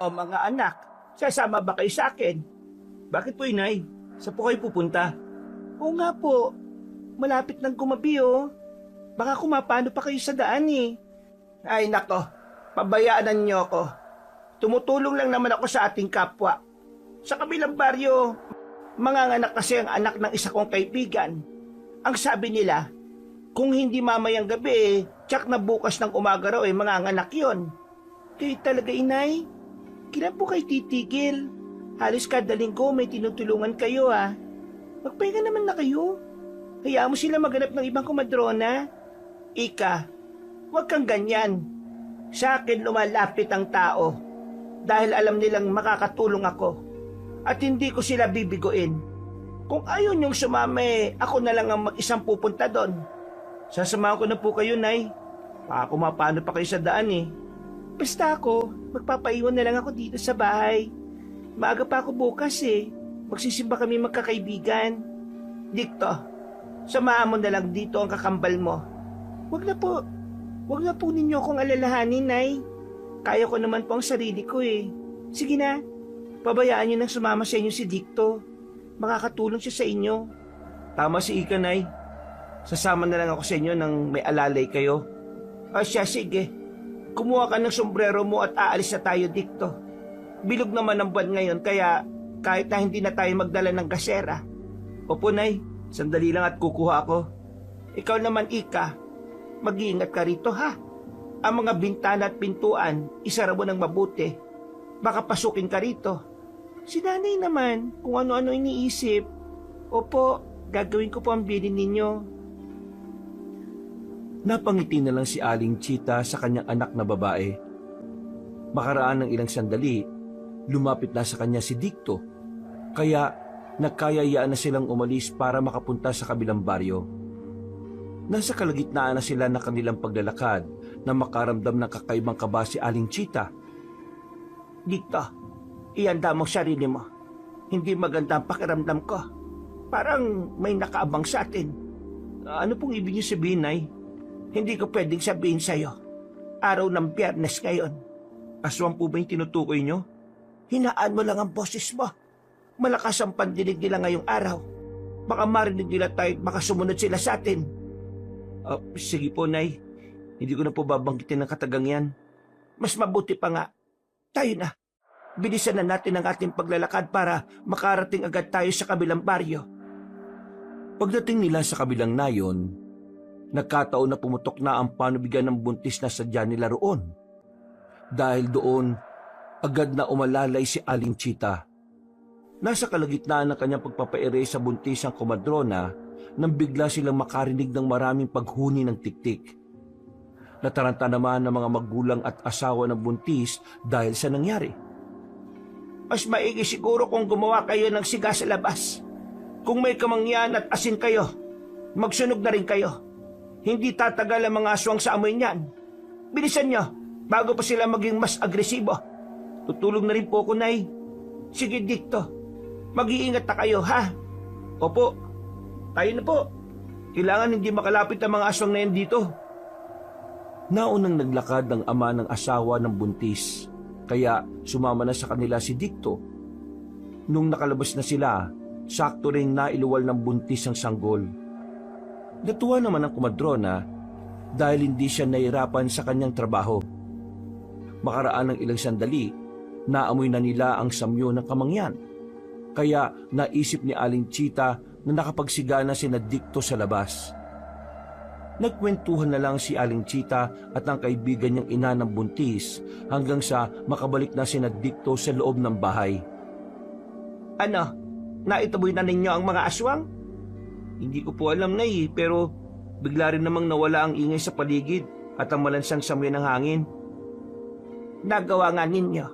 O mga anak, sasama ba kayo sa akin? Bakit po, inay? Saan po kayo pupunta? Oo nga po, malapit ng gumabi oh. Baka kumapano pa kayo sa daan eh. Ay nako, pabayaan niyo ako. Tumutulong lang naman ako sa ating kapwa. Sa kabilang baryo, manganganak kasi ang anak ng isa kong kaibigan. Ang sabi nila, kung hindi mamayang gabi, tsak na bukas ng umaga raw manganganak yon. Kayo talaga inay? Kailan po kayo titigil? Halos kada linggo may tinutulungan kayo ah. Magpahinga naman na kayo. Hayaan mo sila maghanap ng ibang kumadrona. Ika, huwag kang ganyan. Sa akin lumalapit ang tao dahil alam nilang makakatulong ako at hindi ko sila bibiguin. Kung ayaw niyong sumama ako na lang ang mag-isang pupunta doon. Sasamahan ko na po kayo, Nay. Baka kumapano pa kayo sa daan eh. Basta ako, magpapaiwan na lang ako dito sa bahay. Maaga pa ako bukas eh. Magsisimba kami magkakaibigan. Dikto, samahan mo na lang dito ang kakambal mo. Wag na po. Wag na po ninyo akong alalahanin, Nay. Kaya ko naman po ang sarili ko eh. Sige na, pabayaan niyo nang sumama sa inyo si Dikto. Makakatulong siya sa inyo. Tama si Ika, Nay. Sasama na lang ako sa inyo nang may alalay kayo. O siya, sige. Kumuha ka ng sombrero mo at aalis na tayo, Dikto. Bilog naman ang buwan ngayon kaya kahit na hindi na tayo magdala ng gasera. Opo, Nay. Sandali lang at kukuha ako. Ikaw naman, Ika. Mag-iingat ka rito, ha? Ang mga bintana at pintuan, isara mo ng mabuti. Baka pasukin ka rito. Si nanay naman, kung ano-ano iniisip. Opo, gagawin ko po ang bilin ninyo. Napangiti na lang si Aling Chita sa kanyang anak na babae. Makaraan ng ilang sandali, lumapit na sa kanya si Dikto. Kaya nagkayayaan na silang umalis para makapunta sa kabilang baryo. Nasa kalagitnaan na sila na kanilang paglalakad na makaramdam ng kakaibang kaba si Aling Chita. Dikto, ihanda mo sarili mo. Hindi maganda ang pakiramdam ko. Parang may nakaabang sa atin. Ano pong ibig niyo sabihin, Nay? Hindi ko pwedeng sabihin sa'yo. Araw ng Biyernes ngayon. Aswang po ba yung tinutukoy niyo? Hinaan mo lang ang boses mo. Malakas ang pandinig nila ngayong araw. Baka marinig nila tayo at baka sumunod sila sa atin. Sige po, Nay. Hindi ko na po babanggitin ng katagang yan. Mas mabuti pa nga. Tayo na. Bilisan na natin ang ating paglalakad para makarating agad tayo sa kabilang baryo. Pagdating nila sa kabilang nayon, nagkataon na pumutok na ang panubigan ng buntis na sadya nila roon. Dahil doon, agad na umalalay si Aling Chita. Nasa kalagitnaan ng kanyang pagpapaere sa buntis ang komadrona nang bigla silang makarinig ng maraming paghuni ng tiktik. Nataranta naman ng mga magulang at asawa ng buntis dahil sa nangyari. Mas maigi siguro kung gumawa kayo ng siga sa labas. Kung may kamangyan at asin kayo, magsunog na rin kayo. Hindi tatagal ang mga aswang sa amoy niyan. Bilisan nyo, bago pa sila maging mas agresibo. Tutulong na rin po ako, Nay. Sige, Dikto. Mag-iingat na kayo, ha? Opo. Tayo na po. Kailangan hindi makalapit ang mga aswang na yan dito. Naunang naglakad ng ama ng asawa ng buntis, kaya sumama na sa kanila si Dikto. Nung nakalabas na sila, sakto ring nailuwal ng buntis ang sanggol. Natuwa naman ang kumadrona dahil hindi siya nahirapan sa kanyang trabaho. Makaraan ng ilang sandali, naamoy na nila ang samyo ng kamangyan. Kaya naisip ni Aling Chita na nakapagsigana sina Dikto sa labas. Nagkwentuhan na lang si Aling Chita at ang kaibigan niyang ina ng buntis hanggang sa makabalik na sina Dikto sa loob ng bahay. Ano? Naitaboy na ninyo ang mga aswang? Hindi ko po alam, Nay, pero bigla rin namang nawala ang ingay sa paligid at ang malansang samoy ng hangin. Nagawa nga ninyo.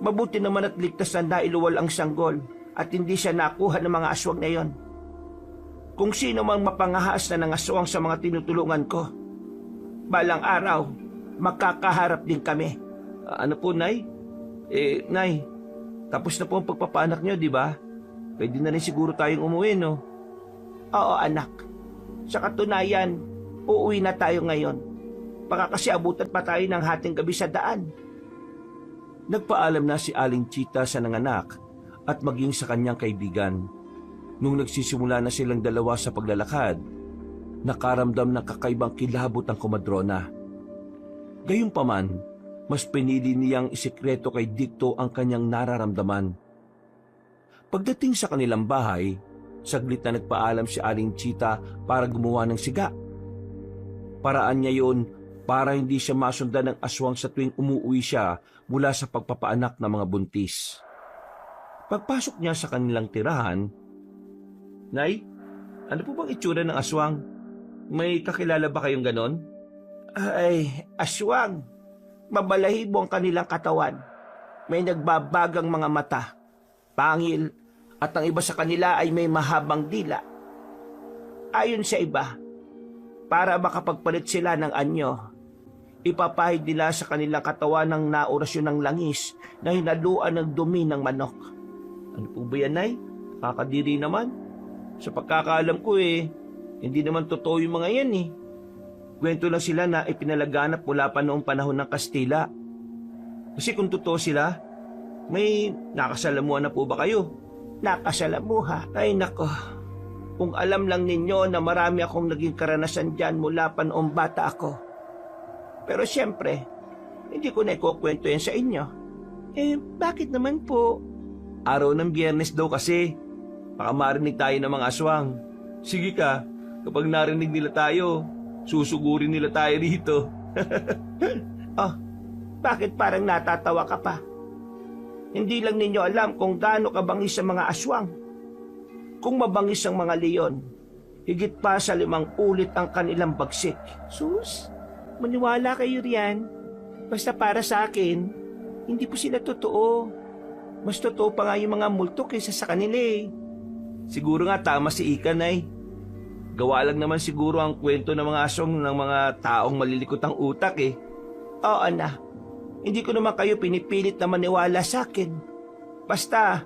Mabuti naman at ligtas na nailuwal ang sanggol at hindi siya nakuha ng mga aswang na yon. Kung sino mang mapangahas na ng aswang sa mga tinutulungan ko, balang araw, makakaharap din kami. Ano po, Nay? Nay, tapos na po ang pagpapaanak niyo, di ba? Pwede na rin siguro tayong umuwi, no? Oo, anak. Sa katunayan, uuwi na tayo ngayon. Baka kasi abutan pa tayo ng hating gabi sa daan. Nagpaalam na si Aling Chita sa nanganak at maging sa kanyang kaibigan. Nung nagsisimula na silang dalawa sa paglalakad, nakaramdam ng kakaibang kilabot ang komadrona. Gayunpaman, mas pinili niyang isikreto kay Dicto ang kanyang nararamdaman. Pagdating sa kanilang bahay, saglit na nagpaalam si Aling Chita para gumawa ng siga. Paraan niya yon para hindi siya masundan ng aswang sa tuwing umuwi siya mula sa pagpapaanak ng mga buntis. Pagpasok niya sa kanilang tirahan, "Nay, ano po bang itsura ng aswang? May kakilala ba kayong ganon?" Ay, aswang. Mabalahibo ang kanilang katawan. May nagbabagang mga mata, pangil, at ang iba sa kanila ay may mahabang dila. Ayon sa iba, para makapagpalit sila ng anyo, ipapahid nila sa kanilang katawan ng naorasyon ng langis na hinaluan ng dumi ng manok. Ano po ba yan, Nay? Kakadiri naman. Sa pagkakaalam ko hindi naman totoo yung mga yan Kwento lang sila na ipinalaganap mula pa noong panahon ng Kastila. Kasi kung totoo sila, may nakasalamuhan na po ba kayo? Nakasalamuha. Ay nako, kung alam lang ninyo na marami akong naging karanasan dyan mula pa noong bata ako. Pero siyempre, hindi ko na ikukwento yan sa inyo. Bakit naman po? Araw ng Biyernes daw kasi. Baka marinig tayo ng mga aswang. Sige ka, kapag narinig nila tayo, susugurin nila tayo rito. Oh, bakit parang natatawa ka pa? Hindi lang ninyo alam kung gaano kabangis ang mga aswang. Kung mabangis ang mga leon, higit pa sa 5 ulit ang kanilang bagsik. Sus, maniwala kayo riyan. Basta para sa akin, hindi po sila totoo. Mas totoo pa nga yung mga multo kaysa sa kanila Siguro nga tama si Ika, Nay. Gawa lang naman siguro ang kwento ng mga aswang ng mga taong malilikot ang utak Oo na, hindi ko naman kayo pinipilit na maniwala sa akin. Basta,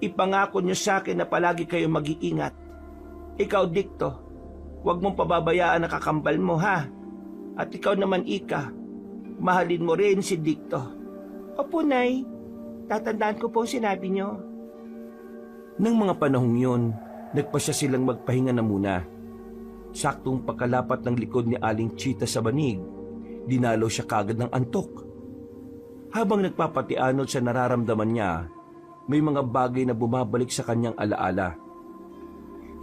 ipangako nyo sa akin na palagi kayo mag-iingat. Ikaw, Dicto, huwag mong pababayaan ang kakambal mo, ha? At ikaw naman, Ika, mahalin mo rin si Dicto. Opo, Nay. Tatandaan ko po ang sinabi nyo. Nang mga panahong yun, nagpasya silang magpahinga na muna. Saktong pagkalapat ng likod ni Aling Chita sa banig, dinalo siya kagad ng antok. Habang nagpapatianod sa nararamdaman niya, may mga bagay na bumabalik sa kanyang alaala.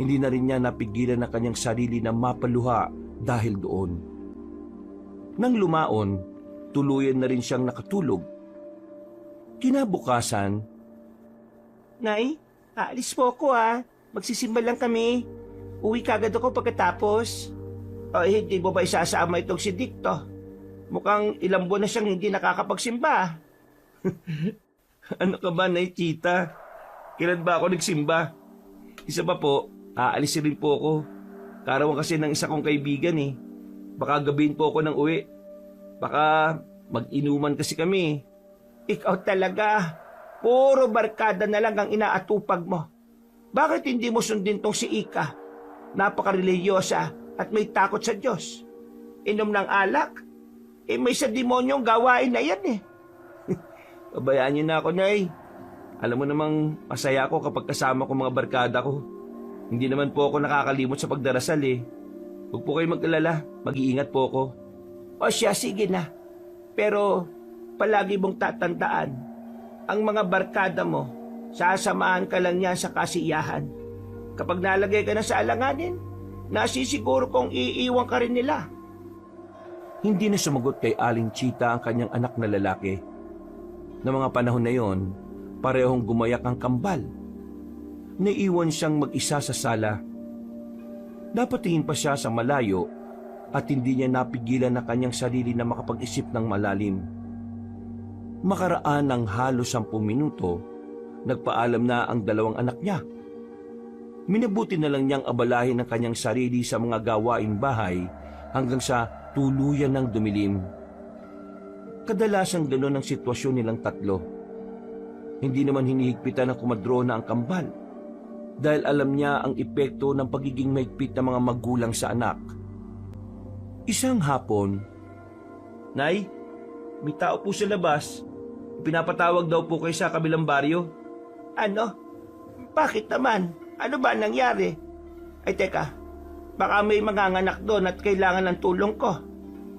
Hindi na rin niya napigilan na kanyang sarili na mapaluha dahil doon. Nang lumaon, tuluyan na rin siyang nakatulog. Kinabukasan, Nay, aalis po ako Magsisimba lang kami. Uwi kagad ako pagkatapos. Hindi mo ba isasama itong si Dicto? Mukhang ilang buwan na siyang hindi nakakapagsimba. Ano ka ba, Nay Chita? Kailan ba ako nagsimba? Isa pa po, aalis rin po ako. Karawan kasi ng isa kong kaibigan Baka gabihin po ako ng uwi. Baka mag-inuman kasi kami. Ikaw talaga. Puro barkada na lang ang inaatupag mo. Bakit hindi mo sundin tong si Ika? Napaka-religyosa at may takot sa Diyos. Inom ng alak? May sa demonyong gawain na yan Pabayaan niyo na ako, Nay. Alam mo namang masaya ako kapag kasama ko mga barkada ko. Hindi naman po ako nakakalimot sa pagdarasal Huwag po kayo mag-alala, mag-iingat po ako. O siya, sige na. Pero palagi mong tatandaan, ang mga barkada mo, sasamahan ka lang niya sa kasiyahan. Kapag nalagay ka na sa alanganin, nasisiguro kong iiwan ka rin nila. Hindi na sumagot kay Aling Chita ang kanyang anak na lalaki. Na mga panahon na yon, parehong gumayak ang kambal. Naiwan siyang mag-isa sa sala. Napatingin pa siya sa malayo at hindi niya napigilan na kanyang sarili na makapag-isip ng malalim. Makaraan ng halos 10 minuto, nagpaalam na ang 2 anak niya. Minabuti na lang niyang abalahin ang kanyang sarili sa mga gawaing bahay hanggang sa tuluyan ng dumilim. Kadalasang gano'n ang sitwasyon nilang tatlo. Hindi naman hinihigpitan ng komadrona ang kambal dahil alam niya ang epekto ng pagiging mahigpit ng mga magulang sa anak. Isang hapon, "Nay, may tao po sa labas. Pinapatawag daw po kayo sa kabilang baryo. Ano? Bakit naman? Ano ba nangyari? Ay teka, baka may manganganak doon at kailangan ng tulong ko.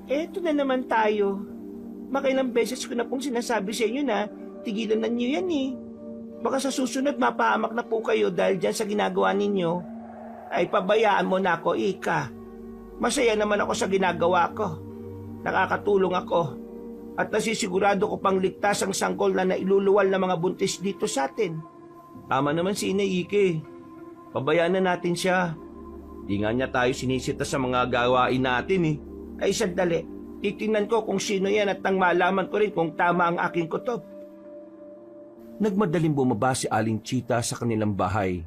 Eto na naman tayo. Makailang beses ko na pong sinasabi sa inyo na tigilan na niyo yan eh. Baka sa susunod mapahamak na po kayo dahil dyan sa ginagawa ninyo. Ay pabayaan mo na ako, Ika. Masaya naman ako sa ginagawa ko. Nakakatulong ako. At nasisigurado ko pang ligtas ang sanggol na nailuluwal ng mga buntis dito sa atin. Tama naman si Inay Ike. Pabayaan na natin siya. Di nga niya tayo sinisita sa mga gawain natin eh. Ay sandali, titingnan ko kung sino yan at nang malaman ko rin kung tama ang aking kutob. Nagmadaling bumaba si Aling Chita sa kanilang bahay.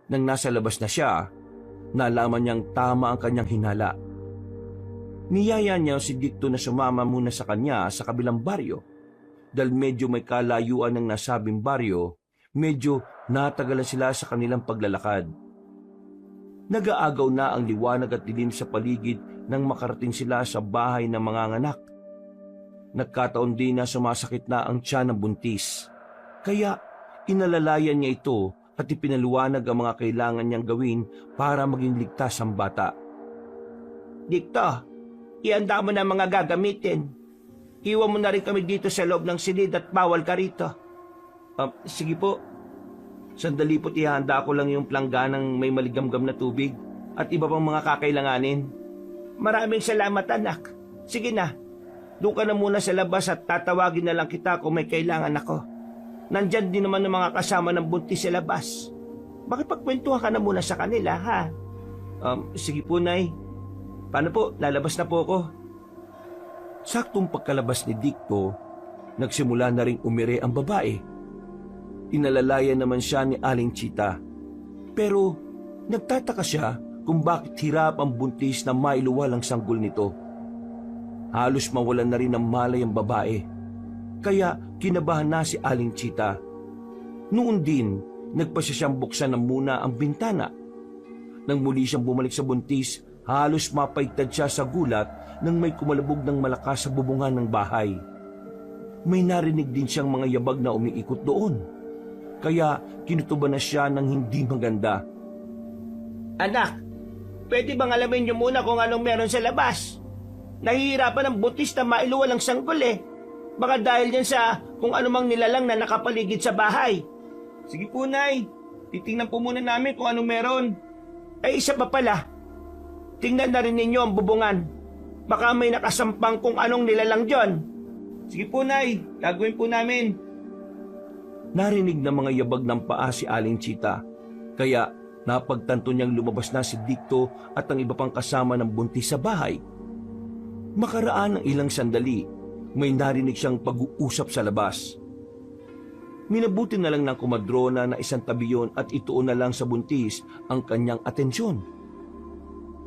Nang nasa labas na siya, nalaman niyang tama ang kanyang hinala. Niyaya niya si Dicto na sumama muna sa kanya sa kabilang baryo. Dahil medyo may kalayuan ng nasabing baryo, medyo natagalan sila sa kanilang paglalakad. Nag-aagaw na ang liwanag at dilim sa paligid nang makarating sila sa bahay ng mga anak. Nagkataon din na sumasakit na ang tiyan ng buntis. Kaya inalalayan niya ito at ipinaluwanag ang mga kailangan niyang gawin para maging ligtas ang bata. Dicto, ihanda mo na mga gagamitin. Iwan mo na rin kami dito sa loob ng silid at bawal ka rito. Sige po. Sandali po't ihanda ko lang yung plangganang may maligamgam na tubig at iba pang mga kakailanganin. Maraming salamat anak. Sige na, doon ka na muna sa labas at tatawagin na lang kita kung may kailangan ako. Nandyan din naman ang mga kasama ng buntis sa labas. Makipagkwentuhan ka na muna sa kanila, ha? Sige po, Nay. Paano po? Lalabas na po ako. Saktong pagkalabas ni Dicto, nagsimula na ring umire ang babae. Inalalayan naman siya ni Aling Chita. Pero nagtataka siya kung bakit hirap ang buntis na mailuwal ang sanggol nito. Halos mawalan na rin ng malay ang babae. Kaya kinabahan na si Aling Chita. Noon din, nagpasya siyang buksan na muna ang bintana. Nang muli siyang bumalik sa buntis, halos mapaitad siya sa gulat nang may kumalabog ng malakas sa bubungan ng bahay. May narinig din siyang mga yabag na umiikot doon. Kaya kinutuban na siya ng hindi maganda. Anak, pwede bang alamin niyo muna kung anong meron sa labas? Nahihirapan ang buntis na mailuwal ang sanggol eh. Baka dahil yan sa kung anumang nilalang na nakapaligid sa bahay. Sige po, Nay. Titingnan po muna namin kung anong meron. Ay isa pa pala. Tingnan na rin ninyo ang bubungan. Baka may nakasampang kung anong nilalang dyan. Sige po, Nay. Gagawin po namin. Narinig ng mga yabag ng paa si Aling Chita. Kaya napagtanto niyang lumabas na si Dicto at ang iba pang kasama ng buntis sa bahay. Makaraan ng ilang sandali, may narinig siyang pag-uusap sa labas. Minabuti na lang ng kumadrona na isang tabi yun at ituon na lang sa buntis ang kanyang atensyon.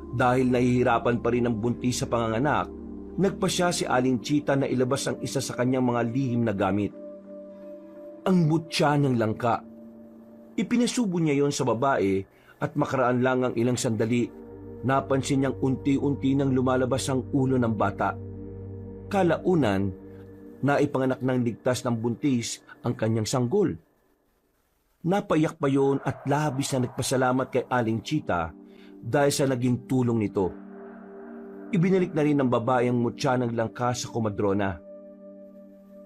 Dahil nahihirapan pa rin ang buntis sa panganganak, nagpasya si Aling Chita na ilabas ang isa sa kanyang mga lihim na gamit. Ang butya ng langka. Ipinasubo niya yon sa babae at makaraan lang ang ilang sandali, napansin niyang unti-unti nang lumalabas ang ulo ng bata. Kalaunan, naipanganak ng ligtas ng buntis ang kanyang sanggol. Napayak pa yon at labis na nagpasalamat kay Aling Chita dahil sa naging tulong nito. Ibinalik na rin ng babae ang mutya ng langka sa komadrona.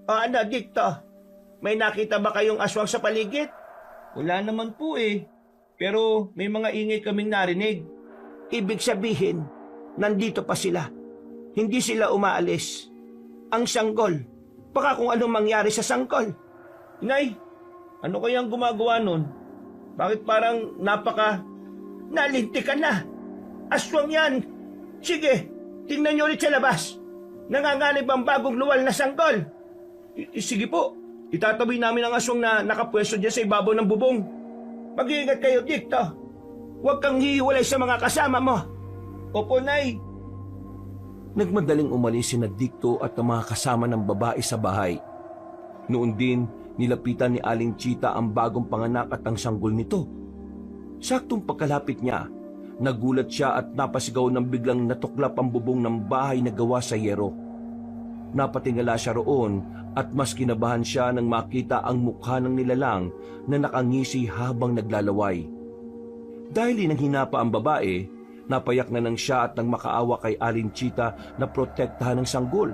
Ano, Dicto? May nakita ba kayong aswang sa paligid? Wala naman po eh, pero may mga ingay kaming narinig. Ibig sabihin, nandito pa sila. Hindi sila umaalis. Ang sanggol. Baka kung anong mangyari sa sanggol. Inay, ano kayang gumagawa nun? Bakit parang Nalintikan na. Aswang yan. Sige, tingnan niyo ulit sa labas. Nanganganib ang bagong luwal na sanggol. Sige po, itatabi namin ang aswang na nakapwesto dyan sa ibabaw ng bubong. Mag-iingat kayo, Dicto. Huwag kang hihiwalay sa mga kasama mo. Opo, Nay. Nagmadaling umalis sina Dicto at ang mga kasama ng babae sa bahay. Noon din, nilapitan ni Aling Chita ang bagong panganak at ang sanggol nito. Saktong pagkalapit niya, nagulat siya at napasigaw ng biglang natuklap ang bubong ng bahay na gawa sa yero. Napatingala siya roon at mas kinabahan siya nang makita ang mukha ng nilalang na nakangisi habang naglalaway. Dahil hinanghina pa ang babae, napayak na nang siya at nang makaawa kay Aling Chita na protektahan ng sanggol.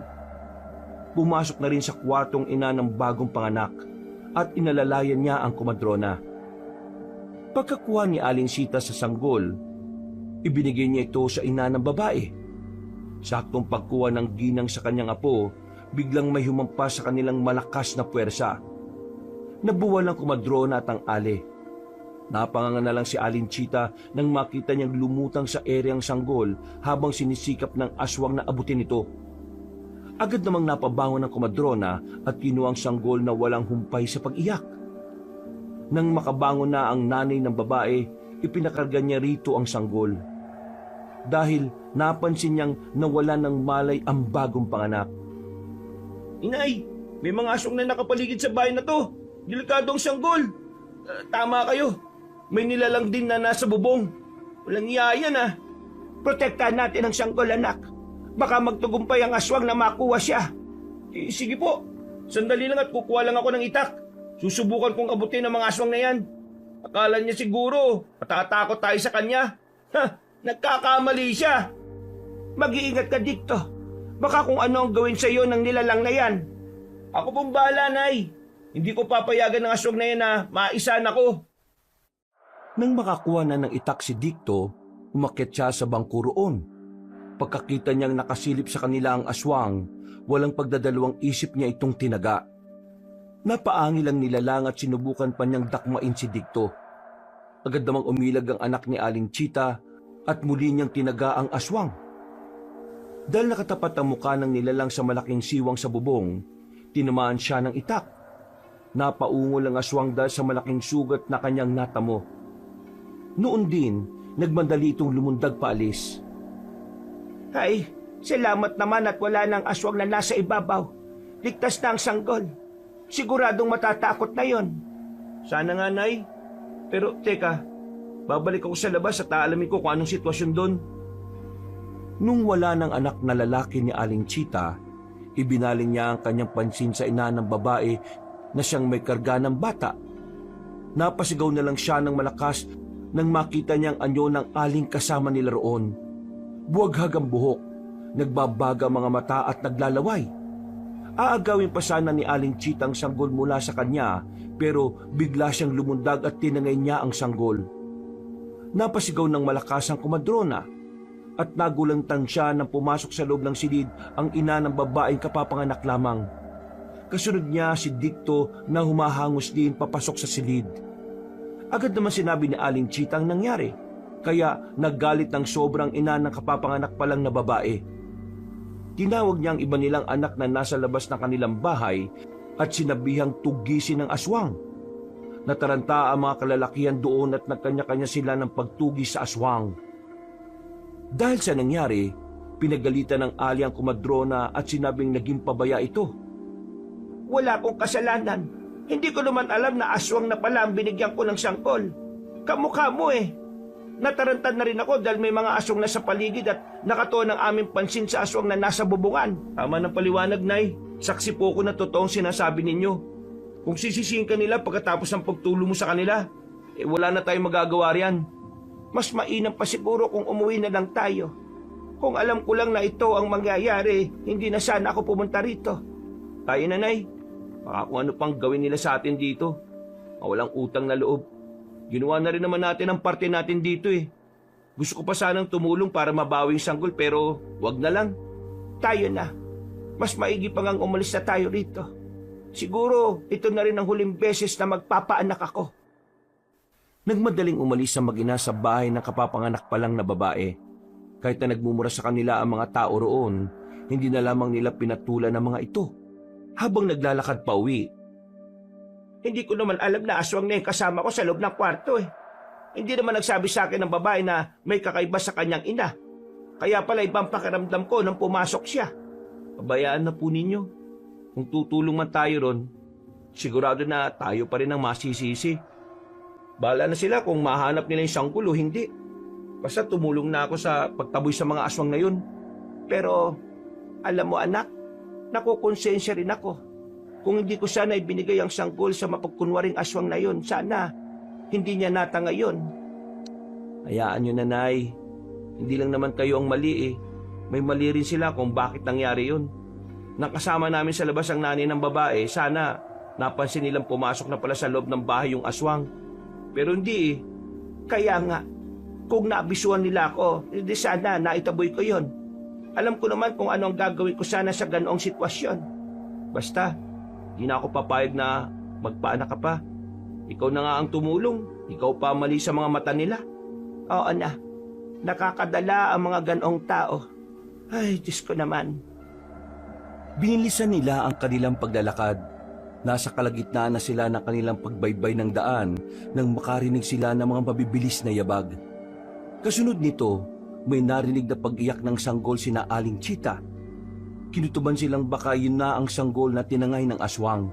Pumasok na rin sa kwartong ina ng bagong panganak at inalalayan niya ang komadrona. Pagkakuha ni Aling Chita sa sanggol, ibinigay niya ito sa ina ng babae. Saktong pagkuha ng ginang sa kanyang apo, biglang may humampas sa kanilang malakas na puwersa. Nabuwal ang komadrona at ang ale. Napanganga na lang si Aling Chita nang makita niyang lumutang sa ereyang sanggol habang sinisikap ng aswang na abutin ito. Agad namang napabangon ang komadrona at kinuha ang sanggol na walang humpay sa pag-iyak. Nang makabangon na ang nanay ng babae, ipinakarga niya rito ang sanggol. Dahil napansin niyang nawala ng malay ang bagong panganak. Inay, may mga aswang na nakapaligid sa bahay na to. Delikado ang sanggol. Tama kayo. May nilalang din na nasa bubong. Walang iya yan ah. Protektahan natin ang sanggol, anak. Baka magtugumpay ang aswang na makuha siya. Sige po. Sandali lang at kukuha lang ako ng itak. Susubukan kong abutin ang mga aswang na yan. Akala niya siguro matatakot tayo sa kanya. Nagkakamali siya. Mag-iingat ka dito. Baka kung ano ang gawin sa iyo ng nilalang na yan. Ako pong bahala, Nay. Hindi ko papayagan ng aswang na yan na maisan ako. Nang makakuha na ng itak si Dicto, umakyat siya sa bangko roon. Pagkakita niyang nakasilip sa kanila ang aswang, walang pagdadalawang isip niya itong tinaga. Napaangil ang nilalang at sinubukan pa niyang dakmain si Dicto. Agad namang umilag ang anak ni Aling Chita at muli niyang tinaga ang aswang. Dahil nakatapat ang mukha ng nilalang sa malaking siwang sa bubong, tinamaan siya ng itak. Napaungol ang aswang dahil sa malaking sugat na kanyang natamo. Noon din, nagmandali itong lumundag paalis. Ay, salamat naman at wala nang aswang na nasa ibabaw. Ligtas na ang sanggol. Siguradong matatakot na yon. Sana nga, Nay. Pero teka, babalik ako sa labas at aalamin ko kung anong sitwasyon doon. Nung wala ng anak na lalaki ni Aling Chita, ibinaling niya ang kanyang pansin sa ina ng babae na siyang may karga ng bata. Napasigaw na lang siya ng malakas nang makita niyang anyo ng aling kasama nila roon. Buwaghag ang buhok, nagbabaga mga mata at naglalaway. Aagawin pa sana ni Aling Chita ang sanggol mula sa kanya, pero bigla siyang lumundag at tinangay niya ang sanggol. Napasigaw ng malakas ang komadrona at nagulantang siya nang pumasok sa loob ng silid ang ina ng babaeng kapapanganak lamang. Kasunod niya si Dicto na humahangos din papasok sa silid. Agad naman sinabi ni Aling Chita ang nangyari, kaya naggalit ng sobrang ina ng kapapanganak pa lang na babae. Tinawag niya ang iba nilang anak na nasa labas ng kanilang bahay at sinabihang tugisin ng aswang. Nataranta ang mga kalalakihan doon at nagkanya-kanya sila ng pagtugi sa aswang. Dahil sa nangyari, pinagalitan ng ali ang komadrona at sinabing naging pabaya ito. Wala akong kasalanan. Hindi ko naman alam na aswang na pala ang binigyan ko ng sanggol. Kamukha mo eh. Natarantad na rin ako dahil may mga aswang na sa paligid at nakatuon ang aming pansin sa aswang na nasa bubungan. Tama ng paliwanag, Nay. Saksi po ko na totoong sinasabi ninyo. Kung sisisihin ka nila pagkatapos ng pagtulong mo sa kanila, wala na tayong magagawa riyan. Mas mainam pa siguro kung umuwi na lang tayo. Kung alam ko lang na ito ang mangyayari, hindi na sana ako pumunta rito. Tayo na, Nay. Baka kung ano pang gawin nila sa atin dito. Walang utang na loob. Ginawa na rin naman natin ang parte natin dito eh. Gusto ko pa sanang tumulong para mabawi yung sanggol pero wag na lang. Tayo na. Mas maigi pa ngang umalis na tayo rito. Siguro ito na rin ang huling beses na magpapaanak ako. Nagmadaling umalis ang mag-ina sa bahay ng kapapanganak pa lang na babae. Kahit na nagmumura sa kanila ang mga tao roon, hindi na lamang nila pinatulan ng mga ito. Habang naglalakad pa uwi, hindi ko naman alam na aswang na yung kasama ko sa loob ng kwarto eh. Hindi naman nagsabi sa akin ng babae na may kakaiba sa kanyang ina. Kaya pala ibang pakiramdam ko nang pumasok siya. Pabayaan na po ninyo. Kung tutulong man tayo ron, sigurado na tayo pa rin ang masisisi. Bahala na sila kung mahanap nila yung sanggol o hindi. Basta tumulong na ako sa pagtaboy sa mga aswang na yun. Pero, alam mo anak, nakukonsensya rin ako. Kung hindi ko sana ibinigay ang sanggol sa mapagkunwaring aswang na yon, sana hindi niya nata ngayon. Hayaan nyo na, Nay. Hindi lang naman kayo ang mali eh. May mali rin sila kung bakit nangyari yun. Nakasama namin sa labas ang nanay ng babae, sana napansin nilang pumasok na pala sa loob ng bahay yung aswang. Pero hindi eh. Kaya nga, kung naabisuhan nila ako, hindi sana naitaboy ko yon. Alam ko naman kung ano ang gagawin ko sana sa ganoong sitwasyon. Basta, di na ako papayag na magpaanak ka pa. Ikaw na nga ang tumulong. Ikaw pa mali sa mga mata nila. Oo na, nakakadala ang mga ganoong tao. Ay, Diyos ko naman. Binilisan nila ang kanilang paglalakad. Nasa kalagitnaan na sila ng kanilang pagbaybay ng daan nang makarinig sila ng mga mabibilis na yabag. Kasunod nito, may narinig na pag-iyak ng sanggol sina Aling Chita. Kinutuban silang baka yun na ang sanggol na tinangay ng aswang.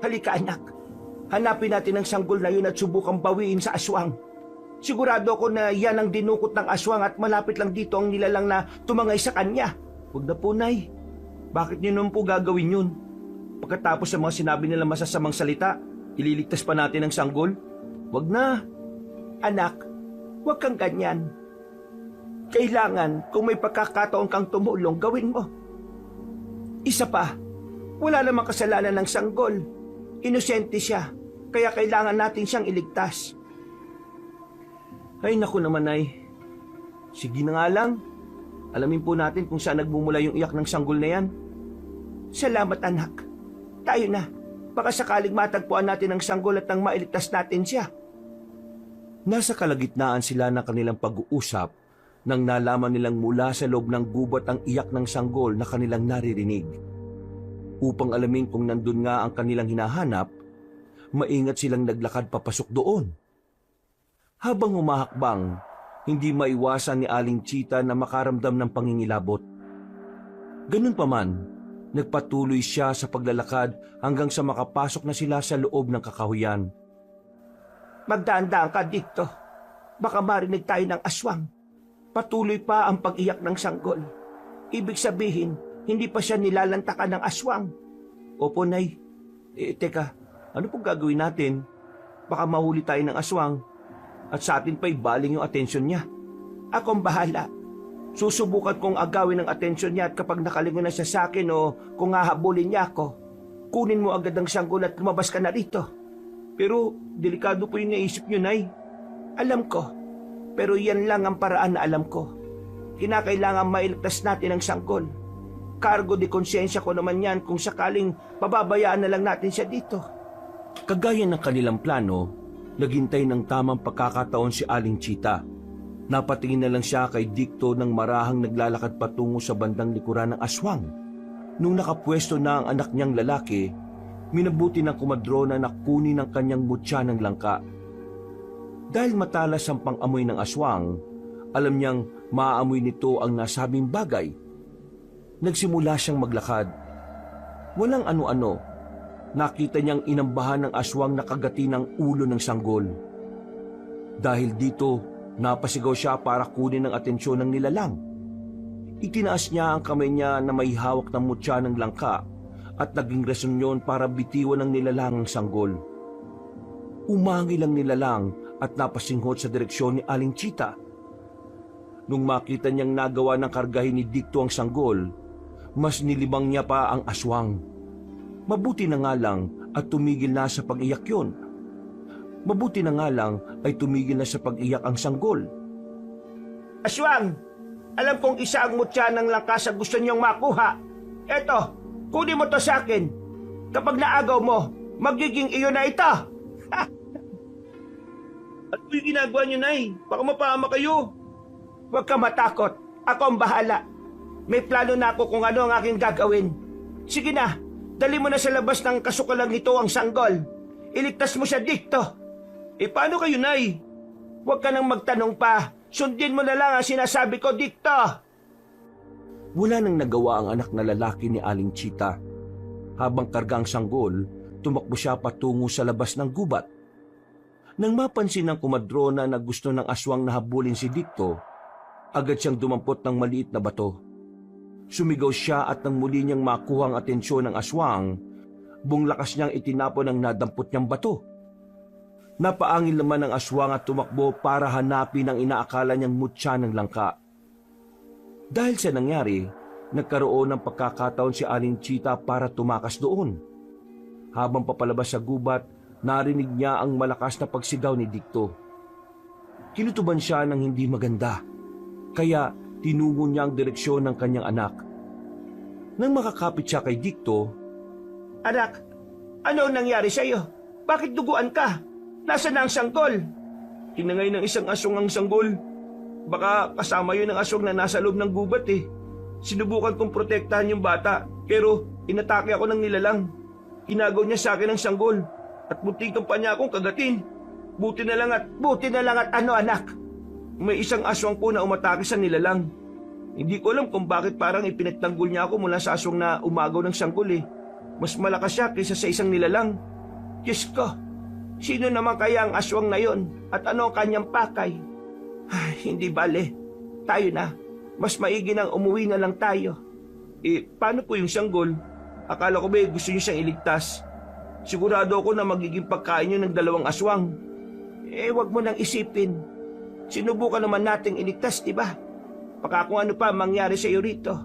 Halika anak, hanapin natin ang sanggol na yun at subukang bawiin sa aswang. Sigurado ko na yan ang dinukot ng aswang at malapit lang dito ang nilalang na tumangay sa kanya. Huwag na po, Nay. Bakit niyo naman po gagawin yun? Pagkatapos sa mga sinabi nila masasamang salita, ililigtas pa natin ang sanggol? Huwag na. Anak, huwag kang ganyan. Kailangan kung may pagkakataon kang tumulong, gawin mo. Isa pa, wala namang kasalanan ng sanggol. Inosente siya, kaya kailangan natin siyang iligtas. Ay naku naman, Nay. Sige na nga lang. Alamin po natin kung saan nagmumula yung iyak ng sanggol na yan. Salamat anak. Tayo na. Baka sakaling matagpuan natin ang sanggol at nang mailigtas natin siya. Nasa kalagitnaan sila ng kanilang pag-uusap nang nalaman nilang mula sa loob ng gubat ang iyak ng sanggol na kanilang naririnig. Upang alamin kung nandun nga ang kanilang hinahanap, maingat silang naglakad papasok doon. Habang humahakbang, hindi maiwasan ni Aling Chita na makaramdam ng pangingilabot. Ganun pa man, nagpatuloy siya sa paglalakad hanggang sa makapasok na sila sa loob ng kakahuyan. Magdaan-daan ka dito. Baka marinig tayo ng aswang. Patuloy pa ang pag-iyak ng sanggol. Ibig sabihin, hindi pa siya nilalantakan ng aswang. Opo, Nay. Teka, ano pong gagawin natin? Baka mahuli tayo ng aswang at sa atin pa'y baling yung atensyon niya. Akong bahala. Susubukan kong agawin ang atensyon niya at kapag nakalingon na siya sa akin o kung hahabulin niya ako, kunin mo agad ang sanggol at lumabas ka na rito. Pero delikado po yung naisip niyo, Nay. Alam ko, pero yan lang ang paraan na alam ko. Kinakailangan mailigtas natin ang sanggol. Cargo de konsensya ko naman yan kung sakaling pababayaan na lang natin siya dito. Kagaya ng kanilang plano, naghintay ng tamang pagkakataon si Aling Chita. Napatingin na lang siya kay Dicto nang marahang naglalakad patungo sa bandang likuran ng aswang. Nung nakapwesto na ang anak niyang lalaki, minabuti ng kumadrona na kunin ang kanyang mutya ng langka. Dahil matalas ang pang-amoy ng aswang, alam niyang maaamoy nito ang nasabing bagay. Nagsimula siyang maglakad. Walang ano-ano, nakita niyang inambahan ng aswang na kagati ng ulo ng sanggol. Dahil dito, napasigaw siya para kunin ang atensyon ng nilalang. Itinaas niya ang kamay niya na may hawak ng mutya ng langka at naging rason yun para bitiwan ng nilalang ang sanggol. Umangil ang nilalang at napasinghot sa direksyon ni Aling Chita. Nung makita niyang nagawa ng kargahin ni Dicto ang sanggol, mas nilibang niya pa ang aswang. Mabuti na nga lang at tumigil na sa pag-iyak yun. Mabuti na nga lang ay tumigil na sa pag-iyak ang sanggol. Aswang, alam kong isa ang mutya ng langka sa gusto niyong makuha. Eto, kunin mo to sa akin. Kapag naagaw mo, magiging iyo na ito. Ano yung ginagawa niyo, Nay? Baka mapahama kayo. Huwag ka matakot. Ako ang bahala. May plano na ako kung ano ang aking gagawin. Sige na, dali mo na sa labas ng kasukalang ito ang sanggol. Iligtas mo siya dito. Paano kayo, Nay? Huwag ka nang magtanong pa. Sundin mo na lang ang sinasabi ko dito. Wala nang nagawa ang anak na lalaki ni Aling Chita. Habang karga ang sanggol, tumakbo siya patungo sa labas ng gubat. Nang mapansin ng kumadrona na gusto ng aswang na habulin si Dicto, agad siyang dumampot ng maliit na bato. Sumigaw siya at nang muli niyang makuha ang atensyon ng aswang, buong lakas niyang itinapon ang nadampot niyang bato. Napaangil naman ang aswang at tumakbo para hanapin ang inaakala niyang mutya ng langka. Dahil sa nangyari, nagkaroon ng pagkakataon si Aling Chita para tumakas doon. Habang papalabas sa gubat, narinig niya ang malakas na pagsigaw ni Dikto. Kinutuban siya ng hindi maganda, kaya tinungo niya ang direksyon ng kanyang anak. Nang makakapit siya kay Dikto, Anak, ano ang nangyari sa iyo? Bakit duguan ka? Nasaan na ang sanggol? Tinangay ng isang aswang ang sanggol. Baka kasama yun ang aswang na nasa loob ng gubat eh. Sinubukan kong protektahan yung bata, pero inatake ako ng nilalang. Inagaw niya sa akin ang sanggol at muntikan pa niya akong kagatin. Buti na lang at Ano anak? may isang aswang po na umatake sa nilalang. Hindi ko alam kung bakit parang ipinagtanggol niya ako mula sa aswang na umagaw ng sanggol eh. Mas malakas siya kaysa sa isang nilalang. Diyos ko, sino naman kaya ang aswang na yon at ano ang kanyang pakay? Ay, hindi bale, tayo na. Mas maigi nang umuwi na lang tayo. Paano po yung sanggol? Akala ko ba gusto niyo siyang iligtas? Sigurado ako na magiging pagkain niyo ng dalawang aswang. Wag mo nang isipin. Sinubukan naman nating iligtas, di ba? Baka kung ano pa mangyari sa iyo rito.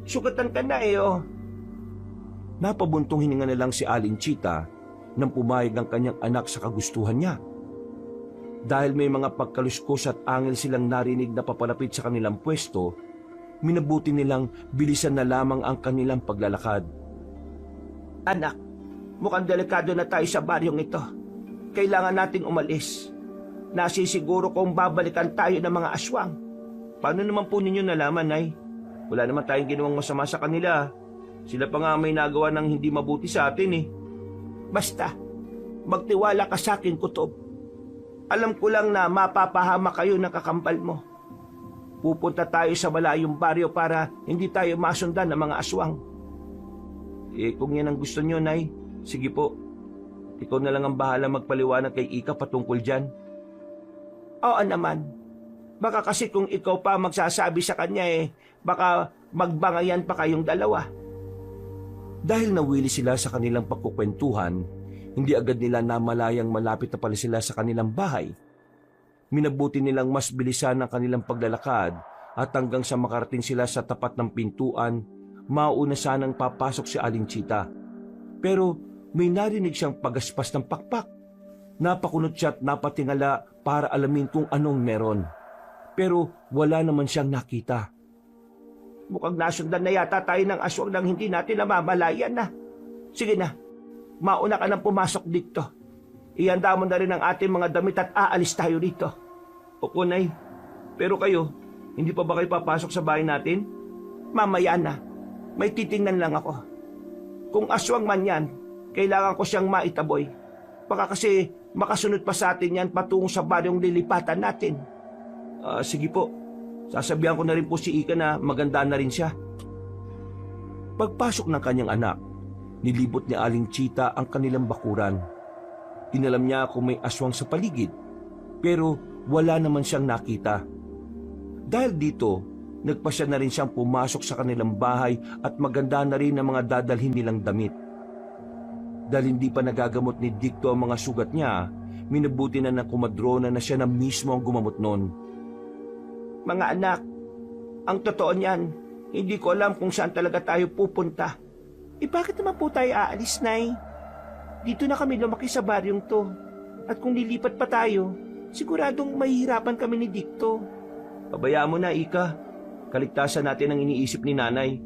Sugatan ka na oh. Napabuntong hininga na lang si Aling Chita nang pumayag ang kanyang anak sa kagustuhan niya. Dahil may mga pagkaluskos at angel silang narinig na papalapit sa kanilang pwesto, minabuti nilang bilisan na lamang ang kanilang paglalakad. Anak, mukhang delikado na tayo sa baryong ito. Kailangan nating umalis. Nasisiguro kong babalikan tayo ng mga aswang. Paano naman po ninyo nalaman, Nay? Wala naman tayong ginawang masama sa kanila. Sila pa nga may nagawa ng hindi mabuti sa atin eh. Basta, magtiwala ka sa akin, Kutob. Alam ko lang na mapapahama kayo ng kakambal mo. Pupunta tayo sa malayong baryo para hindi tayo masundan ng mga aswang. Kung yan ang gusto nyo, Nay, sige po. Ikaw na lang ang bahala magpaliwanag kay Ika patungkol dyan. Oo naman. Baka kasi kung ikaw pa magsasabi sa kanya baka magbangayan pa kayong dalawa. Dahil nawili sila sa kanilang pagkukwentuhan, hindi agad nila namalayang malapit na pala sila sa kanilang bahay. Minabuti nilang mas bilisan ang kanilang paglalakad at hanggang sa makarating sila sa tapat ng pintuan, mauna sanang papasok si Aling Chita. Pero may narinig siyang pagaspas ng pakpak. Napakunot siya at napatingala para alamin kung anong meron. Pero wala naman siyang nakita. Mukhang nasundan na yata tayo ng aswang nang hindi natin namamalayan na. Sige na, mauna ka nang pumasok dito. Ihanda mo na rin ang ating mga damit at aalis tayo dito. Opo, Nay. Pero kayo, hindi pa ba kayo papasok sa bahay natin? Mamaya na, may titingnan lang ako. Kung aswang man yan, kailangan ko siyang maitaboy. Baka kasi makasunod pa sa atin yan patungo sa baryong lilipatan natin. Sige po. Sasabihan ko na rin po si Ika na maganda na rin siya. Pagpasok ng kanyang anak, nilibot ni Aling Chita ang kanilang bakuran. Inalam niya kung may aswang sa paligid, pero wala naman siyang nakita. Dahil dito, nagpasya na rin siyang pumasok sa kanilang bahay at maganda na rin ang mga dadalhin nilang damit. Dahil hindi pa nagagamot ni Dikto ang mga sugat niya, minabuti na ng kumadrona na siya na mismo ang gumamot noon. Mga anak, ang totoo niyan, hindi ko alam kung saan talaga tayo pupunta. Bakit naman po tayo aalis, Nay? Dito na kami lumaki sa baryong to. At kung lilipat pa tayo, siguradong mahihirapan kami ni Dikto. Pabayaan mo na, Ika. Kaligtasan natin ang iniisip ni Nanay.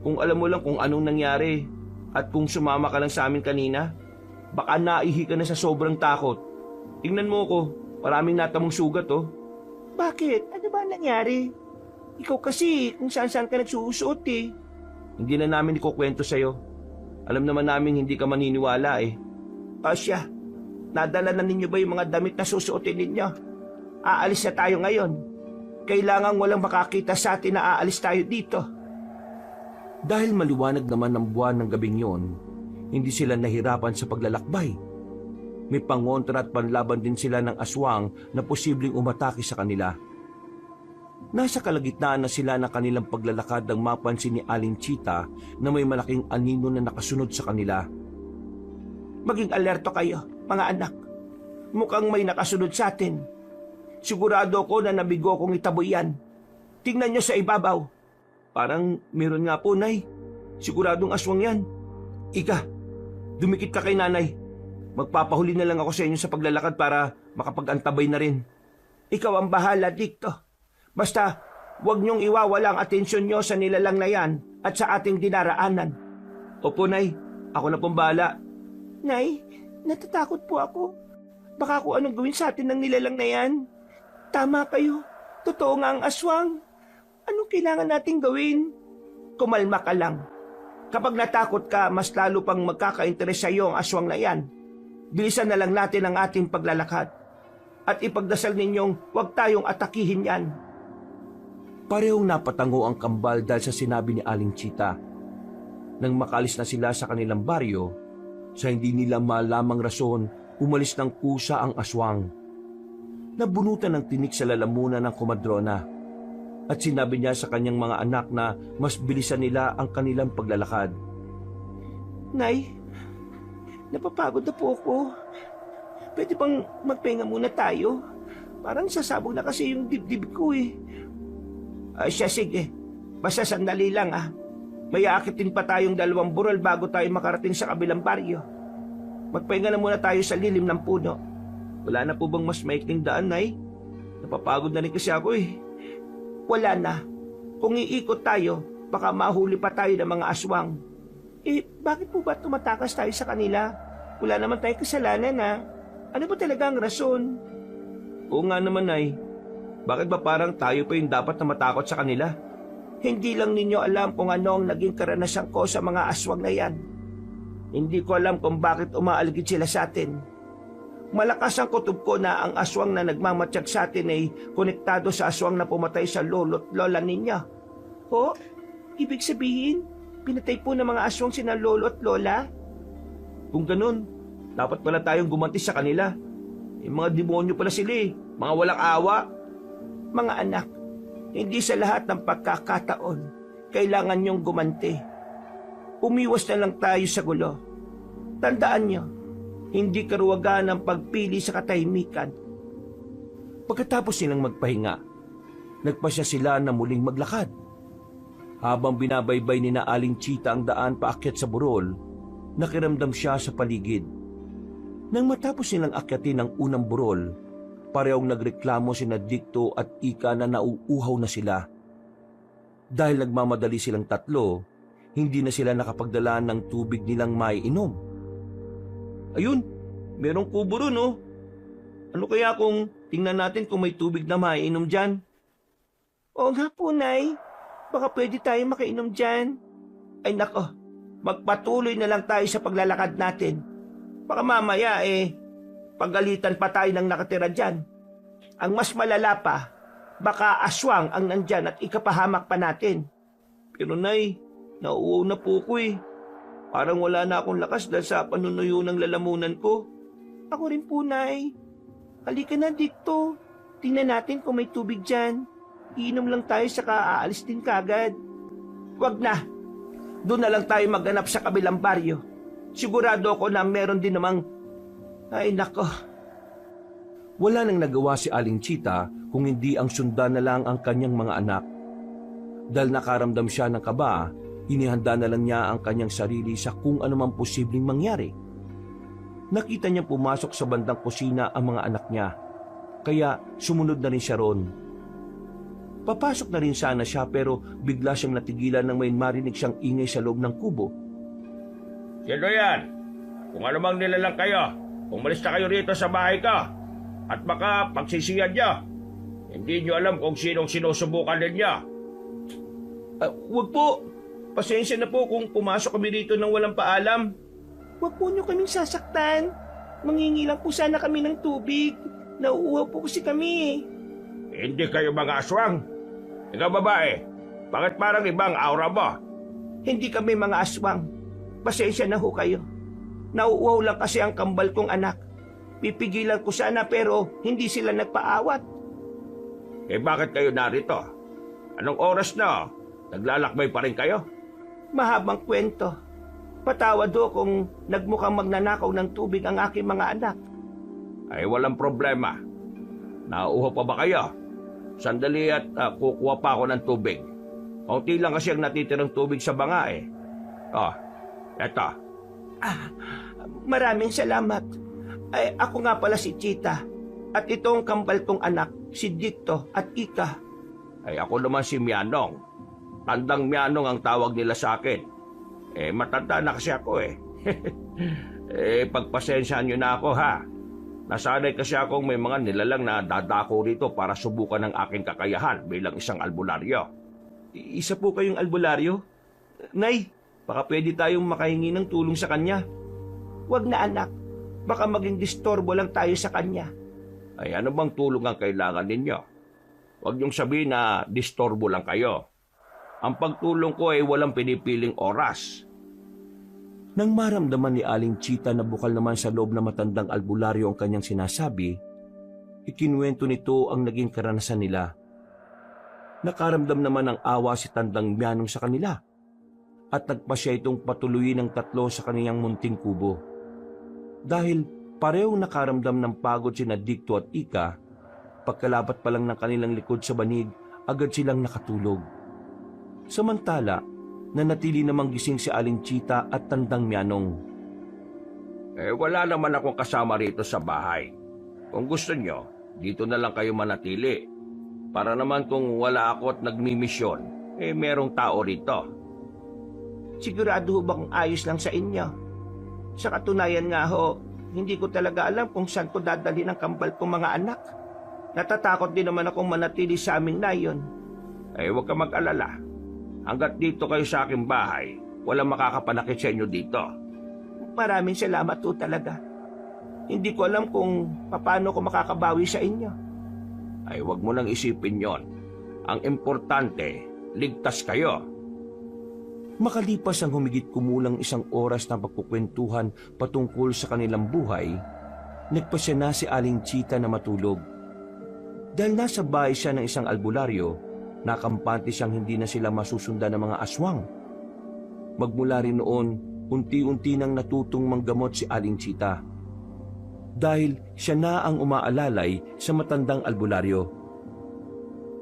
Kung alam mo lang kung anong nangyari at kung sumama ka lang sa amin kanina, baka naihi ka na sa sobrang takot. Tingnan mo ko, maraming natamong sugat oh. Bakit? Ano ba nangyari? Ikaw kasi kung saan-saan ka nagsusuot eh. Hindi na namin ikukwento sa'yo. Alam naman namin hindi ka maniniwala eh. Siya, nadala na ninyo ba yung mga damit na susuotin ninyo? Aalis na tayo ngayon. Kailangan walang makakita sa atin na aalis tayo dito. Dahil maliwanag naman ng buwan ng gabing yon, hindi sila nahirapan sa paglalakbay. May pangontra at panlaban din sila ng aswang na posibleng umatake sa kanila. Nasa kalagitnaan na sila ng kanilang paglalakad nang mapansin ni Aling Chita na may malaking anino na nakasunod sa kanila. Maging alerto kayo, mga anak. Mukhang may nakasunod sa atin. Sigurado ko na nabigo kong itaboy yan. Tingnan nyo sa ibabaw. Parang meron nga po, Nay. Siguradong aswang yan. Ika, dumikit ka kay Nanay. Magpapahuli na lang ako sa inyo sa paglalakad para makapag-antabay na rin. Ikaw ang bahala, Dikto. Basta, huwag niyong iwawala ang atensyon niyo sa nilalang na yan at sa ating dinaraanan. Opo, Nay. Ako na pong bahala. Nay, natatakot po ako. Baka kung anong gawin sa atin ng nilalang na yan. Tama kayo. Totoo nga ang aswang. Anong kailangan nating gawin? Kumalma ka lang. Kapag natakot ka, mas lalo pang magkaka-interes sa iyo ang aswang na yan. Bilisan na lang natin ang ating paglalakad. At ipagdasal ninyong huwag tayong atakihin yan. Parehong napatango ang kambal dahil sa sinabi ni Aling Chita. Nang makalis na sila sa kanilang baryo, sa hindi nila malamang rason, umalis ng kusa ang aswang. Nabunutan ng tinik sa lalamunan ng komadrona at sinabi niya sa kanyang mga anak na mas bilisan nila ang kanilang paglalakad. Nay, napapagod na po ako. Pwede bang magpahinga muna tayo? Parang sasabog na kasi yung dibdib ko eh. Siya sige, basta sandali lang ah. May aakitin pa tayong 2 burol bago tayo makarating sa kabilang baryo. Magpahinga na muna tayo sa lilim ng puno. Wala na po bang mas maikling daan, Nay? Napapagod na rin kasi ako eh. Wala na. Kung iikot tayo, baka mahuli pa tayo ng mga aswang. Bakit po ba tumatakas tayo sa kanila? Wala naman tayong kasalanan ha. Ano ba talaga ang rason? Oo nga naman, Nay. Bakit ba parang tayo pa yung dapat na matakot sa kanila? Hindi lang ninyo alam kung ano ang naging karanasan ko sa mga aswang na yan. Hindi ko alam kung bakit umaaligid sila sa atin. Malakas ang kutob ko na ang aswang na nagmamatsyag sa atin ay konektado sa aswang na pumatay sa lolo't lola ninyo. Ho? Ibig sabihin, pinatay po ng mga aswang sina lolo at lola? Kung ganun, dapat pala tayong gumanti sa kanila. Yung mga demonyo pala sila eh, mga walang awa. Mga anak, hindi sa lahat ng pagkakataon kailangan niyong gumanti. Umiwas na lang tayo sa gulo. Tandaan niyo, hindi karuwagan ang pagpili sa katahimikan. Pagkatapos nilang magpahinga, nagpasya sila na muling maglakad. Habang binabaybay ni na Aling Chita ang daan paakyat sa burol, nakiramdam siya sa paligid. Nang matapos nilang akyatin ang unang burol, parehong nagreklamo sina Dikto at Ika na nauuhaw na sila. Dahil nagmamadali silang tatlo, hindi na sila nakapagdala ng tubig nilang maiinom. Ayun, merong kubo ron oh. Ano kaya kung tingnan natin kung may tubig na maiinom dyan? Oo nga po, Nay. Baka pwede tayo makainom dyan. Ay nako, magpatuloy na lang tayo sa paglalakad natin. Baka mamaya pagalitan pa tayo ng nakatira dyan. Ang mas malala pa, baka aswang ang nandyan at ikapahamak pa natin. Pero Nay, nauuhaw na po ko eh. Parang wala na akong lakas dahil sa panunuyo ng lalamunan ko. Ako rin po, Nay. Halika na, Dikto. Tingnan natin kung may tubig dyan. Iinom lang tayo saka aalis din kagad. Wag na. Doon na lang tayo maghanap sa kabilang baryo. Sigurado ako na meron din namang... Ay nako. Wala nang nagawa si Aling Chita kung hindi ang sundan na lang ang kanyang mga anak. Dahil nakaramdam siya ng kaba, inihanda na lang niya ang kanyang sarili sa kung anumang posibleng mangyari. Nakita niya pumasok sa bandang kusina ang mga anak niya, kaya sumunod na rin siya ron. Papasok na rin sana siya pero bigla siyang natigilan nang may marinig siyang ingay sa loob ng kubo. Sino yan? Kung ano mang nilalang kayo, umalis na kayo rito sa bahay ko. At baka pagsisiyan niyo. Hindi niyo alam kung sinong sinusubukan ninyo. Wag po. Pasensya na po kung pumasok kami rito nang walang paalam. Huwag po niyo kaming sasaktan. Mangingi lang po sana kami ng tubig. Nauuhaw po kasi kami. Hindi kayo mga aswang. Ikaw babae, bakit parang ibang aura mo? Hindi kami mga aswang. Pasensya na ho kayo. Nauuhaw lang kasi ang kambal kong anak. Pipigilan ko sana pero hindi sila nagpaawat. Bakit kayo narito? Anong oras na? Naglalakbay pa rin kayo? Mahabang kwento. Patawad ho kung nagmukhang magnanakaw ng tubig ang aking mga anak. Ay walang problema. Nauuhaw pa ba kayo? Sandali at kukuha pa ako ng tubig. Kaunti lang kasi ang natitirang tubig sa banga eh. Oh, eto. Maraming salamat. Ay, ako nga pala si Chita. At itong kambal kong anak, si Dicto at Ika. Ay ako naman si Mianong. Tandang Mianong ang tawag nila sa akin. Matanda na kasi ako eh. Pagpasensyahan nyo na ako ha. Nasanay kasi akong may mga nilalang na dadako rito para subukan ng aking kakayahan bilang isang albularyo. Isa po kayong albularyo? Nay, baka pwede tayong makahingi ng tulong sa kanya. Wag na anak, baka maging distorbo lang tayo sa kanya. Ay ano bang tulong ang kailangan ninyo? Huwag niyong sabihin na distorbo lang kayo. Ang pagtulong ko ay walang pinipiling oras. Nang maramdaman ni Aling Chita na bukal naman sa loob na matandang albularyo ang kanyang sinasabi, ikinuwento nito ang naging karanasan nila. Nakaramdam naman ng awa si Tandang Mianong sa kanila at nagpasya itong patuloyin ng 3 sa kaniyang munting kubo. Dahil parehong nakaramdam ng pagod sina Dicto at Ika, pagkalapat pa lang ng kanilang likod sa banig, agad silang nakatulog. Samantala, nanatili namang gising si Aling Chita at Tandang Mianong. Wala naman akong kasama rito sa bahay. Kung gusto nyo, dito na lang kayo manatili. Para naman kung wala ako at nagmimisyon, merong tao rito. Sigurado ho bang ayos lang sa inyo? Sa katunayan nga ho, hindi ko talaga alam kung saan ko dadalhin ang kambal kong mga anak. Natatakot din naman akong manatili sa aming nayon. Huwag ka mag-alala. Hanggat dito kayo sa aking bahay, walang makakapanakit sa inyo dito. Maraming salamat ho talaga. Hindi ko alam kung paano ko makakabawi sa inyo. Huwag mo nang isipin yon. Ang importante, ligtas kayo. Makalipas ang humigit kumulang 1 oras na pagkukwentuhan patungkol sa kanilang buhay, nagpasya na si Aling Chita na matulog. Dahil nasa bahay siya ng isang albularyo, nakampante siyang hindi na sila masusundan ng mga aswang. Magmula rin noon, unti-unti nang natutong manggamot si Aling Chita. Dahil siya na ang umaalalay sa matandang albularyo.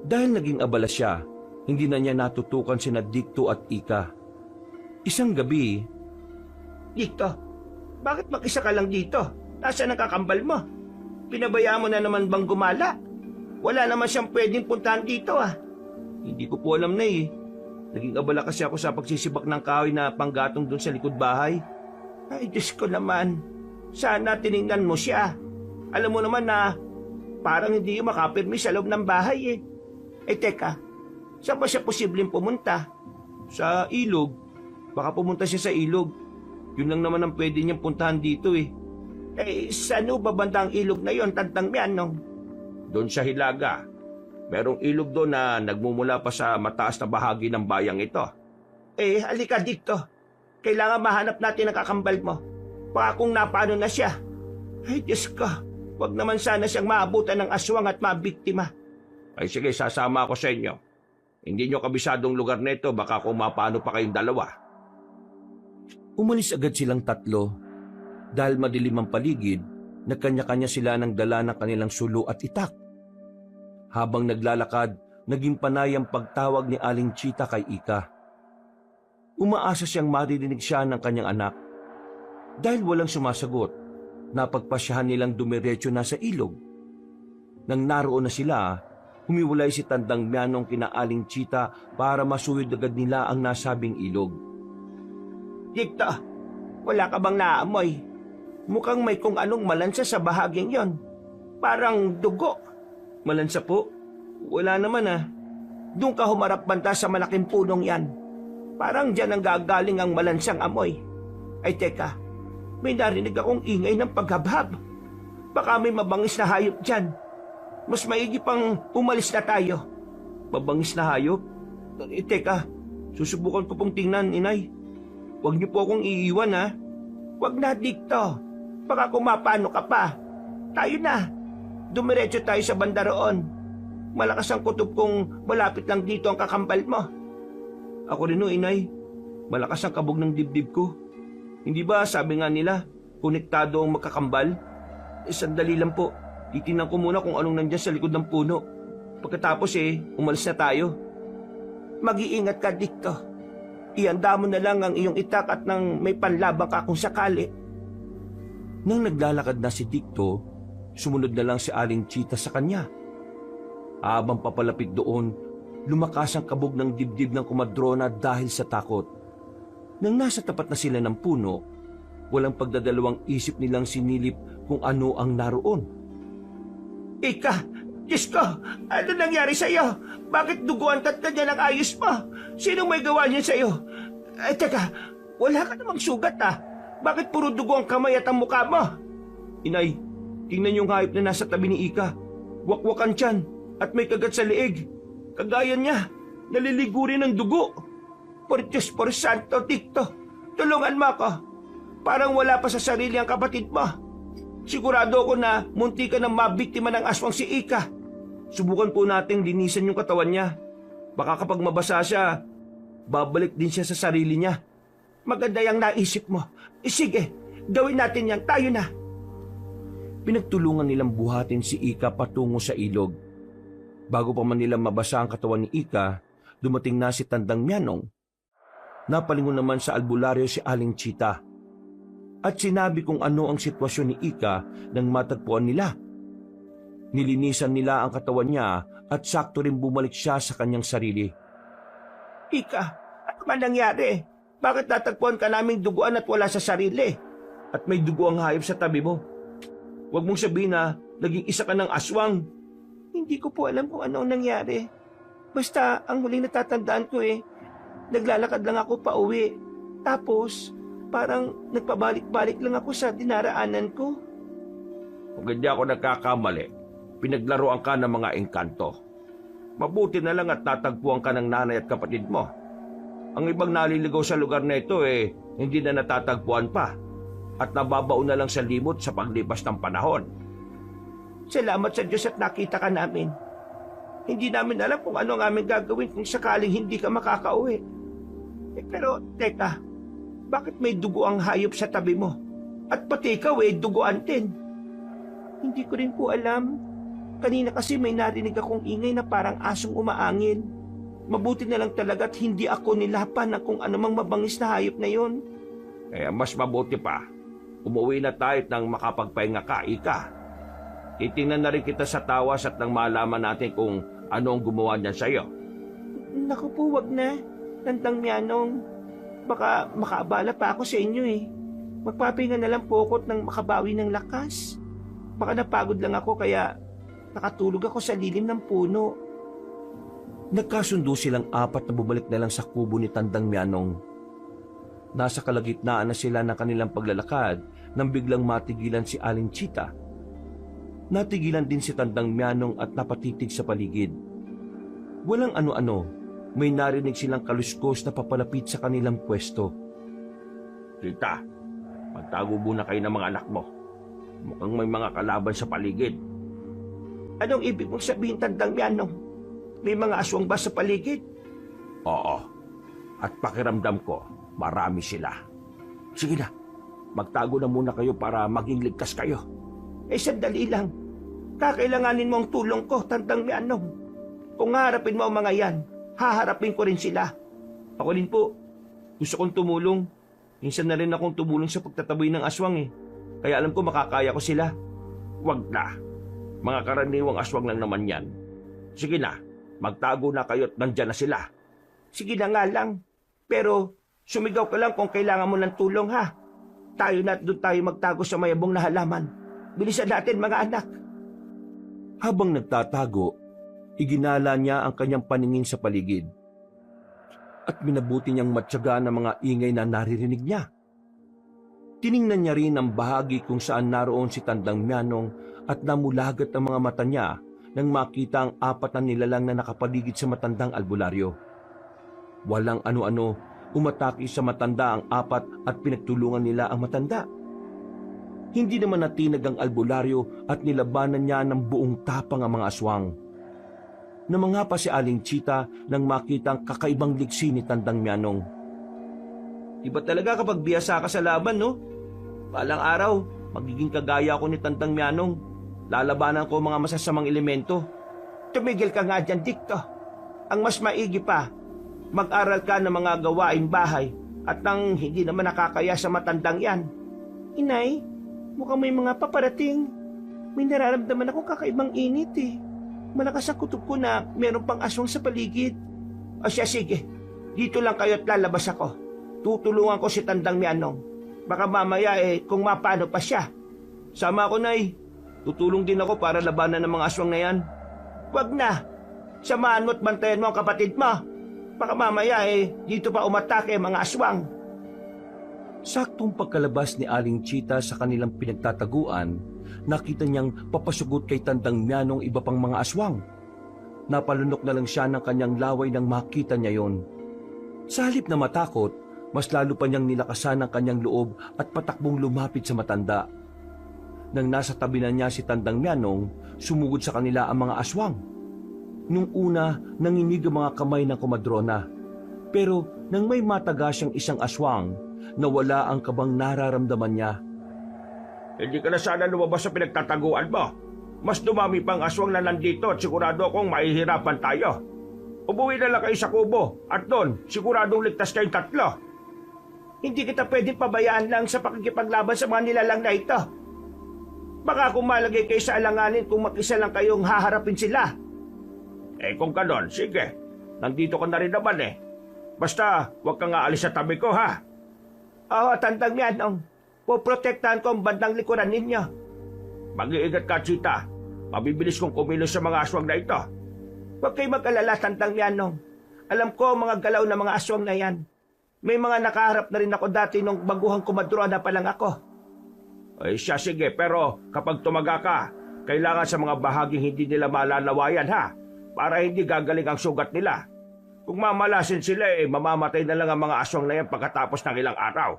Dahil naging abala siya, hindi na niya natutukan sina Dicto at Ika. Isang gabi, Dicto, bakit mag-isa ka lang dito? Nasaan ang kakambal mo? Pinabayaan mo na naman bang gumala? Wala naman siyang pwedeng puntahan dito ah. Hindi ko po alam na eh. Naging abala kasi ako sa pagsisibak ng kahoy na panggatong doon sa likod bahay. Ay, Diyos ko naman. Sana tiningnan mo siya. Alam mo naman na parang hindi makapirmi sa loob ng bahay eh. Teka, saan ba siya posibleng pumunta? Sa ilog. Baka pumunta siya sa ilog. Yun lang naman ang pwede niyang puntahan dito eh. Saan ba banda ang ilog na yon, Tandang Mianong? Doon sa Hilaga. Merong ilog doon na nagmumula pa sa mataas na bahagi ng bayang ito. Halika dito. Kailangan mahanap natin ang kakambal mo. Baka kung napano na siya. Ay, Diyos ko. Huwag naman sana siyang maabutan ng aswang at mabiktima. Sige, sasama ako sa inyo. Hindi nyo kabisadong lugar nito, baka kung mapano pa kayong dalawa. Umalis agad silang 3. Dahil madilim ang paligid, nagkanya-kanya sila ng dala ng kanilang sulo at itak. Habang naglalakad, naging panay ang pagtawag ni Aling Chita kay Ika. Umaasa siyang maririnig siya ng kanyang anak. Dahil walang sumasagot, napagpasyahan nilang dumiretso na sa ilog. Nang naroon na sila, humiwalay si Tandang Mianong kina Aling Chita para masuwid agad nila ang nasabing ilog. Dicto, wala ka bang naamoy? Mukhang may kung anong malansa sa bahaging yon. Parang dugo. Malansa po? Wala naman ah. Doon ka humarap banda sa malaking punong yan. Parang dyan ang gagaling ang malansang amoy. Teka, may narinig akong ingay ng paghabhab. Baka may mabangis na hayop dyan. Mas maigi pang umalis na tayo. Mabangis na hayop? Teka, susubukan ko pong tingnan, inay. Huwag niyo po akong iiwan ha. Huwag na, Dicto. Baka kumapano ka pa. Tayo na. Dumiretso tayo sa banda roon. Malakas ang kutob kung malapit lang dito ang kakambal mo. Ako rin o, inay. Malakas ang kabog ng dibdib ko. Hindi ba sabi nga nila, konektado ang magkakambal? Sandali lang po. Titingnan ko muna kung anong nandyan sa likod ng puno. Pagkatapos umalis na tayo. Mag-iingat ka, Dikto. Ihanda mo na lang ang iyong itak at nang may panlabang ka kung sakali. Nang naglalakad na si Dikto, sumunod na lang si Aling Chita sa kanya. Habang papalapit doon, lumakas ang kabog ng dibdib ng kumadrona dahil sa takot. Nang nasa tapat na sila ng puno, walang pagdadalawang isip nilang sinilip kung ano ang naroon. Ika, Diyos ko, ano nangyari sa'yo? Bakit duguan ka ng ayos mo? Sinong may gawa niyan sa'yo? Teka, wala ka namang sugat Bakit puro dugo ang kamay at ang mukha mo? Inay, tingnan yung hayop na nasa tabi ni Ika. Wakwakan tiyan at may kagat sa leeg. Kagaya niya, naliligo rin ng dugo. Por Diyos, por Santo, Dikto, tulungan mo ako. Parang wala pa sa sarili ang kapatid mo. Sigurado ako na munti ka nang mabiktima ng aswang si Ika. Subukan po nating linisan yung katawan niya. Baka kapag mabasa siya, babalik din siya sa sarili niya. Maganda yung naisip mo. Sige, gawin natin yan. Tayo na. Pinagtulungan nilang buhatin si Ika patungo sa ilog. Bago pa man nilang mabasa ang katawan ni Ika, dumating na si Tandang Mianong. Napalingon naman sa albularyo si Aling Chita. At sinabi kung ano ang sitwasyon ni Ika nang matagpuan nila. Nilinisan nila ang katawan niya at sakto rin bumalik siya sa kanyang sarili. Ika, ano man nangyari? Bakit natagpuan ka naming duguan at wala sa sarili? At may dugo ang hayop sa tabi mo. Huwag mong sabihin na naging isa ka ng aswang. Hindi ko po alam kung ano ang nangyari. Basta ang huling natatandaan ko naglalakad lang ako pa uwi. Tapos, parang nagpabalik-balik lang ako sa dinaraanan ko. Kung hindi ako nagkakamali, pinaglaruan ka ng mga engkanto. Mabuti na lang at natagpuan ka ng nanay at kapatid mo. Ang ibang naliligaw sa lugar na ito hindi na natatagpuan pa at nababaon na lang sa limot sa paglipas ng panahon. Salamat sa Diyos at nakita ka namin. Hindi namin alam kung ano ang aming gagawin kung sakaling hindi ka makakauwi. Pero, teka, bakit may dugo ang hayop sa tabi mo? At pati ikaw duguan din. Hindi ko rin po alam. Kanina kasi may narinig akong ingay na parang asong umaangin. Mabuti na lang talaga at hindi ako nilapan ng kung anumang mabangis na hayop na yon. Mas mabuti pa, umuwi na tayo nang makapagpahinga ka, Ika. Titingnan na rin kita sa tawas at nang malaman natin kung ano ang gumawa niyan sa'yo. Naku po, wag na. Tandang Mianong, baka makaabala pa ako sa inyo Magpapahinga na lang po ako nang makabawi ng lakas. Baka napagod lang ako kaya nakatulog ako sa lilim ng puno. Nagkasundo silang apat na bumalik na lang sa kubo ni Tandang Mianong. Nasa kalagitnaan na sila ng kanilang paglalakad nang biglang matigilan si Aling Chita. Natigilan din si Tandang Mianong at napatitig sa paligid. Walang ano-ano, may narinig silang kaluskos na papalapit sa kanilang pwesto. Tita, magtago muna kayo ng mga anak mo. Mukhang may mga kalaban sa paligid. Anong ibig mong sabihin, Tandang Mianong? May mga aswang ba sa paligid? Oo, at pakiramdam ko, marami sila. Sige na, magtago na muna kayo para maging ligtas kayo. Sandali lang. Kakailanganin mo ang tulong ko, Tandang Mianong. Kung haharapin mo ang mga yan, haharapin ko rin sila. Ako din po. Gusto kong tumulong. Minsan na rin akong tumulong sa pagtataboy ng aswang Kaya alam ko makakaya ko sila. Wag na. Mga karaniwang aswang lang naman yan. Sige na, magtago na kayo at nandyan na sila. Sige na nga lang. Pero sumigaw ka lang kung kailangan mo ng tulong ha. Tayo na at doon tayo magtago sa mayabong na halaman. Bilisan natin mga anak. Habang nagtatago, iginala niya ang kanyang paningin sa paligid. At minabuti niyang matyaga ng mga ingay na naririnig niya. Tiningnan niya rin ang bahagi kung saan naroon si Tandang Mianong at namulagat ang mga mata niya nang makita ang apat na nilalang na nakapaligid sa matandang albularyo. Walang ano-ano, umatake sa matanda ang apat at pinagtulungan nila ang matanda. Hindi naman natinag ang albularyo at nilabanan niya ng buong tapang ang mga aswang. Namangha pa si Aling Chita nang makita ang kakaibang liksi ni Tandang Mianong. Iba talaga kapag biyasa ka sa laban, no? Balang araw, magiging kagaya ko ni Tandang Mianong. Lalabanan ko mga masasamang elemento. Tumigil ka nga dyan, Dikto. Ang mas maigi pa, mag-aral ka ng mga gawaing bahay at nang hindi naman nakakaya sa matandang yan. Inay, mukhang may mga paparating. May nararamdaman ako kakaibang init eh. Malakas ang kutob ko na meron pang aswang sa paligid. O siya, sige. Dito lang kayo at lalabas ako. Tutulungan ko si Tandang Mianong. Baka mamaya kung mapano pa siya. Sama ako, Nay. Tutulong din ako para labanan ng mga aswang na yan. Wag na. Samahan mo at bantayan mo ang kapatid mo. Baka mamaya dito pa umatake ang mga aswang. Saktong pagkalabas ni Aling Chita sa kanilang pinagtataguan, nakita niyang papasugot kay Tandang Mianong iba pang mga aswang. Napalunok na lang siya ng kanyang laway nang makita niya yon. Sa halip na matakot, mas lalo pa niyang nilakasan ang kanyang loob at patakbong lumapit sa matanda. Nang nasa tabi na niya si Tandang Mianong, sumugod sa kanila ang mga aswang. Nung una, nanginig ang mga kamay ng komadrona. Pero nang may mataga siyang isang aswang, nawala ang kabang nararamdaman niya. Hindi ka na sana lumabas sa pinagtataguan mo. Mas dumami pang aswang na nandito at sigurado akong mahihirapan tayo. Umuwi na lang kayo sa kubo at doon, siguradong ligtas kayong tatlo. Hindi kita pwedeng pabayaan lang sa pakikipaglaban sa mga nilalang na ito. Baka kung malagay kayo sa alanganin kung mag-isa lang kayong haharapin sila. Kung ganon, sige. Nandito ka na rin naman eh. Basta, huwag kang aalis sa tabi ko, ha? Oo, Tandang Mianong. Poprotektahan ko ang bandang likuran ninyo. Mag-iingat ka, Chita. Mabibilis kong kumilos sa mga aswang na ito. Huwag kayo mag-alala, Tandang Mianong. Alam ko ang mga galaw ng mga aswang na yan. May mga nakaharap na rin ako dati nung baguhang kumadrona pa lang ako. Ay siya, sige. Pero kapag tumaga ka, kailangan sa mga bahaging hindi nila malalawayan, ha? Para hindi gagaling ang sugat nila. Kung mamalasin sila, mamamatay na lang ang mga aswang na yan pagkatapos ng ilang araw.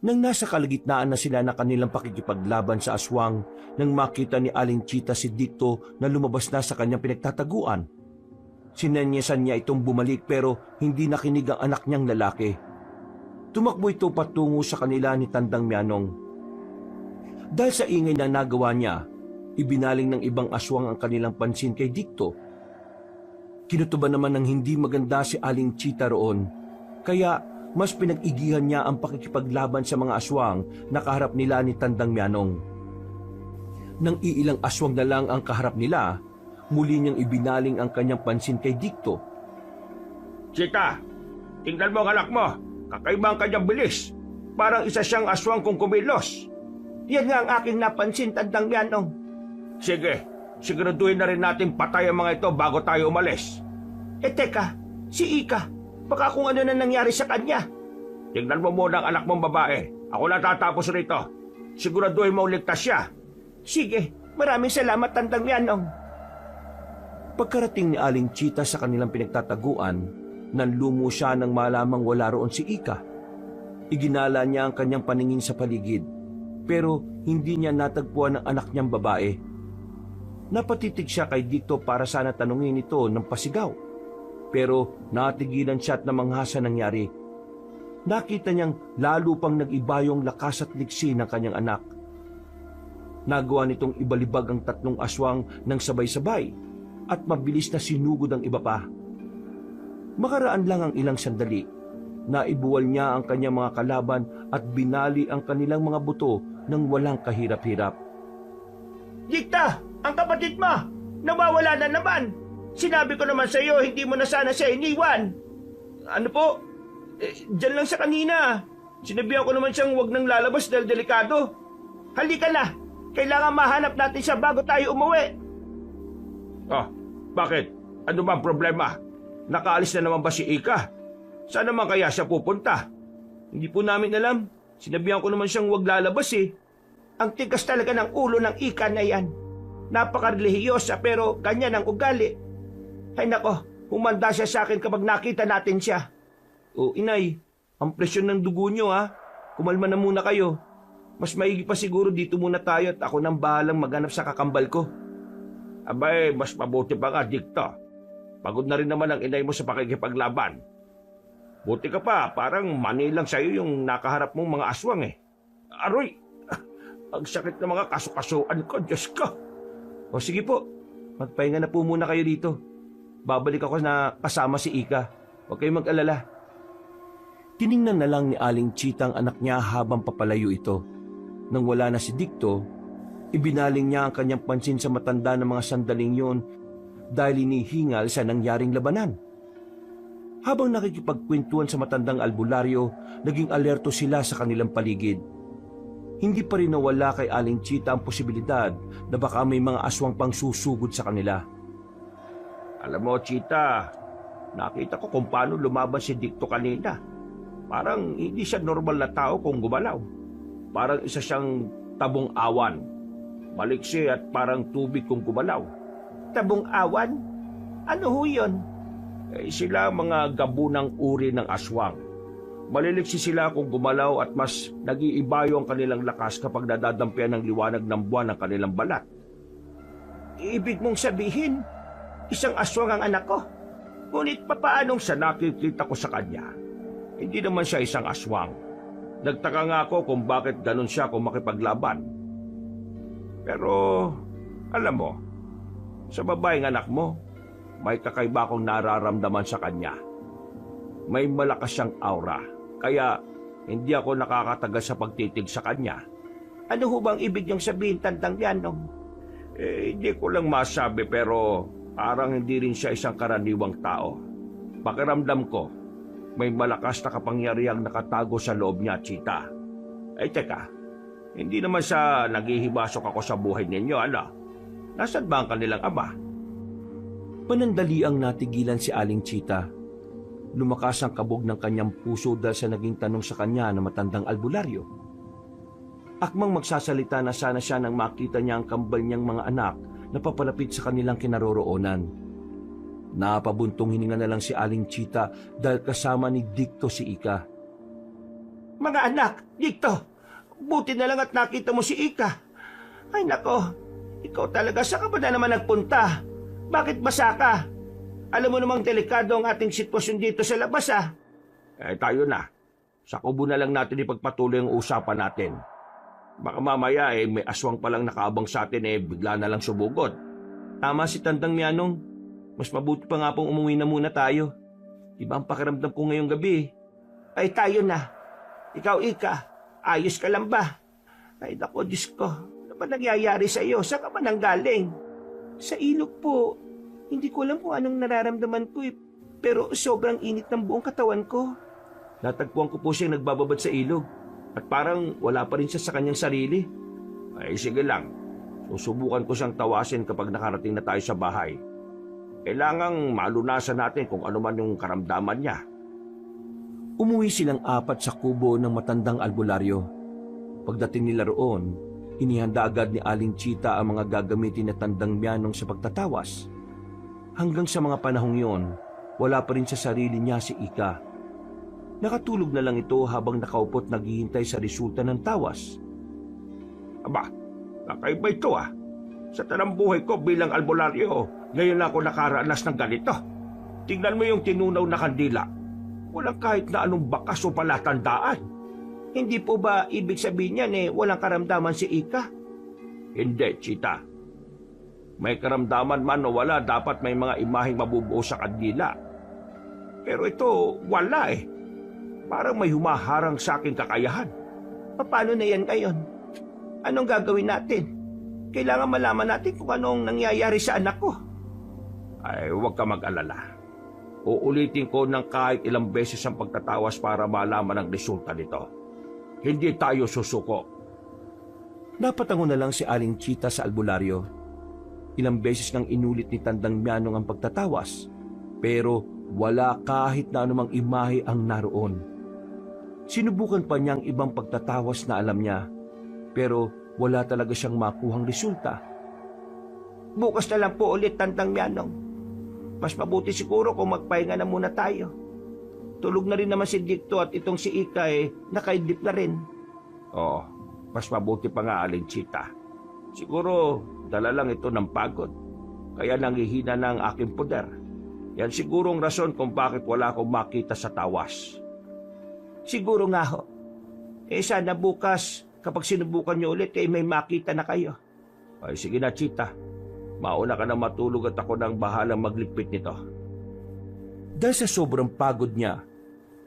Nang nasa kalagitnaan na sila na kanilang pakikipaglaban sa aswang, nang makita ni Aling Chita si Dikto na lumabas na sa kanyang pinagtataguan. Sinanyasan niya itong bumalik pero hindi nakinig ang anak niyang lalaki. Tumakbo ito patungo sa kanila ni Tandang Mianong. Dahil sa ingay na nagawa niya, ibinaling ng ibang aswang ang kanilang pansin kay Dikto. Kinutuban naman ng hindi maganda si Aling Chita roon, kaya mas pinag-igihan niya ang pakikipaglaban sa mga aswang na kaharap nila ni Tandang Mianong. Nang iilang aswang na lang ang kaharap nila, muli niyang ibinaling ang kanyang pansin kay Dikto. Chita, tingnan mo ang anak mo. Kakaiba ang kanyang bilis. Parang isa siyang aswang kung kumilos. Yan nga ang aking napansin, Tandang Mianong. Sige, siguraduhin na rin natin patay ang mga ito bago tayo umalis. Teka, si Ika, baka kung ano na nangyari sa kanya. Tingnan mo muna ang anak mong babae. Ako na tatapos rito. Siguraduhin mo ligtas siya. Sige, maraming salamat, Tandang Mianong. Pagkarating ni Aling Chita sa kanilang pinagtataguan, nanlumo siya nang malamang wala roon si Ika. Iginala niya ang kanyang paningin sa paligid, pero hindi niya natagpuan ang anak niyang babae. Napatitig siya kay Dikto para sana tanungin ito ng pasigaw, pero natigilan siya at namangha sa nangyari. Nakita niyang lalo pang nag-iba yung lakas at liksi ng kanyang anak. Nagawa nitong ibalibag ang tatlong aswang ng sabay-sabay at mabilis na sinugod ang iba pa. Makaraan lang ang ilang sandali, naibuwal niya ang kanyang mga kalaban at binali ang kanilang mga buto ng walang kahirap-hirap. Dikta, ang kapatid mo, nawawala na naman. Sinabi ko naman sa iyo, hindi mo na sana siya iniwan. Ano po? Diyan lang sa kanina. Sinabihan ko naman siyang huwag nang lalabas dahil delikado. Halika na, kailangan mahanap natin siya bago tayo umuwi. Oh, bakit? Ano ba ang problema? Nakaalis na naman ba si Ika? Saan naman kaya siya pupunta? Hindi po namin alam. Sinabihan ko naman siyang huwag lalabas eh. Ang tigas talaga ng ulo ng Ika na yan. Napaka-relihiyosa pero ganyan ang ugali. Ay nako, humanda siya sa akin kapag nakita natin siya. O inay, ang presyon ng dugo niyo ha. Kumalma na muna kayo. Mas maigi pa siguro dito muna tayo at ako nang bahalang maghanap sa kakambal ko. Abay, mas mabuti pa nga, Dikto. Pagod na rin naman ang inay mo sa pakikipaglaban. Buti ka pa, parang manilang sa'yo yung nakaharap mong mga aswang eh. Aroy! Ang sakit ng mga kasukasuan ko, Diyos ko! O sige po, magpahinga na po muna kayo dito. Babalik ako na kasama si Ika. Huwag kayong mag-alala. Tiningnan na lang ni Aling Chita ang anak niya habang papalayo ito. Nang wala na si Dicto, ibinaling niya ang kanyang pansin sa matanda ng mga sandaling yun dahil inihingal sa nangyaring labanan. Habang nakikipagkwentuhan sa matandang albularyo, naging alerto sila sa kanilang paligid. Hindi pa rin nawala kay Aling Chita ang posibilidad na baka may mga aswang pang susugod sa kanila. Alam mo, Chita, nakita ko kung paano lumaban si Dicto kanina. Parang hindi siya normal na tao kung gumalaw. Parang isa siyang tabong awan. Maliksi at parang tubig kung gumalaw. Tabong awan? Ano ho yun? Sila mga gabunang uri ng aswang. Maliliksi sila kung gumalaw at mas nag-iibayo ang kanilang lakas kapag nadadampian ng liwanag ng buwan ng kanilang balat. Ibig mong sabihin, isang aswang ang anak ko? Ngunit papaanong Sa nakikita ko sa kanya, hindi naman siya isang aswang. Nagtaka nga ako kung bakit ganun siya kung makipaglaban. Pero, alam mo, sa babaeng anak mo, may kakaiba akong nararamdaman sa kanya. May malakas siyang aura, kaya hindi ako nakakatagal sa pagtitig sa kanya. Ano ho bang ibig niyong sabihin, Tandang Yanong? Hindi ko lang masabi pero parang hindi rin siya isang karaniwang tao. Pakiramdam ko, may malakas na kapangyarihang nakatago sa loob niya, Chita. Teka, hindi naman sa naghihibasok ako sa buhay ninyo, ano? Nasaan ba ang kanilang ama? Panandali ang natigilan si Aling Chita. Lumakas ang kabog ng kanyang puso dahil sa naging tanong sa kanya na matandang albularyo. Akmang magsasalita na sana siya nang makita niya ang kambal niyang mga anak na papalapit sa kanilang kinaroroonan. Napabuntong hininga na lang si Aling Chita dahil kasama ni Dicto si Ika. Mga anak, Dicto, buti na lang at nakita mo si Ika. Ay nako, ikaw talaga saan ka ba na naman nagpunta? Bakit basa ka? Alam mo namang delikado ang ating sitwasyon dito sa labas Tayo na. Sa kubo na lang natin ipagpatuloy ang usapan natin. Baka mamaya may aswang palang nakaabang sa atin bigla na lang subugod. Tama si Tandang Mianong. Mas mabuti pa nga pong umuwi na muna tayo. Iba ang pakiramdam ko ngayong gabi. Ay tayo na. Ikaw, Ika, ayos ka lang ba? Ay nako, Diyos ko. Ano ba nangyayari sa iyo? Saan ka ba nanggaling? Sa ilog po. Hindi ko alam kung anong nararamdaman ko pero sobrang init ng buong katawan ko. Natagpuan ko po siyang nagbababad sa ilog at parang wala pa rin siya sa kanyang sarili. Sige lang. Susubukan ko siyang tawasin kapag nakarating na tayo sa bahay. Kailangang malunasan natin kung ano man yung karamdaman niya. Umuwi silang apat sa kubo ng matandang albularyo. Pagdating nila roon, inihanda agad ni Aling Chita ang mga gagamitin na Tandang Mianong sa pagtatawas. Hanggang sa mga panahong yon, wala pa rin sa sarili niya si Ika. Nakatulog na lang ito habang nakaupo't naghihintay sa resulta ng tawas. Aba, nakaiba ito Sa tanang buhay ko bilang albularyo, ngayon ako nakaranas ng ganito. Tingnan mo yung tinunaw na kandila. Walang kahit na anong bakas o palatandaan. Hindi po ba ibig sabihin niyan walang karamdaman si Ika? Hindi, Chita. May karamdaman man o wala, dapat may mga imaheng mabubuo sa kandila. Pero ito, wala Parang may humaharang sa aking kakayahan. Paano na yan ngayon? Anong gagawin natin? Kailangan malaman natin kung anong nangyayari sa anak ko. Huwag ka mag-alala. Uulitin ko ng kahit ilang beses ang pagtatawas para malaman ang resulta nito. Hindi tayo susuko. Napatango na lang si Aling Chita sa albularyo. Ilang beses nang inulit ni Tandang Mianong ang pagtatawas, pero wala kahit na anumang imahe ang naroon. Sinubukan pa niya ang ibang pagtatawas na alam niya, pero wala talaga siyang makuhang resulta. Bukas na lang po ulit, Tandang Mianong. Mas mabuti siguro kung magpahinga na muna tayo. Tulog na rin naman si Dicto at itong si Ika nakaidlip na rin. Oo, mas mabuti pa nga, Aling Chita. Siguro dala lang ito ng pagod, kaya nangihina na ang aking poder. Yan siguro ang rason kung bakit wala akong makita sa tawas. Siguro nga ho. Sana bukas, kapag sinubukan nyo ulit, may makita na kayo. Ay sige na, Chita. Mauna ka na matulog at ako nang bahalang magligpit nito. Dahil sa sobrang pagod niya,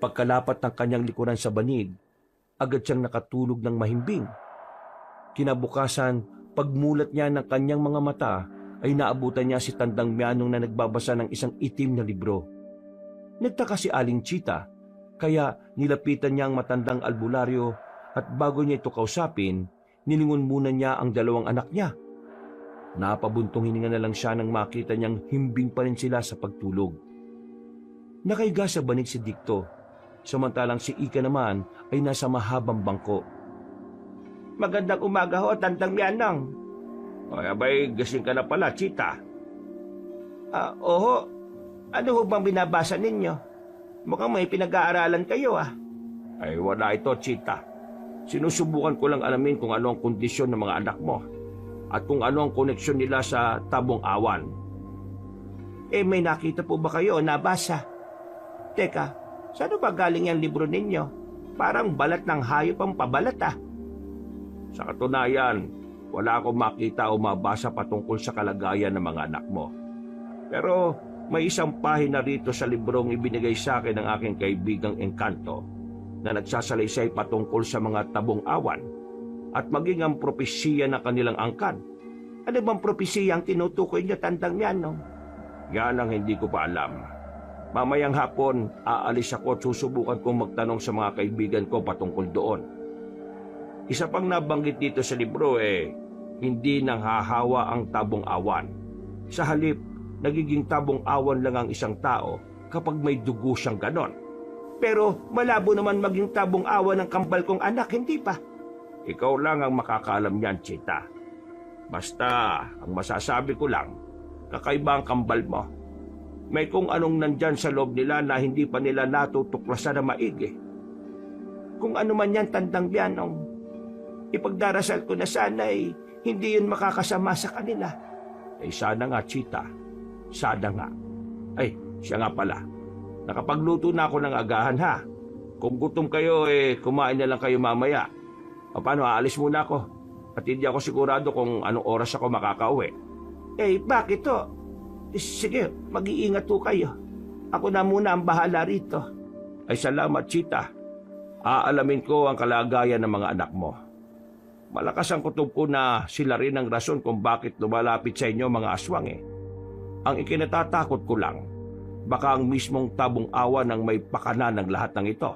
pagkalapat ng kanyang likuran sa banig, agad siyang nakatulog ng mahimbing. Kinabukasan, pagmulat niya ng kanyang mga mata, ay naabutan niya si Tandang Mianong na nagbabasa ng isang itim na libro. Nagtaka si Aling Chita, kaya nilapitan niya ang matandang albularyo at bago niya ito kausapin, nilingon muna niya ang dalawang anak niya. Napabuntong hininga na lang siya nang makita niyang himbing pa rin sila sa pagtulog. Nakaiga sa banig si Dikto, samantalang si Ika naman ay nasa mahabang bangko. Magandang umaga ho, Tandang Mianong. Ay abay, gising ka na pala, Chita. Oho. Ano ho bang binabasa ninyo? Mukhang may pinag-aaralan kayo Ay wala ito, Chita. Sinusubukan ko lang alamin kung ano ang kondisyon ng mga anak mo at kung ano ang koneksyon nila sa Tabong Awan. May nakita po ba kayo o nabasa? Teka, saan ba galing yung libro ninyo? Parang balat ng hayop ang pabalat Sa katunayan, wala akong makita o mabasa patungkol sa kalagayan ng mga anak mo. Pero may isang pahina rito sa librong ibinigay sa akin ng aking kaibigang Engkanto na nagsasalaysay patungkol sa mga tabong awan at maging ang propesiya ng kanilang angkan. Ano bang propesiya ang tinutukoy niyo, Tandang Mianong? Yan ang hindi ko pa alam. Mamayang hapon, aalis ako at susubukan kong magtanong sa mga kaibigan ko patungkol doon. Isa pang nabanggit dito sa libro hindi nang hahawa ang tabong awan. Sa halip, nagiging tabong awan lang ang isang tao kapag may dugo siyang ganon. Pero malabo naman maging tabong awan ng kambal kong anak, hindi pa? Ikaw lang ang makakaalam niyan, Chita. Basta, ang masasabi ko lang, kakaiba ang kambal mo. May kung anong nandyan sa loob nila na hindi pa nila natutuklasan na maigi. Kung ano man yan, Tandang Mianong, ipagdarasal ko na sana hindi yun makakasama sa kanila. Sana nga, Chita. Sana nga. Siya nga pala. Nakapagluto na ako ng agahan, ha? Kung gutom kayo, kumain na lang kayo mamaya. O paano, aalis muna ako. At hindi ako sigurado kung anong oras ako makakauwi. Bakit to? Sige, mag-iingat po kayo. Ako na muna ang bahala rito. Ay salamat, Chita. Aalamin ko ang kalagayan ng mga anak mo. Malakas ang kutob ko na sila rin ang rason kung bakit lumalapit sa inyo mga aswang Ang ikinatatakot ko lang, baka ang mismong tabong awan ang may pakana ng lahat ng ito.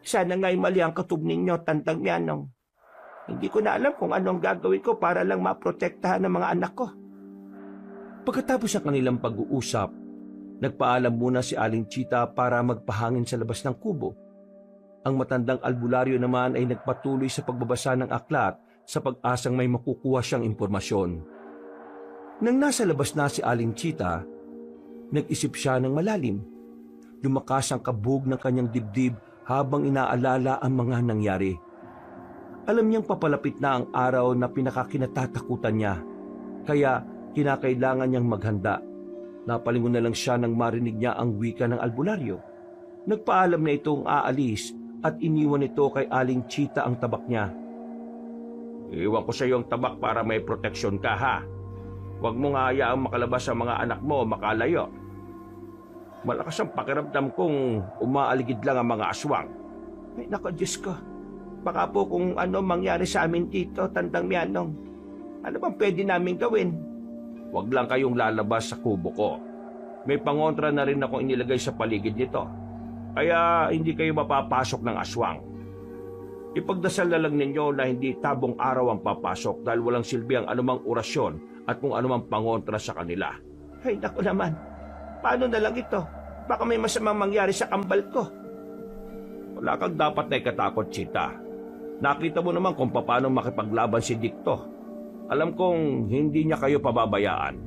Sana nga'y mali ang kutob ninyo, Tandang Mianong. Hindi ko na alam kung anong gagawin ko para lang maprotektahan ng mga anak ko. Pagkatapos ng kanilang pag-uusap, nagpaalam muna si Aling Chita para magpahangin sa labas ng kubo. Ang matandang albularyo naman ay nagpatuloy sa pagbabasa ng aklat sa pag-asang may makukuha siyang impormasyon. Nang nasa labas na si Aling Chita, nag-isip siya ng malalim. Lumakas ang kabog ng kanyang dibdib habang inaalala ang mga nangyari. Alam niyang papalapit na ang araw na pinakakinatatakutan niya, kaya kinakailangan niyang maghanda. Napalingon na lang siya nang marinig niya ang wika ng albularyo. Nagpaalam na itong aalis at iniwan ito kay Aling Chita ang tabak niya. Iwan ko sa iyo ang tabak para may proteksyon ka, ha? Huwag mo nga hayaang makalabas sa mga anak mo makalayo. Malakas ang pakiramdam kong umaaligid lang ang mga aswang. Nako, Diyos ko. Baka po kung ano mangyari sa amin dito, Tandang Mianong. Ano bang pwede namin gawin? Huwag lang kayong lalabas sa kubo ko. May pangontra na rin akong inilagay sa paligid nito. Kaya hindi kayo mapapasok ng aswang. Ipagdasal na lang ninyo na hindi tabong araw ang papasok dahil walang silbi ang anumang orasyon at kung anumang pangontra sa kanila. Ay, naku naman. Paano na lang ito? Baka may masamang mangyari sa kambal ko. Wala kang dapat na ikatakot, Chita. Nakita mo naman kung paano makipaglaban si Dikto. Alam kong hindi niya kayo pababayaan.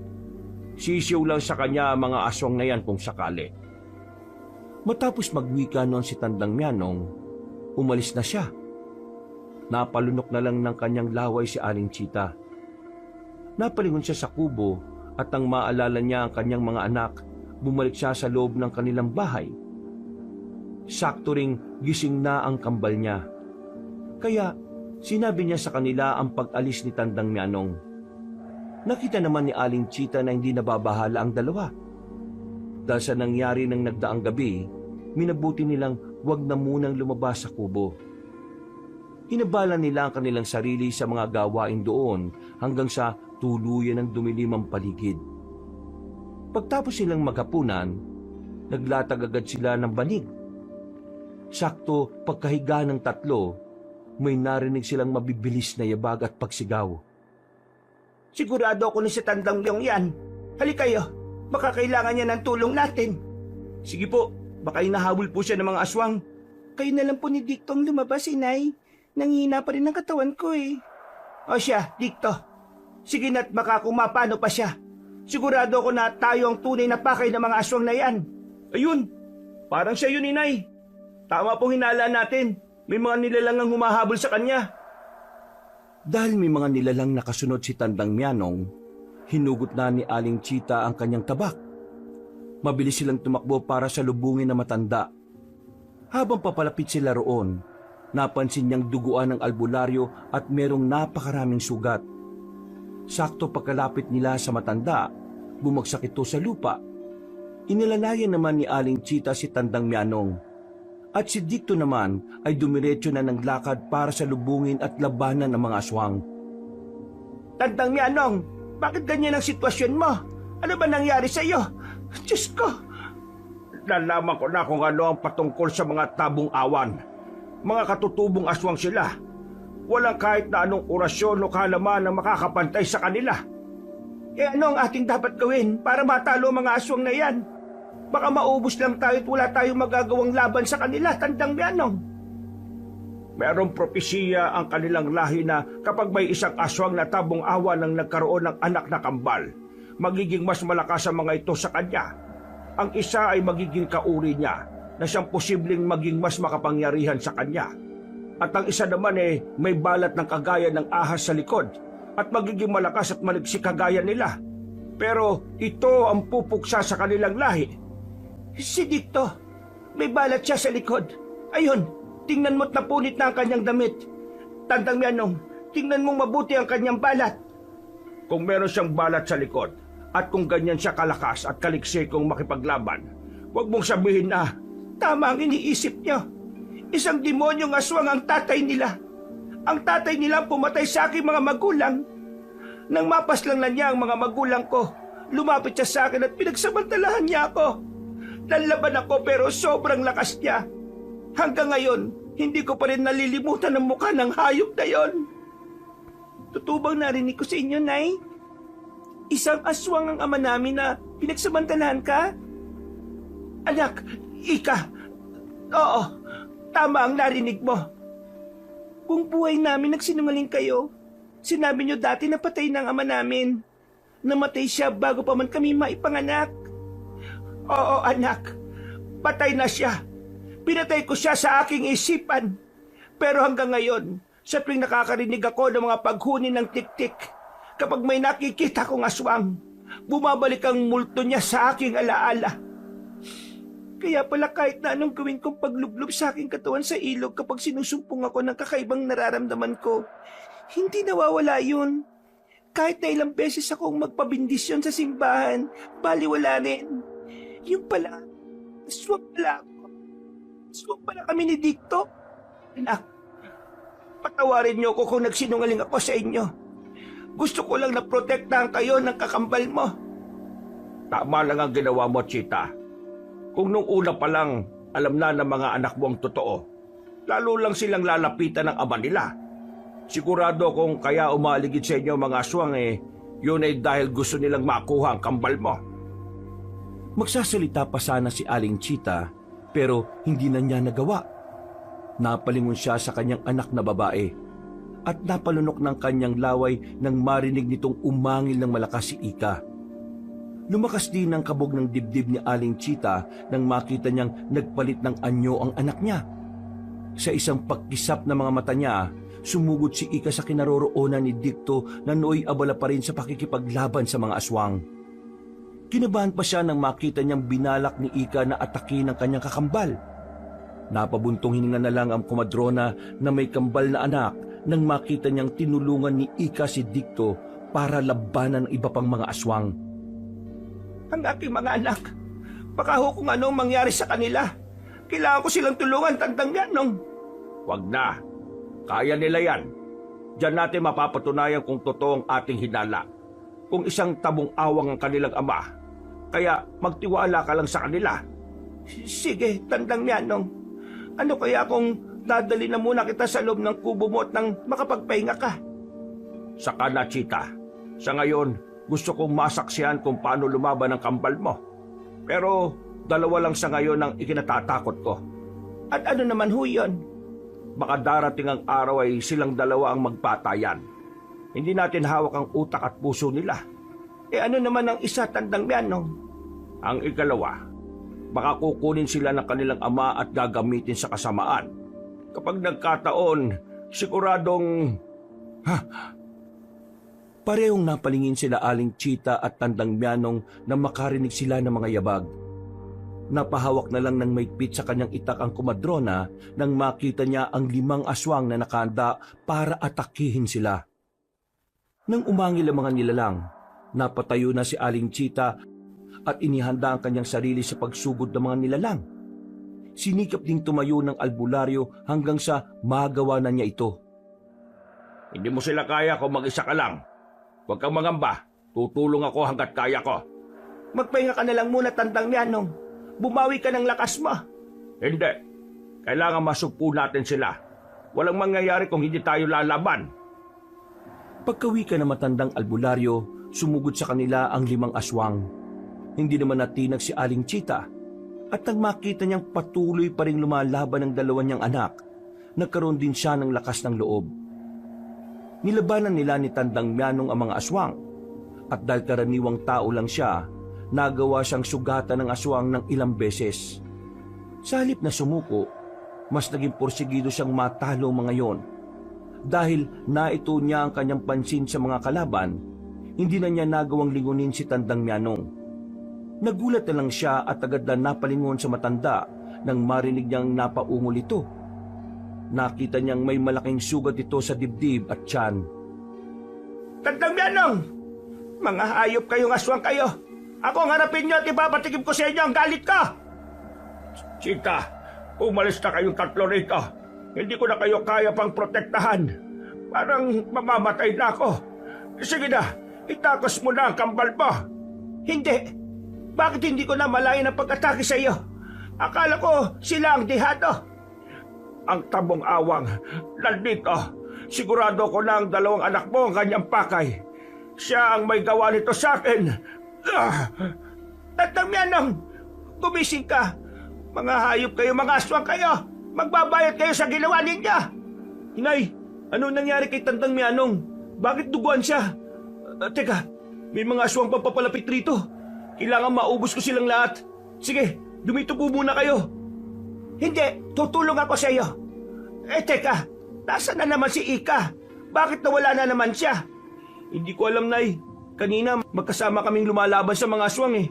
Sisiw lang sa kanya ang mga aswang na yan kung sakali. Matapos magwika noon si Tandang Mianong, umalis na siya. Napalunok na lang ng kanyang laway si Aling Chita. Napalingon siya sa kubo at nang maalala niya ang kanyang mga anak, bumalik siya sa loob ng kanilang bahay. Sakto ring gising na ang kambal niya. Kaya sinabi niya sa kanila ang pag-alis ni Tandang Mianong. Nakita naman ni Aling Chita na hindi nababahala ang dalawa. Dahil sa nangyari ng nagdaang gabi, minabuti nilang wag na munang lumabas sa kubo. Hinabala nila ang kanilang sarili sa mga gawain doon hanggang sa tuluyan ng dumilim ang paligid. Pagtapos silang maghapunan, naglatag agad sila ng banig. Sakto pagkahiga ng tatlo, may narinig silang mabibilis na yabag at pagsigaw. Sigurado ako na si Tandang Myong yan. Halika kayo, baka kailangan niya ng tulong natin. Sige po, baka inahabol po siya ng mga aswang. Kayo na lang po ni Dicto ang lumabas, Inay. Nanghihina pa rin ang katawan ko eh. O siya, Dicto. Sige na't baka kung mapano pa siya. Sigurado ako na tayo ang tunay na pakay ng mga aswang na yan. Ayun, parang siya yun, Inay. Tama pong hinala natin. May mga nilalang ang humahabol sa kanya. Dahil may mga nilalang nakasunod si Tandang Mianong, hinugot na ni Aling Chita ang kanyang tabak. Mabilis silang tumakbo para sa lubungin na matanda. Habang papalapit sila roon, napansin niyang duguan ng albularyo at merong napakaraming sugat. Sakto pagkalapit nila sa matanda, bumagsak ito sa lupa. Inilalayan naman ni Aling Chita si Tandang Mianong. At si Dicto naman ay dumiretso na ng lakad para sa lubungin at labanan ng mga aswang. Tandang Mianong, bakit ganyan ang sitwasyon mo? Ano ba nangyari sa iyo? Diyos ko! Nalaman ko na kung ano ang patungkol sa mga tabong awan. Mga katutubong aswang sila. Walang kahit na anong orasyon o kalaman na makakapantay sa kanila. Eh ano ang ating dapat gawin para matalo ang mga aswang na yan? Baka maubos lang tayo at wala tayong magagawang laban sa kanila, Tandang Mianong. Merong propesiya ang kanilang lahi na kapag may isang aswang na tabong awan ang nagkaroon ng anak na kambal, magiging mas malakas ang mga ito sa kanya. Ang isa ay magiging kauri niya na siyang posibleng maging mas makapangyarihan sa kanya. At ang isa naman may balat ng kagaya ng ahas sa likod at magiging malakas at maligsik kagaya nila. Pero ito ang pupuksa sa kanilang lahi. Si Dicto, may balat siya sa likod. Ayun, tingnan mo't napunit na ang kanyang damit. Tandang Mianong, tingnan mong mabuti ang kanyang balat. Kung meron siyang balat sa likod at kung ganyan siya kalakas at kaliksikong makipaglaban, huwag mong sabihin na tama ang iniisip niyo. Isang demonyong aswang ang tatay nila. Ang tatay nila pumatay sa aking mga magulang. Nang mapaslang na niya ang mga magulang ko, lumapit siya sa akin at pinagsamantalahan niya ako. Nanlaban ako pero sobrang lakas niya. Hanggang ngayon, hindi ko pa rin nalilimutan ang mukha ng hayop na yon. Totoo bang narinig ko sa inyo, Nay? Isang aswang ang ama namin na pinagsamantalahan ka? Anak, Ika. Oo, tama ang narinig mo. Kung buhay namin nagsinungaling kayo, sinabi niyo dati na patay ng ama namin. Namatay siya bago pa man kami maipanganak. Oo, anak. Patay na siya. Pinatay ko siya sa aking isipan. Pero hanggang ngayon, sa tuwing nakakarinig ako ng mga paghuni ng tik-tik, kapag may nakikita kong aswang, bumabalik ang multo niya sa aking alaala. Kaya pala kahit na anong gawin kong paglublob sa aking katawan sa ilog kapag sinusumpong ako ng kakaibang nararamdaman ko, hindi nawawala yun. Kahit na ilang beses akong magpabindisyon sa simbahan, baliwala rin. Yung pala, aswang pala ako. Aswang pala kami ni Dicto. Anak, patawarin niyo ko kung nagsinungaling ako sa inyo. Gusto ko lang na protektahan kayo ng kakambal mo. tama lang ang ginawa mo, Chita. Kung nung una pa lang alam na ng mga anak mo ang totoo, lalo lang silang lalapitan ng ama nila. Sigurado kung kaya umaligid sa inyo mga aswang yun ay dahil gusto nilang makuha ang kambal mo. Magsasalita pa sana si Aling Chita pero hindi na niya nagawa. Napalingon siya sa kanyang anak na babae at napalunok ng kanyang laway nang marinig nitong umangil ng malakas si Ika. Lumakas din ang kabog ng dibdib ni Aling Chita nang makita niyang nagpalit ng anyo ang anak niya. Sa isang pagkisap ng mga mata niya, sumugod si Ika sa kinaroroonan ni Dicto na nooy abala pa rin sa pakikipaglaban sa mga aswang. Kinabahan pa siya nang makita niyang binalak ni Ika na atakin ng kanyang kakambal. Napabuntong hininga na lang ang komadrona na may kambal na anak nang makita niyang tinulungan ni Ika si Dicto para labanan ang iba pang mga aswang. Ang aking mga anak, baka ho kung anong mangyari sa kanila. Kailangan ko silang tulungan, Tandang Mianong. Wag na. Kaya nila yan. Diyan natin mapapatunayan kung totoo ang ating hinala. Kung isang tabong awang ang kanilang ama. Kaya magtiwala ka lang sa kanila. Sige, Tandang Mianong. Ano kaya kung dadali na muna kita sa loob ng kubo mo at nang makapagpahinga ka? Saka na, Chita. Sa ngayon, gusto kong masaksihan kung paano lumaban ang kambal mo. Pero dalawa lang sa ngayon ang ikinatatakot ko. At ano naman ho yun? Baka darating ang araw ay silang dalawa ang magpatayan. Hindi natin hawak ang utak at puso nila. Ano naman ang isa, Tandang Mianong? Ang ikalawa, baka kukunin sila ng kanilang ama at gagamitin sa kasamaan. Kapag nagkataon, siguradong... Parehong napalingin sila Aling Chita at Tandang Mianong na makarinig sila ng mga yabag. Napahawak na lang ng maigpit sa kanyang itak ang komadrona nang makita niya ang 5 aswang na nakahanda para atakihin sila. Nang umangil ang mga nilalang, napatayo na si Aling Chita at inihanda ang kanyang sarili sa pagsugod ng mga nilalang. Sinikap ding tumayo ng albularyo hanggang sa magawa na niya ito. Hindi mo sila kaya kung mag-isa ka lang. Huwag kang mangamba. Tutulong ako hanggat kaya ko. Magpahinga ka na lang muna, Tandang Mianong. Bumawi ka ng lakas mo. Hindi. Kailangan masugpo natin sila. Walang mangyayari kung hindi tayo lalaban. Pagkawi ka na matandang albularyo, sumugod sa kanila ang 5 aswang. Hindi naman natinag si Aling Chita. At nang makita niyang patuloy pa rin lumalaban ang 2 niyang anak, nagkaroon din siya ng lakas ng loob. Nilabanan nila ni Tandang Mianong ang mga aswang. At dahil karaniwang tao lang siya, nagawa siyang sugatan ng aswang ng ilang beses. Sa halip na sumuko, mas naging porsigido siyang matalo mga yon. Dahil naito niya ang kanyang pansin sa mga kalaban, hindi na niya nagawang lingunin si Tandang Mianong. Nagulat na lang siya at agad na napalingon sa matanda nang marinig niyang napaungol ito. Nakita niyang may malaking sugat ito sa dibdib at tiyan. Tandang Mianong! Mga hayop kayong aswang kayo! Ako ang harapin niyo at ipapatigim ko sa inyo ang galit ko! Chita, umalis na kayong 3 rito. Hindi ko na kayo kaya pang protektahan. Parang mamamatay na ako. Sige na, itakos mo na ang kambal mo. Hindi! Bakit hindi ko na malayan ang pag-atake sa iyo? Akala ko sila ang dihado. Ang tabong awang, nandito. Sigurado ko na ang 2 anak mo ang kanyang pakay. Siya ang may gawa nito sa akin. Tandang Mianong, gumising ka. Mga hayop kayo, mga aswang kayo. Magbabayad kayo sa ginawa ninyo. Inay, ano nangyari kay Tandang Mianong? Bakit duguan siya? Teka, may mga aswang pa papalapit rito. Kailangan maubos ko silang lahat. Sige, dumito po muna kayo. Hindi, tutulong ako sa iyo. Teka, nasaan na naman si Ika? Bakit nawala na naman siya? Hindi ko alam, Nay. Kanina, magkasama kaming lumalaban sa mga aswang eh.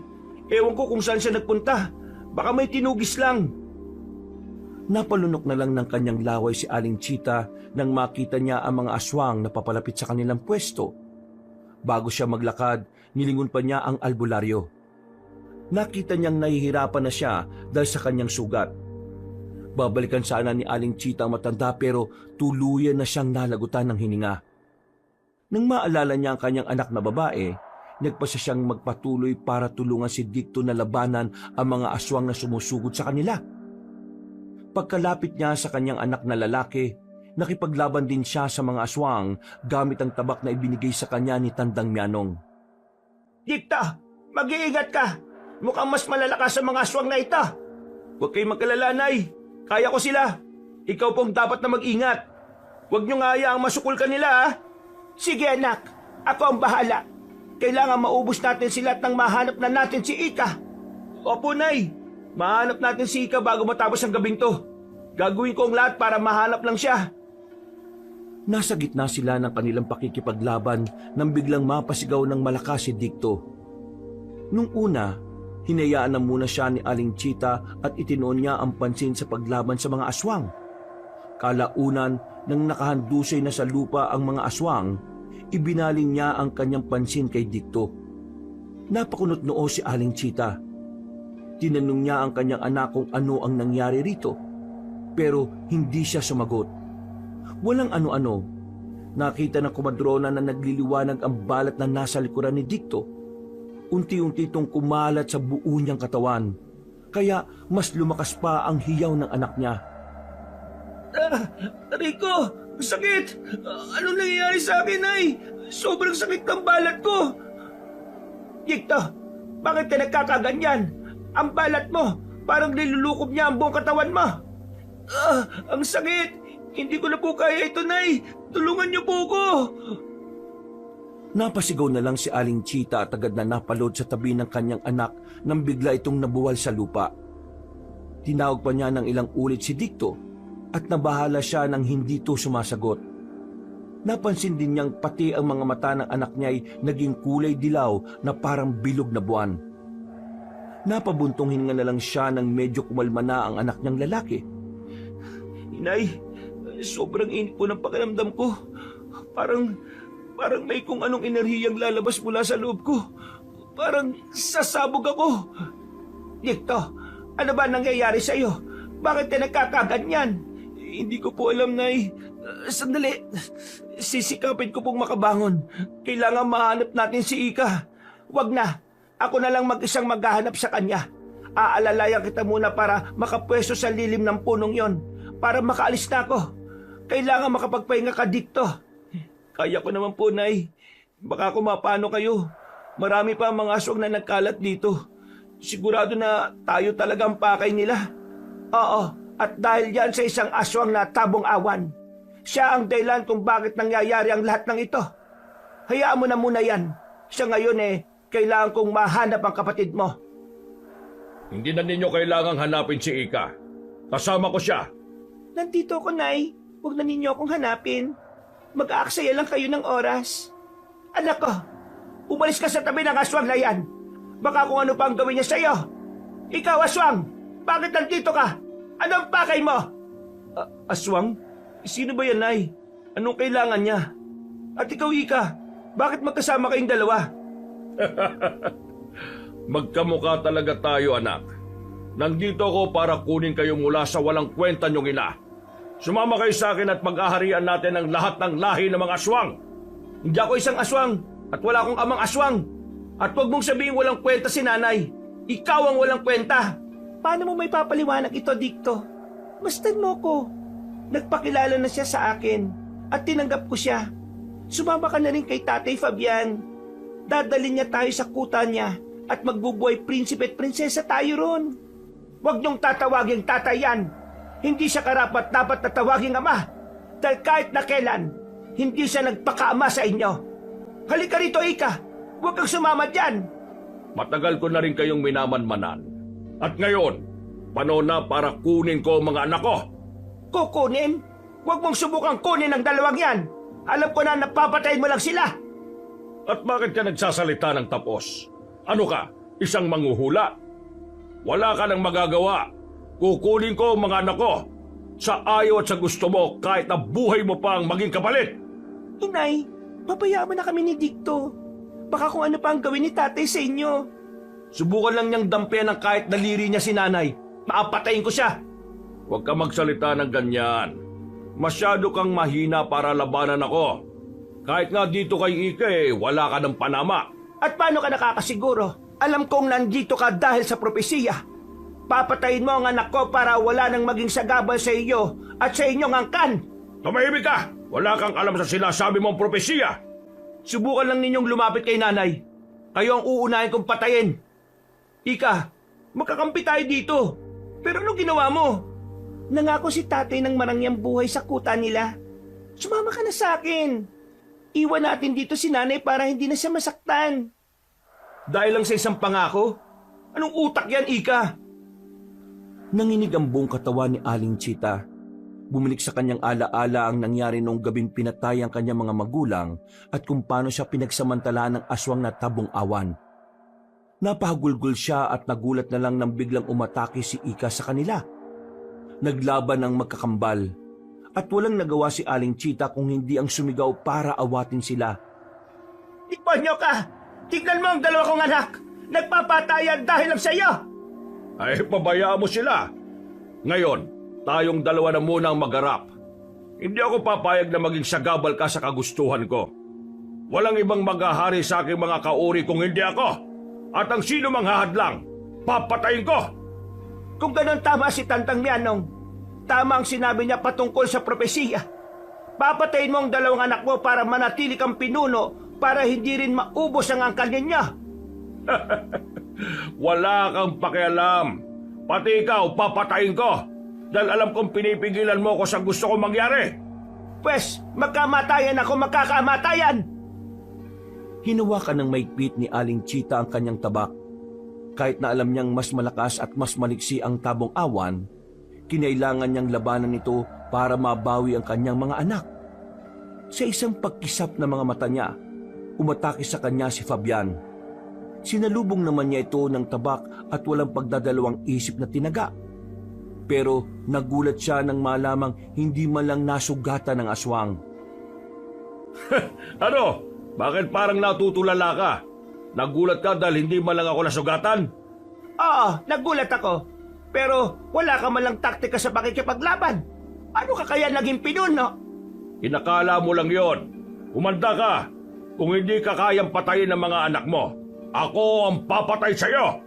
Ewan ko kung saan siya nagpunta. Baka may tinugis lang. Napalunok na lang ng kanyang laway si Aling Chita nang makita niya ang mga aswang na papalapit sa kanilang pwesto. Bago siya maglakad, nilingon pa niya ang albularyo. Nakita niyang nahihirapan na siya dahil sa kanyang sugat. Babalikan sana ni Aling Chita ang matanda pero tuluyan na siyang nalagutan ng hininga. Nang maalala niya ang kanyang anak na babae, nagpasya siyang magpatuloy para tulungan si Dicto na labanan ang mga aswang na sumusugod sa kanila. Pagkalapit niya sa kanyang anak na lalaki, nakipaglaban din siya sa mga aswang gamit ang tabak na ibinigay sa kanya ni Tandang Mianong. Dicto, mag-iingat ka. Mukhang mas malalakas ang mga aswang na ito. Huwag kayong magkalala, Nay. Kaya ko sila. Ikaw pong dapat na mag-ingat. Huwag niyong hayaang masukol ka nila, ha? Sige anak, ako ang bahala. Kailangan maubos natin sila at nang mahanap na natin si Ika. Opo, Nay. Mahanap natin si Ika bago matapos ang gabing to. Gagawin ko ang lahat para mahanap lang siya. Nasa gitna sila ng kanilang pakikipaglaban nang biglang mapasigaw ng malakas si Dicto. Nung una, hinayaan na muna siya ni Aling Chita at itinoon niya ang pansin sa paglaban sa mga aswang. Kalaunan, nang nakahandusay na sa lupa ang mga aswang, ibinaling niya ang kanyang pansin kay Dikto. Napakunot noo si Aling Chita. Tinanong niya ang kanyang anak kung ano ang nangyari rito, pero hindi siya sumagot. Walang ano-ano. Nakita ng komadrona na nagliliwanag ang balat na nasa likuran ni Dikto. Unti-unti itong kumalat sa buo niyang katawan, kaya mas lumakas pa ang hiyaw ng anak niya. Rico, sakit! Anong nangyayari sa akin, ay? Sobrang sakit ng balat ko! Dikto, bakit ka nagkakaganyan? Ang balat mo, parang nilulukob niya ang buong katawan mo. Ang sakit! Hindi ko na po kaya ito, Nay! Tulungan niyo po ko! Napasigaw na lang si Aling Chita at agad na napalod sa tabi ng kanyang anak nang bigla itong nabuwal sa lupa. Tinawag pa niya ng ilang ulit si Dikto at nabahala siya nang hindi ito sumasagot. Napansin din niyang pati ang mga mata ng anak niya ay naging kulay dilaw na parang bilog na buwan. Napabuntong hininga na lang siya nang medyo kumalma na ang anak niyang lalaki. Inay, sobrang init po ng pakiramdam ko. Parang may kung anong enerhiyang lalabas mula sa loob ko. Parang sasabog ako. Dikto, ano ba nangyayari sa iyo? Bakit ka nagkakaganyan? Hindi ko po alam, Nay. Sandali. Sisikapin ko pong makabangon. Kailangan mahanap natin si Ika. Wag na. Ako na lang mag-isang maghahanap sa kanya. Aalalayan kita muna para makapwesto sa lilim ng punong yon. Para makaalis na ako. Kailangan makapagpahinga ka dito. Kaya ko naman po, Nay. Baka kumapano kayo. Marami pa ang mga aswang na nagkalat dito. Sigurado na tayo talagang pakay nila. Oo. At dahil yan sa isang aswang na tabong awan, siya ang dahilan kung bakit nangyayari ang lahat ng ito. Hayaan mo na muna yan. Siya ngayon kailangan kong mahanap ang kapatid mo. Hindi na ninyo kailangang hanapin si Ika. Kasama ko siya. Nandito ako, Nay. Huwag na ninyo akong hanapin. Mag-aaksaya lang kayo ng oras. Anak ko, umalis ka sa tabi ng aswang na yan. Baka kung ano pa ang gawin niya sa iyo. Ikaw, aswang, bakit nandito ka? Anong pakay mo? Aswang? Sino ba yan, Nay? Anong kailangan niya? At ikaw, Ika, bakit magkasama kayong dalawa? Magkamukha talaga tayo, anak. Nandito ako para kunin kayo mula sa walang kwenta niyong ina. Sumama kayo sa akin at mag-aharian natin ang lahat ng lahi ng mga aswang. Hindi ako isang aswang at wala akong amang aswang. At huwag mong sabihin walang kwenta si nanay. Ikaw ang walang kwenta. Paano mo may papaliwanag ito, Dikto? Masdan mo ko. Nagpakilala na siya sa akin at tinanggap ko siya. Sumama ka na rin kay Tatay Fabian. Dadalhin niya tayo sa kuta niya at magbubuhay prinsipe at prinsesa tayo ron. Huwag niyong tatawaging tatay yan. Hindi siya karapat dapat tatawaging ama. Dahil kahit na kailan, hindi siya nagpakaama sa inyo. Halika rito, Ika. Huwag kang sumama dyan. Matagal ko na rin kayong minamanmanan. At ngayon, panahon na para kunin ko ang mga anak ko. Kukunin? Huwag mong subukang kunin ang dalawang yan. Alam ko na napapatayin mo lang sila. At bakit ka nagsasalita ng tapos? Ano ka? Isang manghuhula? Wala ka nang magagawa. Kukunin ko ang mga anak ko. Sa ayaw at sa gusto mo kahit na buhay mo pa ang maging kapalit. Inay, pabayaan mo na kami ni Dikto. Baka kung ano pa ang gawin ni tatay sa inyo. Subukan lang niyang dampian ng kahit daliri niya si nanay. Maapatayin ko siya. Huwag ka magsalita ng ganyan. Masyado kang mahina para labanan ako. Kahit nga dito kay Ika wala ka ng panama. At paano ka nakakasiguro? Alam kong nandito ka dahil sa propesiya. Papatayin mo ang anak ko para wala nang maging sagabal sa iyo at sa inyong angkan. Tumahimik ka! Wala kang alam sa sinasabi mong propesiya. Subukan lang ninyong lumapit kay nanay. Kayo ang uunahin kong patayin. Ika, magkakampi tayo dito. Pero anong ginawa mo? Nangako si tatay ng marangyang buhay sa kuta nila. Sumama ka na sa akin. Iwan natin dito si nanay para hindi na siya masaktan. Dahil lang sa isang pangako? Anong utak yan, Ika? Nanginig ang buong katawan ni Aling Chita. Bumalik sa kanyang alaala ang nangyari noong gabing pinatay ang kanyang mga magulang at kung paano siya pinagsamantala ng aswang na tabong awan. Napahagulgol siya at nagulat na lang nang biglang umatake si Ika sa kanila. Naglaban ng magkakambal at walang nagawa si Aling Chita kung hindi ang sumigaw para awatin sila. Demonyo ka! Tignan mo ang dalawa kong anak! Nagpapatayan dahil lang sa iyo! Ay, pabayaan mo sila. Ngayon, tayong dalawa na muna ang magharap. Hindi ako papayag na maging sagabal ka sa kagustuhan ko. Walang ibang maghahari sa aking mga kauri kung hindi ako. At ang sino mang hahadlang, papatayin ko! Kung ganon tama si Tantang Mianong, tama ang sinabi niya patungkol sa propesiya. Papatayin mo ang dalawang anak mo para manatili kang pinuno para hindi rin maubos ang angkal ninyo. Wala kang pakialam. Pati ikaw, papatayin ko. Dahil alam kong pinipigilan mo ko sa gusto kong mangyari. Pwes, magkamatayan ako magkakamatayan! Hinawakan ng maigpit ni Aling Chita ang kanyang tabak. Kahit na alam niyang mas malakas at mas maliksi ang tabong awan, kinailangan niyang labanan ito para mabawi ang kanyang mga anak. Sa isang pagkisap ng mga mata niya, umatake sa kanya si Fabian. Sinalubong naman niya ito ng tabak at walang pagdadalawang isip na tinaga. Pero nagulat siya nang malamang hindi man lang nasugatan ng aswang. Ano? Bakit parang natutulala ka? Nagulat ka dahil hindi man lang ako nasugatan? Oo, nagulat ako. Pero wala ka man lang taktika sa pakikipaglaban. Ano ka kaya naging pinuno? Inakala mo lang yon. Humanda ka. Kung hindi ka kayang patayin ng mga anak mo, ako ang papatay sa'yo!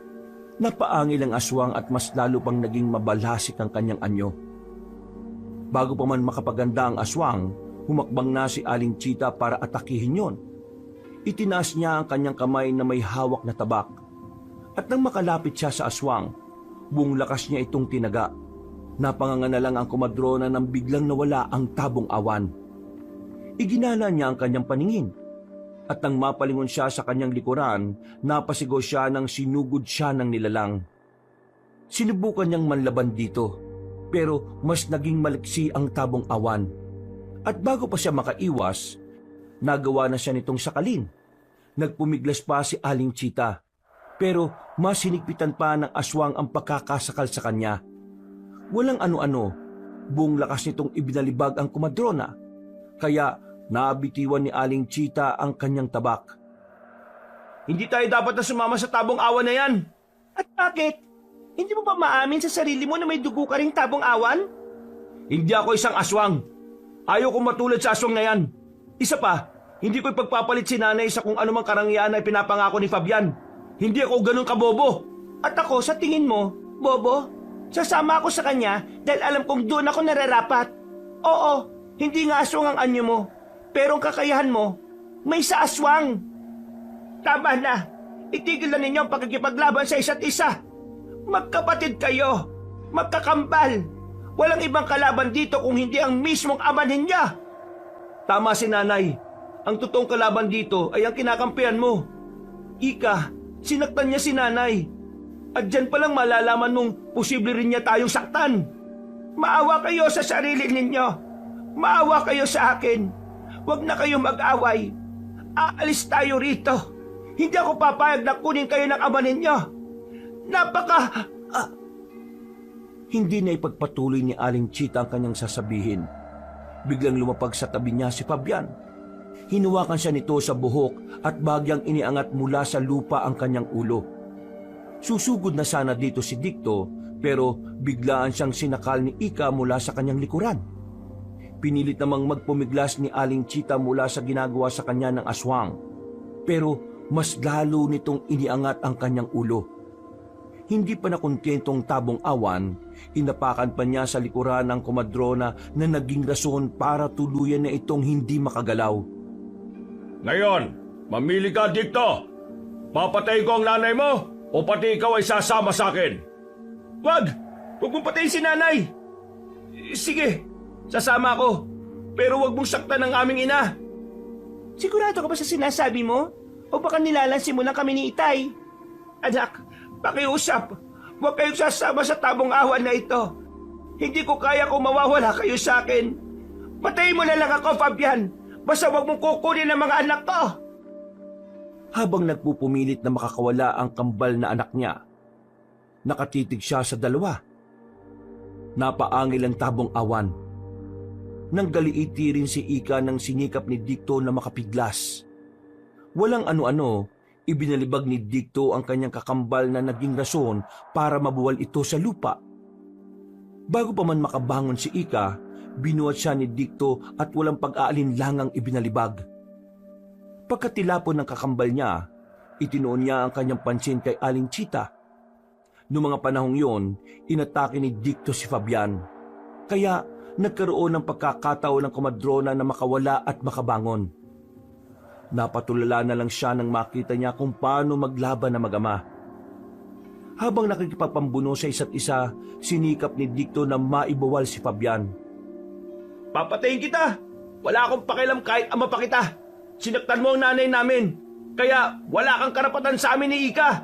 Napaangil ang aswang at mas lalo pang naging mabalasik ang kanyang anyo. Bago pa man makapaganda ang aswang, humakbang na si Aling Chita para atakihin yon. Itinaas niya ang kanyang kamay na may hawak na tabak. At nang makalapit siya sa aswang, buong lakas niya itong tinaga. Napanganga na lang ang komadrona nang biglang nawala ang tabong awan. Iginala niya ang kanyang paningin. At nang mapalingon siya sa kanyang likuran, napasigaw siya nang sinugod siya ng nilalang. Sinubukan niyang manlaban dito, pero mas naging maliksi ang tabong awan. At bago pa siya makaiwas, nagawa na siya nitong sakalin. Nagpumiglas pa si Aling Chita, pero mas hinigpitan pa ng aswang ang pagkakasakal sa kanya. Walang ano-ano, buong lakas nitong ibinalibag ang komadrona, kaya nabitiwan ni Aling Chita ang kanyang tabak. Hindi tayo dapat na sumama sa tabong awan na yan. At bakit? Hindi mo ba maamin sa sarili mo na may dugo ka ring tabong awan? Hindi ako isang aswang. Ayaw kong matulad sa aswang na yan. Isa pa, hindi ko ipagpapalit si nanay sa kung anumang karangyaan na pinapangako ni Fabian. Hindi ako ganun kabobo. At ako, sa tingin mo, bobo, sasama ako sa kanya dahil alam kong doon ako nararapat. Oo, hindi nga aswang ang anyo mo, pero ang kakayahan mo, may sa aswang. Tama na, itigil na ninyo ang pagkikipaglaban sa isa't isa. Magkapatid kayo, magkakambal. Walang ibang kalaban dito kung hindi ang mismong ama ninyo. Tama si nanay. Ang totoong kalaban dito ay ang kinakampihan mo. Ika, sinaktan niya si nanay. At dyan palang malalaman mong posible rin niya tayong saktan. Maawa kayo sa sarili ninyo. Maawa kayo sa akin. Huwag na kayo mag-away. Aalis tayo rito. Hindi ako papayag na kunin kayo ng ama ninyo. Hindi na ipagpatuloy ni Aling Chita ang kanyang sasabihin. Biglang lumapag sa tabi niya si Fabian. Hinuwakan siya nito sa buhok at bagyang iniangat mula sa lupa ang kanyang ulo. Susugod na sana dito si Dicto, pero biglaan siyang sinakal ni Ika mula sa kanyang likuran. Pinilit namang magpumiglas ni Aling Chita mula sa ginagawa sa kanya ng aswang, pero mas lalo nitong iniangat ang kanyang ulo. Hindi pa nakontentong tabong awan, inapakan pa niya sa likuran ng komadrona na naging rason para tuluyan na itong hindi makagalaw. Ngayon, mamili ka, Dicto. Papatay ko ang nanay mo o pati ikaw ay sasama sa akin? Wag! Huwag mong patayin si nanay! Sige, sasama ako. Pero wag mong saktan ang aming ina. Sigurado ka ba sa sinasabi mo? O baka nilalansin mo lang kami ni Itay? Anak, pakiusap. Huwag kayong sasama sa tabong awan na ito. Hindi ko kaya kung mawawala kayo sa akin. Patayin mo na lang ako, Fabian. Basta huwag mong kukunin ang mga anak ko. Habang nagpupumilit na makakawala ang kambal na anak niya, nakatitig siya sa dalawa. Napaangil ang tabong awan. Nang galiiti rin si Ika nang sinikap ni Dicto na makapiglas. Walang ano-ano, ibinalibag ni Dicto ang kanyang kakambal na naging rason para mabuwal ito sa lupa. Bago pa man makabangon si Ika, binuhat siya ni Dicto at walang pag-aalinlangang ibinalibag. Pagkatilapon ng kakambal niya, itinuon niya ang kanyang pansin kay Aling Chita. Noong mga panahong yon, inatake ni Dicto si Fabian. Kaya nagkaroon ng pagkakataon ng komadrona na makawala at makabangon. Napatulala na lang siya nang makita niya kung paano maglaban na mag-ama. Habang nakikipagpambuno sa isa't isa, sinikap ni Dicto na maibawal si Fabian. Papatayin kita! Wala akong pakialam kahit ama pa kita! Sinaktan mo ang nanay namin! Kaya wala kang karapatan sa amin ni Ika!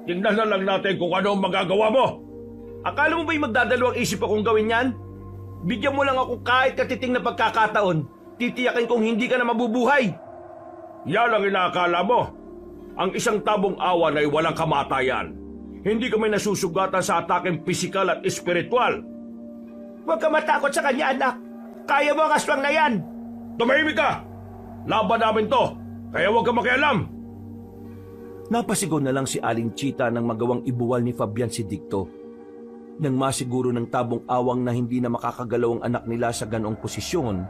Tingnan na lang natin kung ano ang magagawa mo! Akala mo ba'y magdadalawang isip akong gawin yan? Bigyan mo lang ako kahit katiting na pagkakataon. Titiyakin kong hindi ka na mabubuhay! Yan ang inaakala mo! Ang isang tabong awan ay walang kamatayan. Hindi kami nasusugatan sa ataking pisikal at espiritual. Huwag ka matakot sa kanya, anak. Kaya mo ang aswang na yan. Tumahimik ka! Laban namin to, kaya huwag ka makialam! Napasigaw na lang si Aling Chita nang magawang ibuwal ni Fabian si Dicto. Nang masiguro ng tabong awang na hindi na makakagalaw ang anak nila sa ganoong posisyon,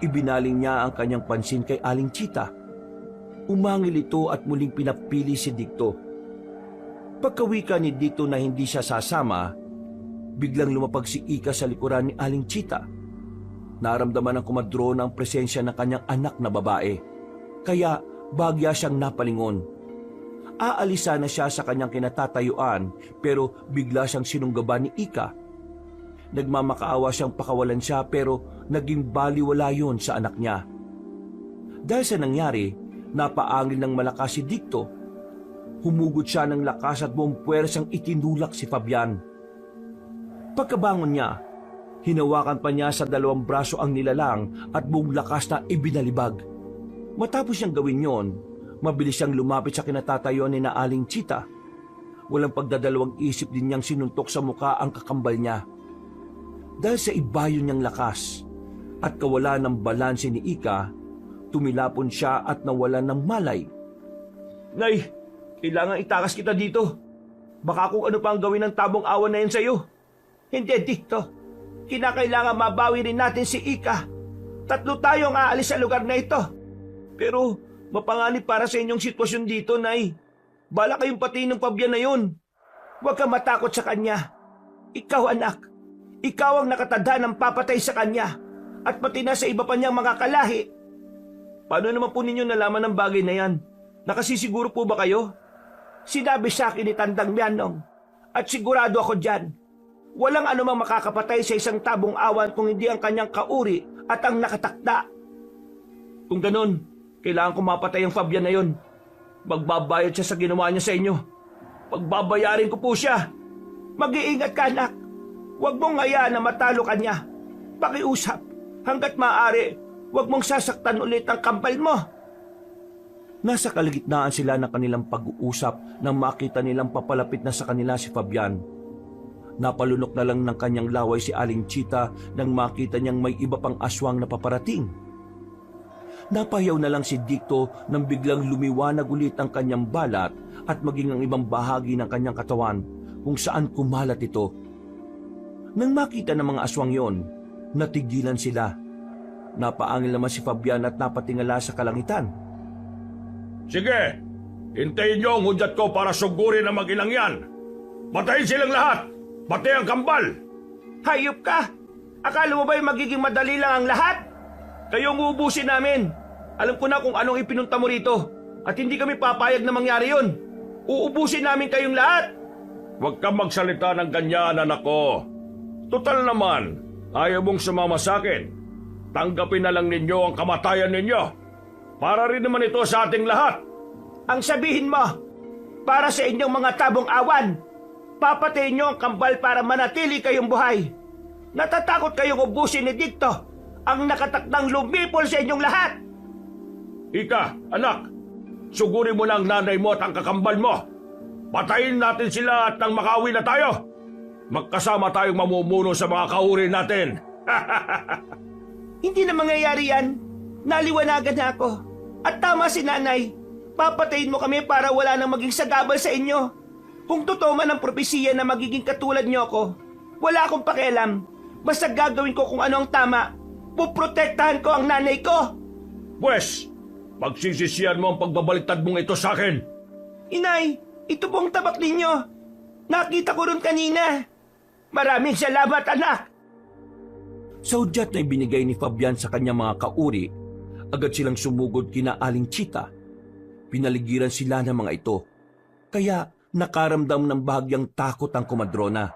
ibinaling niya ang kanyang pansin kay Aling Chita. Umangil ito at muling pinapili si Dicto. Pagkawika ni Dicto na hindi siya sasama, biglang lumapag si Ika sa likuran ni Aling Chita. Naramdaman ng komadrona ang presensya ng kanyang anak na babae. Kaya bagya siyang napalingon. Aalisa na siya sa kanyang kinatatayuan pero bigla siyang sinunggaban ni Ika. Nagmamakaawa siyang pakawalan siya pero naging baliwala yun sa anak niya. Dahil sa nangyari, napaangil ng malakas si Dicto. Humugot siya ng lakas at buong puwersang itinulak si Fabian. Pagkabangon niya, hinawakan pa niya sa dalawang braso ang nilalang at buong lakas na ibinalibag. Matapos niyang gawin yon, mabilis siyang lumapit sa kinatatayuan ni Aling Chita. Walang pagdadalawang isip din niyang sinuntok sa muka ang kakambal niya. Dahil sa ibayon niyang lakas at kawalan ng balanse ni Ika, tumilapon siya at nawalan ng malay. Nay, kailangan itakas kita dito. Baka kung ano pa ang gawin ng tabong awan na yan sa'yo. Hindi, Dicto. Kinakailangan mabawi rin natin si Ika. 3 tayong aalis sa lugar na ito. Pero mapanganib para sa inyong sitwasyon dito, Nay. Bala kayong pati ng Fabian na yun. Huwag kang matakot sa kanya. Ikaw, anak. Ikaw ang nakatanda ng papatay sa kanya. At pati na sa iba pa niyang mga kalahi. Paano naman po ninyo nalaman ng bagay na yan? Nakasisiguro po ba kayo? Sinabi sa akin ni Tandang Mianong. At sigurado ako dyan. Walang anumang makakapatay sa isang tabong awan kung hindi ang kanyang kauri at ang nakatakda. Kung ganon, kailangan ko mapatay ang Fabian na yon. Magbabayad siya sa ginawa niya sa inyo. Pagbabayarin ko po siya. Mag-iingat ka, anak. Huwag mong hayaan na matalo ka niya. Pakiusap. Hanggat maaari, huwag mong sasaktan ulit ang kambal mo. Nasa kalagitnaan sila ng kanilang pag-uusap nang makita nilang papalapit na sa kanila si Fabian. Napalunok na lang ng kanyang laway si Aling Chita nang makita niyang may iba pang aswang na paparating. Napahiyaw na lang si Dicto nang biglang lumiwanag ulit ang kanyang balat at maging ang ibang bahagi ng kanyang katawan kung saan kumalat ito. Nang makita ng mga aswang yon, natigilan sila. Napaangil naman si Fabian at napatingala sa kalangitan. Sige, hintayin niyo ang hudyat ko para sugurin ang mag-inang yan. Patayin silang lahat! Pati ang kambal! Hayop ka! Akala mo ba'y magiging madali lang ang lahat? Kayo ang uubusin namin. Alam ko na kung anong ipinunta mo rito. At hindi kami papayag na mangyari yun. Uubusin namin kayong lahat. Huwag kang magsalita ng ganyan, anak ko. Total naman, ayaw mong sumama sa akin. Tanggapin na lang ninyo ang kamatayan ninyo. Para rin naman ito sa ating lahat. Ang sabihin mo, para sa inyong mga tabong awan, papatayin niyo ang kambal para manatili kayong buhay. Natatakot kayong ubusin ni Dicto, ang nakatakdang lumipol sa inyong lahat. Ika, anak, sugurin mo na ang nanay mo at ang kakambal mo. Patayin natin sila at nang makauwi na tayo. Magkasama tayong mamumuno sa mga kahuri natin. Hindi na mangyayari yan. Naliwanagan na ako. At tama si nanay. Papatayin mo kami para wala nang maging sagabal sa inyo. Kung totoo man ang propesiya na magiging katulad niyo ako, wala akong pakialam. Basta gagawin ko kung ano ang tama. Puprotektahan ko ang nanay ko. Pwes, pagsisisihan mo ang pagbabaliktad mong ito sa akin. Inay, ito pong tabak ninyo. Nakita ko ron kanina. Maraming salamat, anak. Sa hudyat na ibinigay ni Fabian sa kanyang mga kauri, agad silang sumugod kina Aling Chita. Pinaligiran sila ng mga ito, kaya nakaramdam ng bahagyang takot ang komadrona.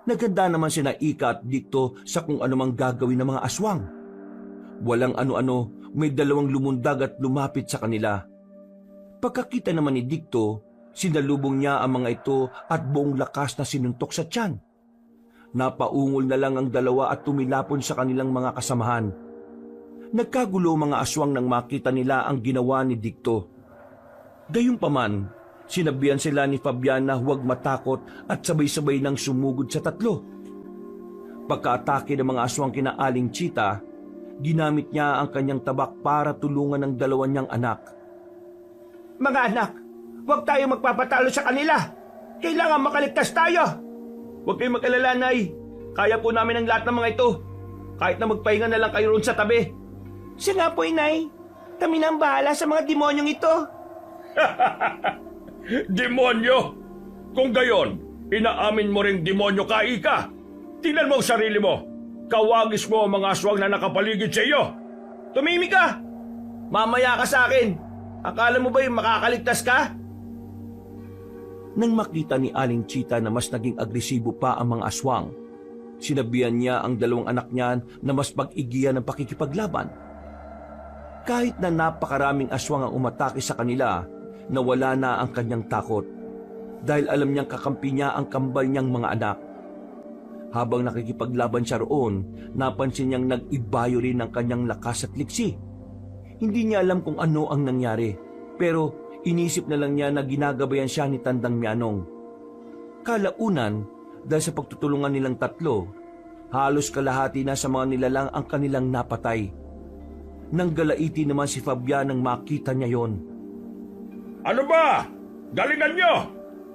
Naganda naman sina Ika at Dikto sa kung anumang gagawin ng mga aswang. Walang ano-ano, may dalawang lumundag at lumapit sa kanila. Pagkakita naman ni Dikto, sinalubong niya ang mga ito at buong lakas na sinuntok sa tiyan. Napaungol na lang ang dalawa at tumilapon sa kanilang mga kasamahan. Nagkagulo mga aswang nang makita nila ang ginawa ni Dikto. Gayunpaman, sinabihan sila ni Fabian na huwag matakot at sabay-sabay nang sumugod sa tatlo. Pagkaatake ng mga aswang kina Aling Chita, ginamit niya ang kanyang tabak para tulungan ang dalawa niyang anak. Mga anak, huwag tayo magpapatalo sa kanila. Kailangan makaligtas tayo. Huwag kayong mag-alala, Nay. Kaya po namin ang lahat ng mga ito. Kahit na magpahinga na lang kayo ron sa tabi. Siya nga po, Inay. Kami na ang bahala sa mga demonyong ito. Demonyo! Kung gayon, inaamin mo ring demonyo ka, Ika. Tingnan mo ang sarili mo. Kawagis mo ang mga aswang na nakapaligid sa iyo. Tumimik ka! Mamaya ka sa akin. Akala mo ba yung makakaligtas ka? Nang makita ni Aling Chita na mas naging agresibo pa ang mga aswang, sinabihan niya ang dalawang anak niya na mas pag-igiyan ng pakikipaglaban. Kahit na napakaraming aswang ang umatake sa kanila, nawala na ang kanyang takot dahil alam niyang kakampi niya ang kambal niyang mga anak. Habang nakikipaglaban siya roon, napansin niyang nag-ibayo rin ang kanyang lakas at liksi. Hindi niya alam kung ano ang nangyari, pero inisip na lang niya na ginagabayan siya ni Tandang Mianong. Kalaunan, dahil sa pagtutulungan nilang tatlo, halos kalahati na sa mga nilalang ang kanilang napatay. Nang galaiti naman si Fabian nang makita niya yon. Ano ba? Galingan nyo!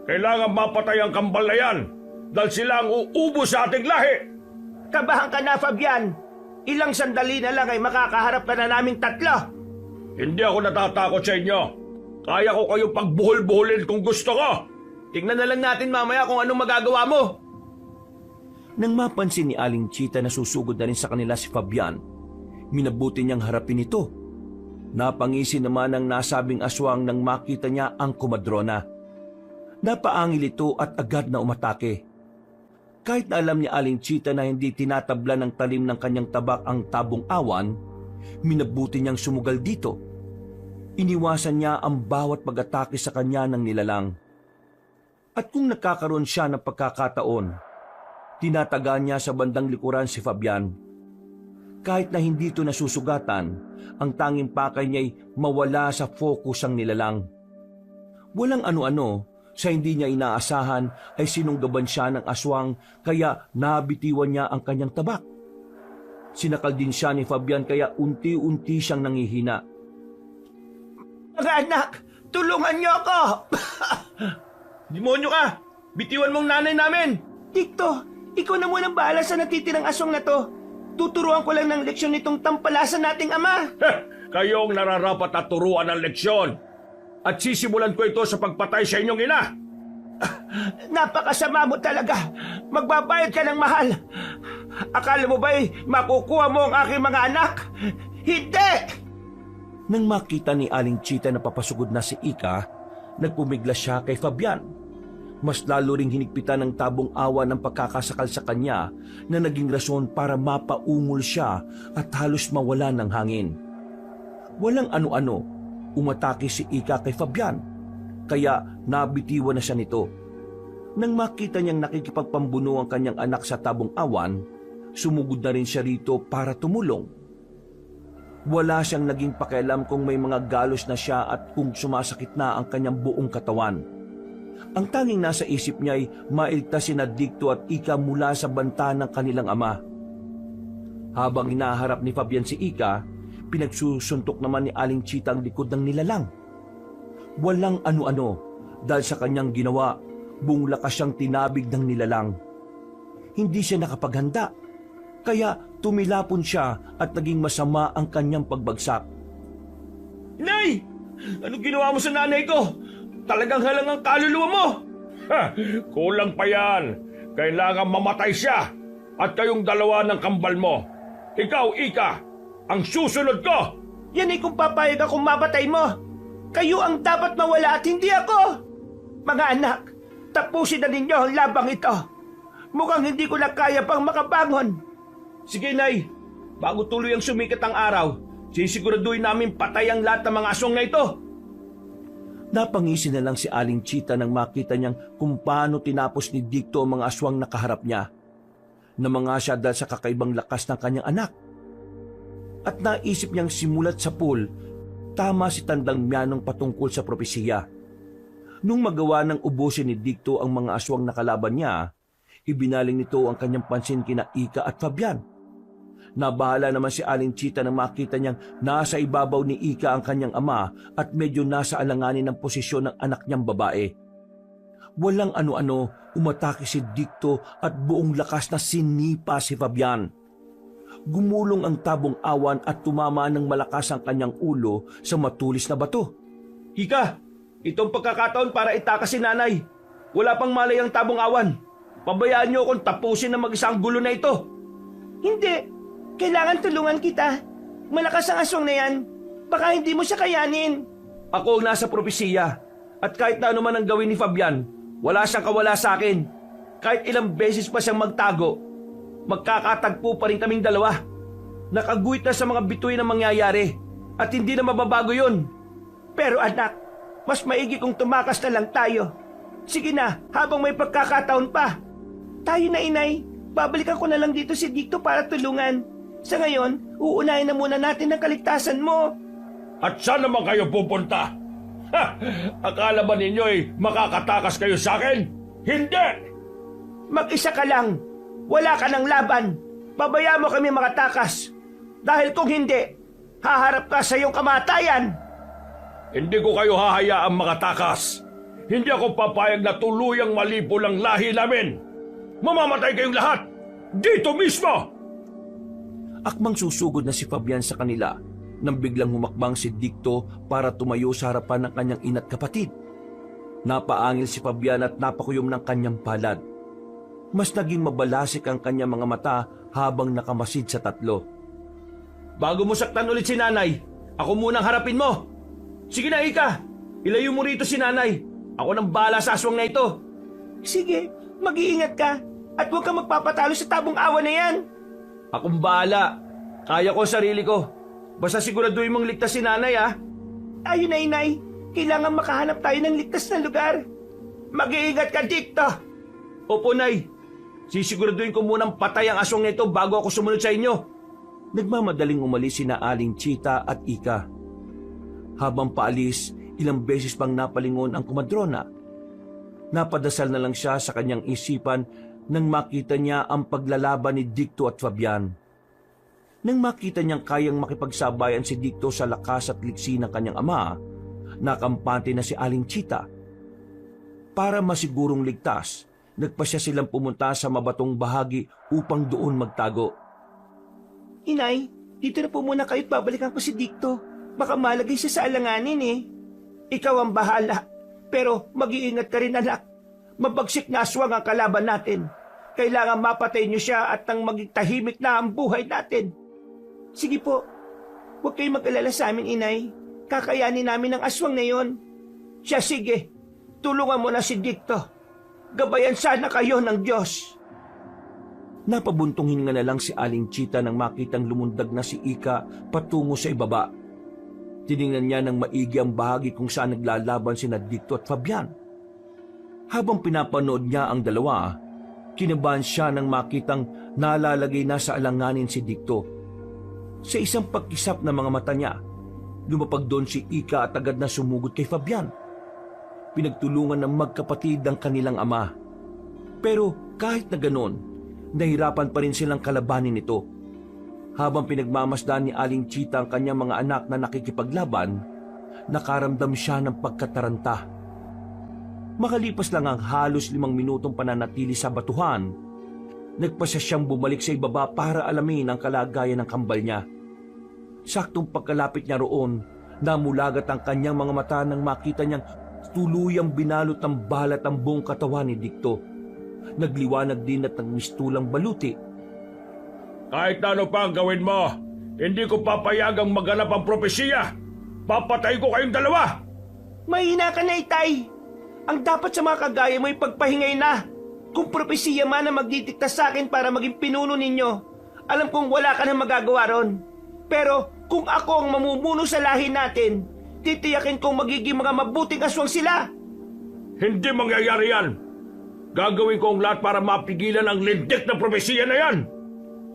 Kailangan mapatay ang kambal na yan dahil sila ang uubo sa ating lahi! Kabahan ka na, Fabian. Ilang sandali na lang ay makakaharap ka na naming tatlo. Hindi ako natatakot sa inyo. Kaya ko kayong pagbuhol-buholin kung gusto ko. Tingnan na lang natin mamaya kung anong magagawa mo. Nang mapansin ni Aling Chita na susugod na rin sa kanila si Fabian, minabuti niyang harapin ito. Napangisi naman ang nasabing aswang nang makita niya ang komadrona. Napaangil ito at agad na umatake. Kahit na alam ni Aling Chita na hindi tinatabla ng talim ng kanyang tabak ang tabong awan, minabuti niyang sumugal dito. Iniwasan niya ang bawat pag-atake sa kanya ng nilalang. At kung nakakaroon siya ng pagkakataon, tinataga niya sa bandang likuran si Fabian. Kahit na hindi ito nasusugatan, ang tanging pakay niya'y mawala sa focus ang nilalang. Walang ano-ano, sa hindi niya inaasahan ay sinunggaban siya ng aswang kaya nabitiwan niya ang kanyang tabak. Sinakal din siya ni Fabian kaya unti-unti siyang nangihina. Mga anak, tulungan niyo ako! Demonyo ka! Bitiwan mong nanay namin! Dikto, ikaw na munang bahala sa natitirang aswang na to. Tuturuan ko lang ng leksyon nitong tampalasan nating ama. Kayong nararapat at turuan ng leksyon. At sisimulan ko ito sa pagpatay sa inyong ina. Napakasama mo talaga. Magbabayad ka ng mahal. Akala mo ba'y makukuha mo ang aking mga anak? Hindi! Nang makita ni Aling Chita na papasugod na si Ika, nagpumigla siya kay Fabian. Mas lalo ring hinigpitan ng tabong awa ng pagkakasakal sa kanya na naging rason para mapaungol siya at halos mawala ng hangin. Walang ano-ano, umatake si Ika kay Fabian, kaya nabitiwan na siya nito. Nang makita niyang nakikipagpambuno ang kanyang anak sa tabong awan, sumugod na rin siya rito para tumulong. Wala siyang naging pakialam kung may mga galos na siya at kung sumasakit na ang kanyang buong katawan. Ang tanging nasa isip niya ay mailtas sina Dicto at Ika mula sa banta ng kanilang ama. Habang hinaharap ni Fabian si Ika, pinagsusuntok naman ni Aling Chita ang likod ng nilalang. Walang ano-ano dahil sa kanyang ginawa, buong lakas siyang tinabig ng nilalang. Hindi siya nakapaghanda, kaya tumilapon siya at naging masama ang kanyang pagbagsak. Inay! Anong ginawa mo sa nanay ko? Talagang halang ang kaluluwa mo! Ha! Kulang pa yan. Kailangan mamatay siya at kayong dalawa ng kambal mo. Ikaw, Ika, ang susunod ko! Yan ay kung papayag akong mapatay mo. Kayo ang dapat mawala at hindi ako. Mga anak, tapusin na ninyo ang labang ito. Mukhang hindi ko na kaya pang makabangon. Sige, Nay. Bago tuloy ang sumikat ang araw, sisiguraduhin namin patay ang lahat ng mga aswang na ito. Napangisi na lang si Aling Chita nang makita niyang kung paano tinapos ni Dicto ang mga aswang na kaharap niya. Namanga siya dahil sa kakaibang lakas ng kanyang anak. At naisip niyang simulat sa pool, tama si Tandang Mianong patungkol sa propesiya. Nung magawa ng ubusin ni Dicto ang mga aswang na kalaban niya, ibinaling nito ang kanyang pansin kina Ika at Fabian. Nabahala naman si Aling Chita nang makita niyang nasa ibabaw ni Ika ang kanyang ama at medyo nasa alanganin ng posisyon ng anak niyang babae. Walang ano-ano, umatake si Dicto at buong lakas na sinipa si Fabian. Gumulong ang tabong awan at tumama ng malakas ang kanyang ulo sa matulis na bato. Ika, itong pagkakataon para itakas si nanay. Wala pang malay ang tabong awan. Pabayaan niyo akong tapusin na mag-isang gulo na ito. Hindi. Kailangan tulungan kita. Malakas ang aswang na yan. Baka hindi mo siya kayanin. Ako ang nasa propesiya. At kahit na ano man ang gawin ni Fabian, wala siyang kawala sa akin. Kahit ilang beses pa siyang magtago, magkakatagpo pa rin kaming dalawa. Nakaguhit na sa mga bituin ang mangyayari. At hindi na mababago yun. Pero anak, mas maigi kung tumakas na lang tayo. Sige na, habang may pagkakataon pa. Tayo na, inay. Babalikan ko na lang dito si Dicto para tulungan. Sa ngayon, uunahin na muna natin ang kaligtasan mo. At saan naman kayo pupunta? Ha! Akala ba ninyo'y makakatakas kayo sa akin? Hindi! Mag-isa ka lang. Wala ka ng laban. Babaya mo kami makatakas. Dahil kung hindi, haharap ka sa iyong kamatayan. Hindi ko kayo hahayaang makatakas. Hindi ako papayag na tuluyang malipo ang lahi namin. Mamamatay kayong lahat! Dito mismo! Akmang susugod na si Fabian sa kanila nang biglang humakbang si Dicto para tumayo sa harapan ng kanyang ina't kapatid. Napaangil si Fabian at napakuyom ng kanyang palad. Mas naging mabalasik ang kanyang mga mata habang nakamasid sa tatlo. Bago mo saktan ulit si nanay, ako munang harapin mo. Sige na, Ika. Ilayo mo rito si nanay. Ako nang bahala sa aswang na ito. Sige, mag-iingat ka. At huwag kang magpapatalo sa tabong awa na yan. Akong bahala. Kaya ko ang sarili ko. Basta siguraduhin mong ligtas si nanay, ha? Ayun na, inay. Kailangan makahanap tayo ng ligtas na lugar. Mag-iingat ka, Dicto. Opo, Nay. Sisiguraduhin ko munang patay ang aswang nito bago ako sumunod sa inyo. Nagmamadaling umalis sina Aling Chita at Ika. Habang paalis, ilang beses pang napalingon ang kumadrona. Napadasal na lang siya sa kanyang isipan nang makita niya ang paglalaban ni Dicto at Fabian. Nang makita niyang kayang makipagsabayan si Dicto sa lakas at liksi ng kanyang ama, nakampante na si Aling Chita. Para masigurong ligtas, nagpasya silang pumunta sa mabatong bahagi upang doon magtago. Inay, dito na po muna kayo't babalikan ko si Dicto. Baka malagay siya sa alanganin eh. Ikaw ang bahala. Pero mag-iingat ka rin, anak. Mabagsik na aswang ang kalaban natin. Kailangan mapatay niyo siya at nang maging tahimik na ang buhay natin. Sige po. Huwag kayong mag-alala sa amin, inay. Kakayanin namin ang aswang na yon. Siya, sige. Tulungan mo na si Dicto. Gabayan sana kayo ng Diyos. Napabuntong hininga na lang si Aling Chita nang makitang lumundag na si Ika patungo sa ibaba. Tiningnan niya ng maigi ang bahagi kung saan naglalaban sina Dicto at Fabian. Habang pinapanood niya ang dalawa, kinabahan siya nang makitang nalalagay na sa alanganin si Dicto. Sa isang pagkisap ng mga mata niya, lumapag doon si Ika at agad na sumugod kay Fabian. Pinagtulungan ng magkapatid ang kanilang ama. Pero kahit na ganon, nahirapan pa rin silang kalabanin ito. Habang pinagmamasdan ni Aling Chita ang kanyang mga anak na nakikipaglaban, nakaramdam siya ng pagkataranta. Makalipas lang ang halos 5 minutong pananatili sa batuhan, nagpasya siyang bumalik sa ibaba para alamin ang kalagayan ng kambal niya. Saktong pagkalapit niya roon, namulagat ang kanyang mga mata nang makita niyang tuluyang binalot ng balat ang buong katawan ni Dicto. Nagliwanag din at nagmistulang baluti. Kahit ano pa ang gawin mo, hindi ko papayagang maganap ang propesiya. Papatay ko kayong dalawa! Mahina ka na, Itay. Ang dapat sa mga kagaya mo ay pagpahingay na. Kung propesiya man ang magdidikta sa akin para maging pinuno ninyo, alam kong wala ka nang magagawa ron. Pero kung ako ang mamumuno sa lahi natin, titiyakin kong magiging mga mabuting aswang sila. Hindi mangyayari yan. Gagawin ko ang lahat para mapigilan ang lintik na propesiya na yan.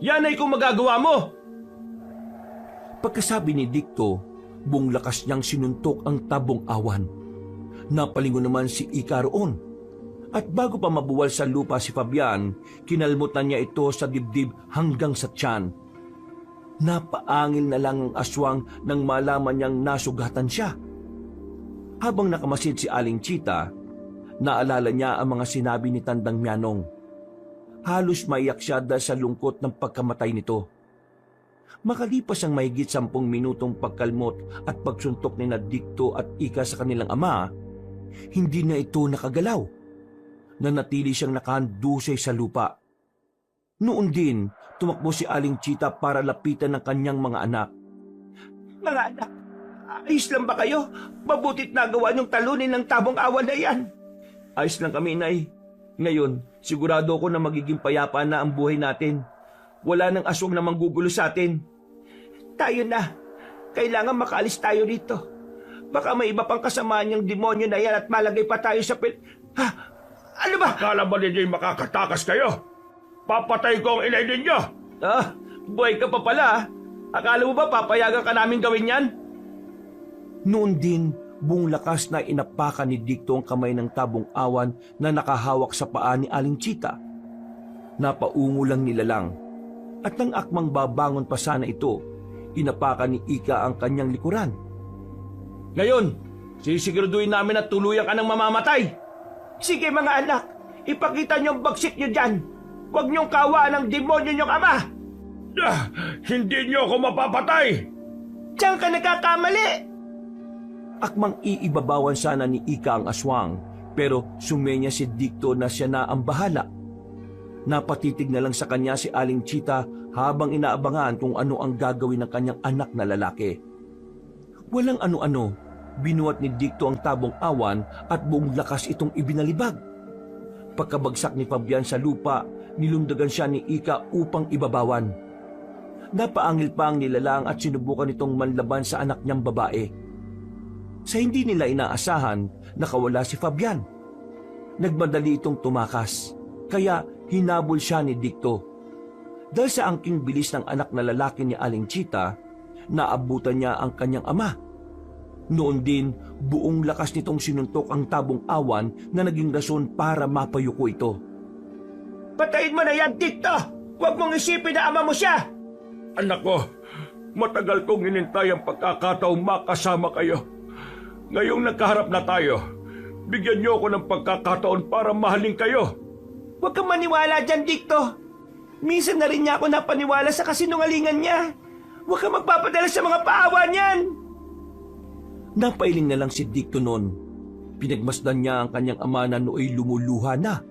Yan ay kung magagawa mo. Pagkasabi ni Dicto, buong lakas niyang sinuntok ang tabong awan. Napalingon naman si Ika roon. At bago pa mabuwal sa lupa si Fabian, kinalmutan niya ito sa dibdib hanggang sa tiyan. Napaangil na lang ang aswang nang malaman niyang nasugatan siya. Habang nakamasid si Aling Chita, naalala niya ang mga sinabi ni Tandang Mianong. Halos maiyak siya dahil sa lungkot ng pagkamatay nito. Makalipas ang mahigit 10 minutong pagkalmot at pagsuntok ni Dicto at Ika sa kanilang ama, hindi na ito nakagalaw. Nanatili siyang nakahandusay sa lupa. Noon din, tumakbo si Aling Chita para lapitan ng kanyang mga anak. Mga anak, ayos lang ba kayo? Mabutit nagawa niyong talunin ng tabong awan na yan. Ayos lang kami, Inay. Ngayon, sigurado ko na magiging payapa na ang buhay natin. Wala nang aswang na manggugulo sa atin. Tayo na. Kailangan makaalis tayo dito. Baka may iba pang kasamaan yung demonyo na yan at malagay pa tayo sa Ha? Ano ba? Akala ba ninyo'y makakatakas kayo? Papatay ko ang inay ninyo! Ah, buhay ka pa pala. Akala mo ba papayagan ka namin gawin yan? Noon din, buong lakas na inapakan ni Dicto ang kamay ng tabong awan na nakahawak sa paa ni Aling Chita. Napaungo lang nila lang. At nang akmang babangon pa sana ito, inapakan ni Ika ang kanyang likuran. Ngayon, sisiguraduhin namin na tuluyan ka ng mamamatay. Sige mga anak, ipakita niyo ang bagsik niyo dyan. Huwag niyong kawaan ng demonyo niyong ama. Hindi niyo ako mapapatay! Diyan ka nagkakamali. Akmang iibabawan sana ni Ika ang aswang, pero sumenya si Dicto na siya na ang bahala. Napatitig na lang sa kanya si Aling Chita habang inaabangan kung ano ang gagawin ng kanyang anak na lalaki. Walang ano-ano, binuhat ni Dicto ang tabong awan at buong lakas itong ibinalibag. Pagkabagsak ni Fabian sa lupa, nilundagan siya ni Ika upang ibabawan. Napaangil pa ang nilalang at sinubukan itong manlaban sa anak niyang babae. Sa hindi nila inaasahan, nakawala si Fabian. Nagmadali itong tumakas, kaya hinabol siya ni Dicto. Dahil sa angking bilis ng anak na lalaki ni Aling Chita, naabutan niya ang kanyang ama. Noon din, buong lakas nitong sinuntok ang tabong awan na naging rason para mapayuko ito. Patayin mo na yan, Dicto! Huwag mong isipin na ama mo siya! Anak ko, matagal kong inintay ang pagkakataong makasama kayo. Ngayong nagkaharap na tayo, bigyan niyo ako ng pagkakataon para mahalin kayo. Huwag kang maniwala dyan, Dicto. Minsan na rin niya ako napaniwala sa kasinungalingan niya. Huwag kang magpapadala sa mga paawa niyan. Napailing na lang si Dicto noon. Pinagmasdan niya ang kanyang ama na nooy lumuluha na.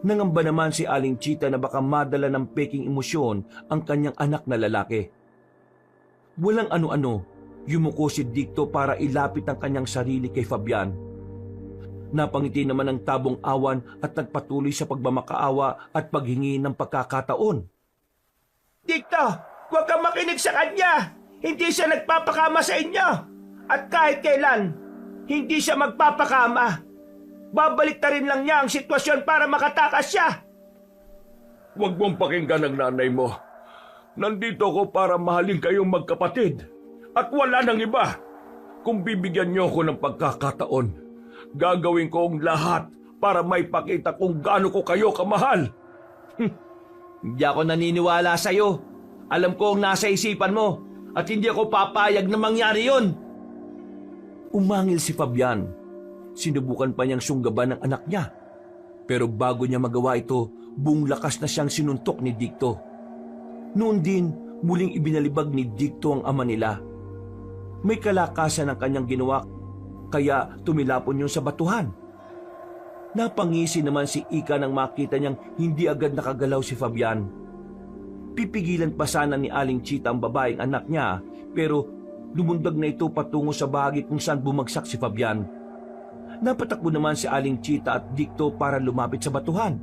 Nangamba naman si Aling Chita na baka madala ng peking emosyon ang kanyang anak na lalaki. Walang ano-ano, yumuko si Dicto para ilapit ang kanyang sarili kay Fabian. Napangiti naman ang tabong awan at nagpatuloy sa pagmamakaawa at paghingi ng pagkakataon. Dicto, huwag kang makinig sa kanya. Hindi siya nagpapakama sa inyo. At kahit kailan, hindi siya magpapakama. Babalik na rin lang niya ang sitwasyon para makatakas siya. Huwag mong pakinggan ang nanay mo. Nandito ako para mahalin kayong magkapatid. At wala nang iba. Kung bibigyan niyo ako ng pagkakataon, gagawin ko ang lahat para maipakita kung gaano ko kayo kamahal. Hindi ako naniniwala sa'yo. Alam ko ang nasa isipan mo at hindi ako papayag na mangyari yon. Umangil si Fabian. Sinubukan pa niyang sunggaban ng anak niya. Pero bago niya magawa ito, buong lakas na siyang sinuntok ni Dicto. Noon din, muling ibinalibag ni Dicto ang ama nila. May kalakasan ang kanyang ginawa, kaya tumilapon yun sa batuhan. Napangisi naman si Ika nang makita niyang hindi agad nakagalaw si Fabian. Pipigilan pa sana ni Aling Chita ang babaeng anak niya, pero lumundag na ito patungo sa bahagi kung saan bumagsak si Fabian. Napatakbo naman si Aling Chita at Dicto para lumapit sa batuhan.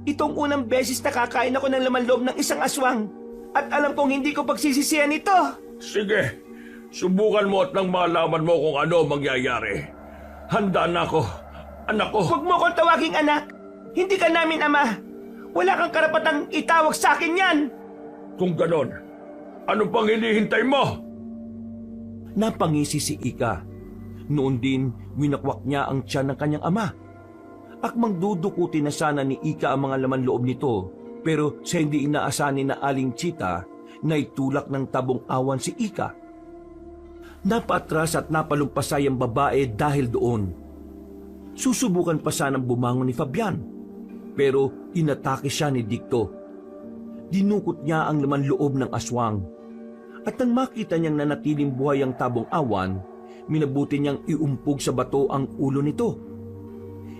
Itong unang beses nakakain ako ng laman loob ng isang aswang. At alam kong hindi ko pagsisisihan ito. Sige, subukan mo at nang malaman mo kung ano mangyayari. Handa na ako, anak ko. Huwag mo akong tawaging anak. Hindi ka namin ama. Wala kang karapatang itawag sa akin yan. Kung ganon, ano pang hinihintay mo? Napangisi si Ika. Noon din, winakwak niya ang tiyan ng kanyang ama. Akmang dudukutin na sana ni Ika ang mga laman loob nito, pero sa hindi inaasanin na Aling Chita, naitulak ng tabong awan si Ika. Napaatras at napalumpasay ang babae dahil doon. Susubukan pa sanang bumangon ni Fabian, pero inatake siya ni Dicto. Dinukot niya ang laman loob ng aswang. At nang makita niyang nanatiling buhay ang tabong awan, minabuti niyang iumpog sa bato ang ulo nito.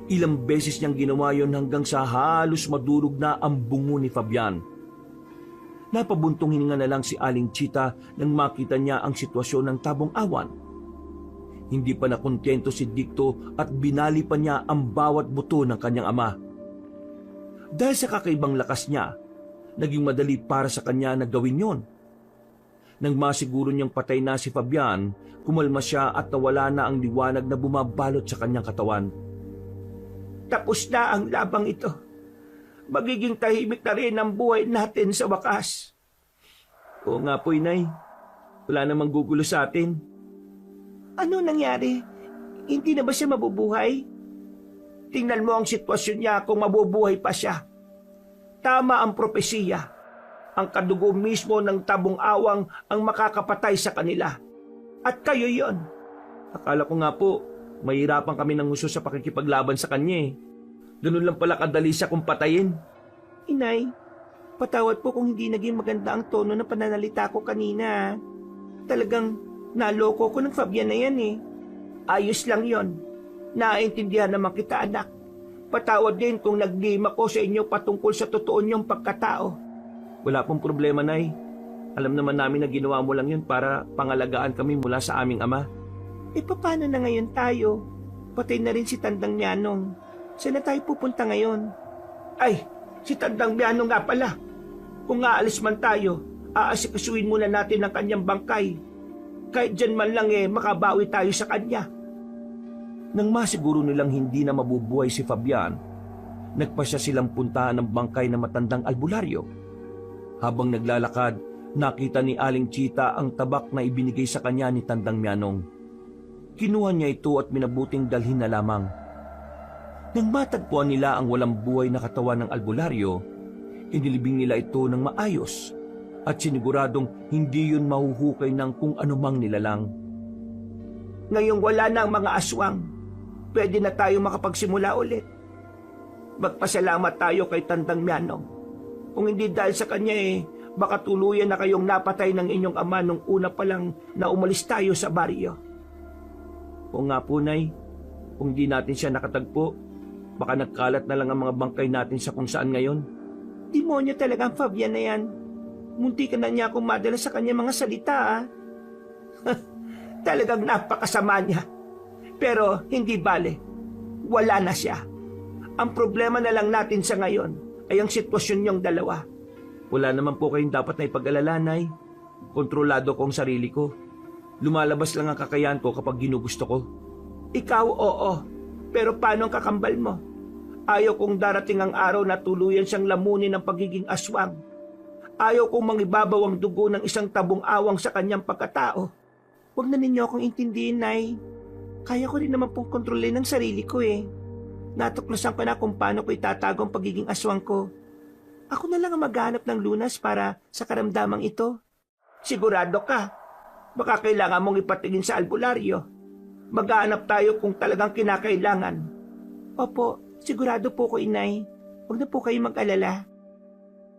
Ilang beses niyang ginawa yon hanggang sa halos madurog na ang bungo ni Fabian. Napabuntong hininga na lang si Aling Chita nang makita niya ang sitwasyon ng tabong awan. Hindi pa nakontento si Dicto at binali pa niya ang bawat buto ng kanyang ama. Dahil sa kakaibang lakas niya, naging madali para sa kanya na gawin yon. Nang masiguro niyang patay na si Fabian, kumalma siya at nawala na ang liwanag na bumabalot sa kanyang katawan. Tapos na ang labang ito. Magiging tahimik na rin ang buhay natin sa wakas. Oo nga po, Inay. Wala namang gugulo sa atin. Ano nangyari? Hindi na ba siya mabubuhay? Tingnan mo ang sitwasyon niya kung mabubuhay pa siya. Tama ang propesiya. Ang kadugo mismo ng tabong awang ang makakapatay sa kanila. At kayo yon. Akala ko nga po, mahirapan kami ng husto sa pakikipaglaban sa kanya eh. Ganun lang pala kadali siya kung patayin. Inay, patawad po kung hindi naging maganda ang tono ng pananalita ko kanina. Talagang naloko ko ng Fabian na yan eh. Ayos lang yon. Naintindihan naman kita, anak. Patawad din kung naglima ko sa inyo patungkol sa totoo niyong pagkatao. Wala pong problema, Nay. Alam naman namin na ginawa mo lang yun para pangalagaan kami mula sa aming ama. Eh paano na ngayon tayo? Patay na rin si Tandang Mianong. Saan na tayo pupunta ngayon? Ay, si Tandang Mianong nga pala. Kung aalis man tayo, aasikasuin muna natin ang kanyang bangkay. Kahit dyan man lang makabawi tayo sa kanya. Nang masiguro nilang hindi na mabubuhay si Fabian, nagpasya silang puntahan ng bangkay na matandang albularyo. Habang naglalakad, nakita ni Aling Chita ang tabak na ibinigay sa kanya ni Tandang Mianong. Kinuha niya ito at minabuting dalhin na lamang. Nang matagpuan nila ang walang buhay na katawan ng albularyo, inilibing nila ito ng maayos at siniguradong hindi yun mahuhukay ng kung anumang nilalang. Ngayong wala na ang mga aswang, pwede na tayo makapagsimula ulit. Magpasalamat tayo kay Tandang Mianong. Kung hindi dahil sa kanya baka tuluyan na kayong napatay ng inyong ama nung una pa lang na umalis tayo sa baryo. O nga po, Nay, kung di natin siya nakatagpo, baka nagkalat na lang ang mga bangkay natin sa kung saan ngayon. Demonyo talaga ang Fabian na yan. Munti ka na niya akong madala sa kanya mga salita, ah. Talagang napakasama niya. Pero hindi bale. Wala na siya. Ang problema na lang natin sa ngayon ay ang sitwasyon niyong dalawa. Wala naman po kayong dapat na ipag-alala, Nay. Kontrolado ko ang sarili ko. Lumalabas lang ang kakayahan ko kapag ginugusto ko. Ikaw, oo. Pero paano ang kakambal mo? Ayaw kong darating ang araw na tuluyan siyang lamunin ng pagiging aswang. Ayaw kong mangibabaw ang dugo ng isang tabong awang sa kanyang pagkatao. Huwag na ninyo akong intindihin, Nay. Kaya ko rin naman pong kontrolin ang sarili ko eh. Natuklasan ko na kung paano ko itatago ang pagiging aswang ko. Ako na lang ang maghanap ng lunas para sa karamdamang ito. Sigurado ka? Baka kailangan mong ipatingin sa albularyo. Maghanap tayo kung talagang kinakailangan. Opo, sigurado po ko, Inay. Huwag na po kayo mag-alala.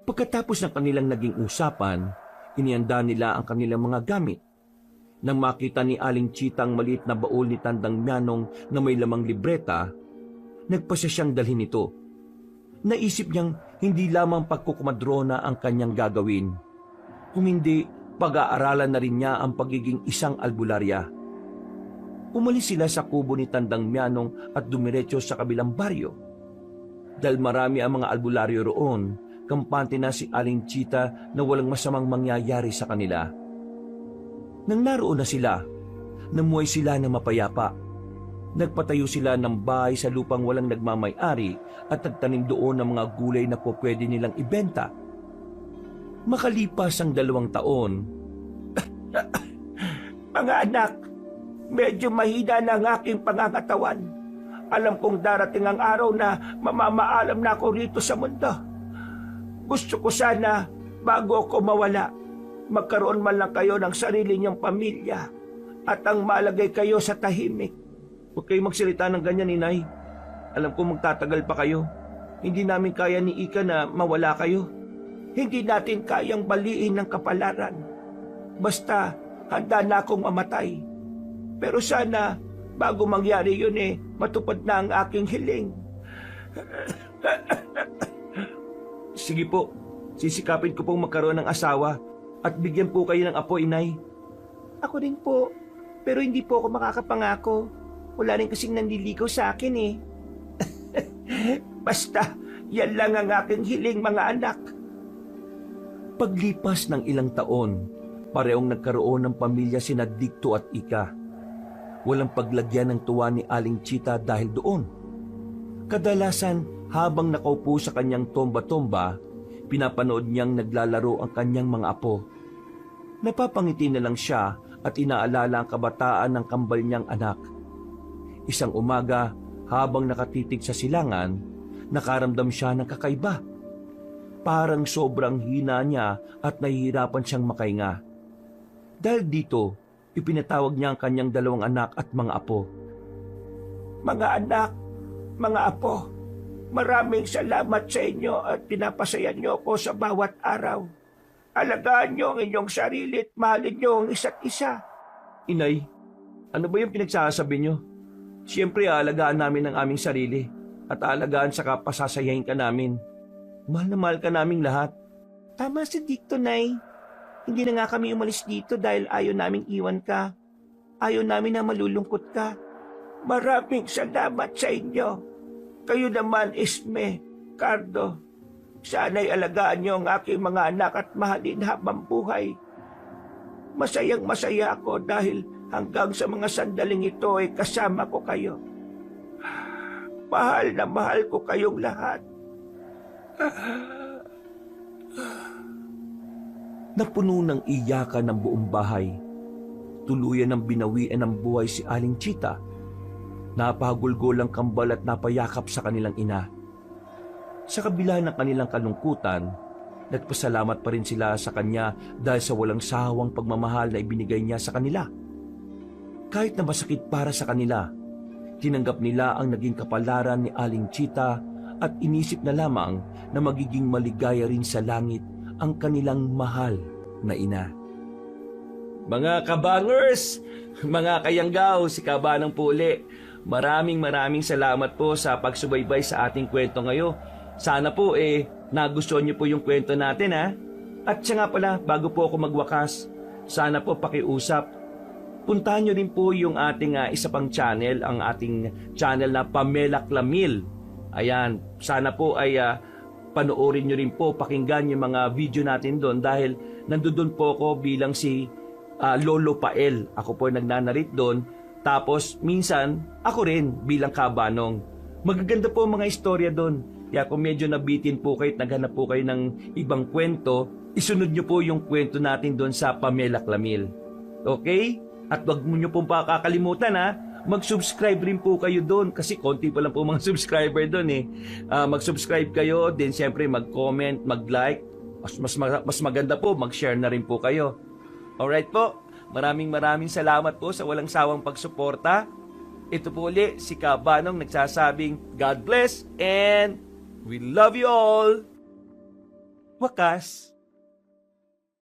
Pagkatapos ng kanilang naging usapan, inihanda nila ang kanilang mga gamit. Nang makita ni Aling Chita ang maliit na baul ni Tandang Mianong na may lamang libreta, nagpasya siyang dalhin ito. Naisip niyang hindi lamang pagkukumadrona ang kanyang gagawin, kung hindi pag-aaralan na rin niya ang pagiging isang albularya. Umalis sila sa kubo ni Tandang Mianong at dumiretso sa kabilang baryo. Dahil marami ang mga albularyo roon, kampante na si Aling Chita na walang masamang mangyayari sa kanila. Nang naroon na sila, namuhay sila na mapayapa. Nagpatayo sila ng bahay sa lupang walang nagmamay-ari at nagtanim doon ng mga gulay na po pwede nilang ibenta. Makalipas ang 2 taon, Mga anak, medyo mahina na ang aking pangangatawan. Alam kong darating ang araw na mamamaalam na ako rito sa mundo. Gusto ko sana, bago ako mawala, magkaroon man lang kayo ng sarili niyong pamilya at ang malagay kayo sa tahimik. huwag kayong magsalita ng ganyan, Inay. Alam ko magtatagal pa kayo. Hindi namin kaya ni Ika na mawala kayo. Hindi natin kayang baliin ng kapalaran. Basta, handa na akong mamatay. Pero sana, bago mangyari yun matupad na ang aking hiling. Sige po, sisikapin ko pong magkaroon ng asawa at bigyan po kayo ng apo, Inay. Ako rin po, pero hindi po ako makakapangako. Wala rin kasing nanliligaw sa akin Basta, yan lang ang aking hiling, mga anak. Paglipas ng ilang taon, parehong nagkaroon ng pamilya sina Dicto at Ika. Walang paglagyan ng tuwa ni Aling Chita dahil doon. Kadalasan, habang nakaupo sa kanyang tomba-tomba, pinapanood niyang naglalaro ang kanyang mga apo. Napapangiti na lang siya at inaalala ang kabataan ng kambal niyang anak. Isang umaga, habang nakatitig sa silangan, nakaramdam siya ng kakaiba. Parang sobrang hina niya at nahihirapan siyang makahinga. Dahil dito, ipinatawag niya ang kanyang 2 anak at mga apo. Mga anak, mga apo, maraming salamat sa inyo at pinapasayan niyo ako sa bawat araw. Alagaan niyo ang inyong sarili at mahalin niyo ang isa't isa. Inay, ano ba yung pinagsasabi niyo? Siyempre, aalagaan namin ang aming sarili at aalagaan sa kapasasayahin ka namin. Mahal na mahal ka naming lahat. Tama si Dicto, Nay. Hindi na nga kami umalis dito dahil ayaw naming iwan ka. Ayaw namin na malulungkot ka. Maraming salamat sa inyo. Kayo naman, Isme, Cardo. Sana'y alagaan niyo ang aking mga anak at mahalin habang buhay. Masayang masaya ako dahil hanggang sa mga sandaling ito ay kasama ko kayo. Mahal na mahal ko kayong lahat. Napuno ng iyakan ng buong bahay. Tuluyan ng binawian ng buhay si Aling Chita. Napahagulgol ang kambal at napayakap sa kanilang ina. Sa kabila ng kanilang kalungkutan, nagpasalamat pa rin sila sa kanya dahil sa walang sawang pagmamahal na ibinigay niya sa kanila. Kahit na masakit para sa kanila, tinanggap nila ang naging kapalaran ni Aling Chita at inisip na lamang na magiging maligaya rin sa langit ang kanilang mahal na ina. Mga kabangers, mga kayanggaw, si Kabanang Puli, maraming salamat po sa pagsubaybay sa ating kwento ngayon. Sana po nagustuhan niyo po yung kwento natin ha. At siya nga pala, bago po ako magwakas, sana po pakiusap. Puntahan niyo rin po yung ating isa pang channel, ang ating channel na Pamela Clamil. Ayan, sana po ay panoorin niyo rin po, pakinggan yung mga video natin doon dahil nandoon po ako bilang si Lolo Pael. Ako po nagnanarit doon. Tapos minsan, ako rin bilang Kabanong. Magaganda po mga istorya doon. Kaya kung medyo nabitin po kayo at naghanap po kayo ng ibang kwento, isunod nyo po yung kwento natin doon sa Pamela Clamil. Okay? At wag mo nyo pong pakakalimutan ha, mag-subscribe rin po kayo doon kasi konti pa lang po mga subscriber doon eh. Mag-subscribe kayo, then siyempre mag-comment, mag-like. Mas maganda po, mag-share na rin po kayo. Alright po, maraming salamat po sa walang sawang pagsuporta. Ito po ulit si Kabanong nagsasabing God bless and we love you all. Wakas.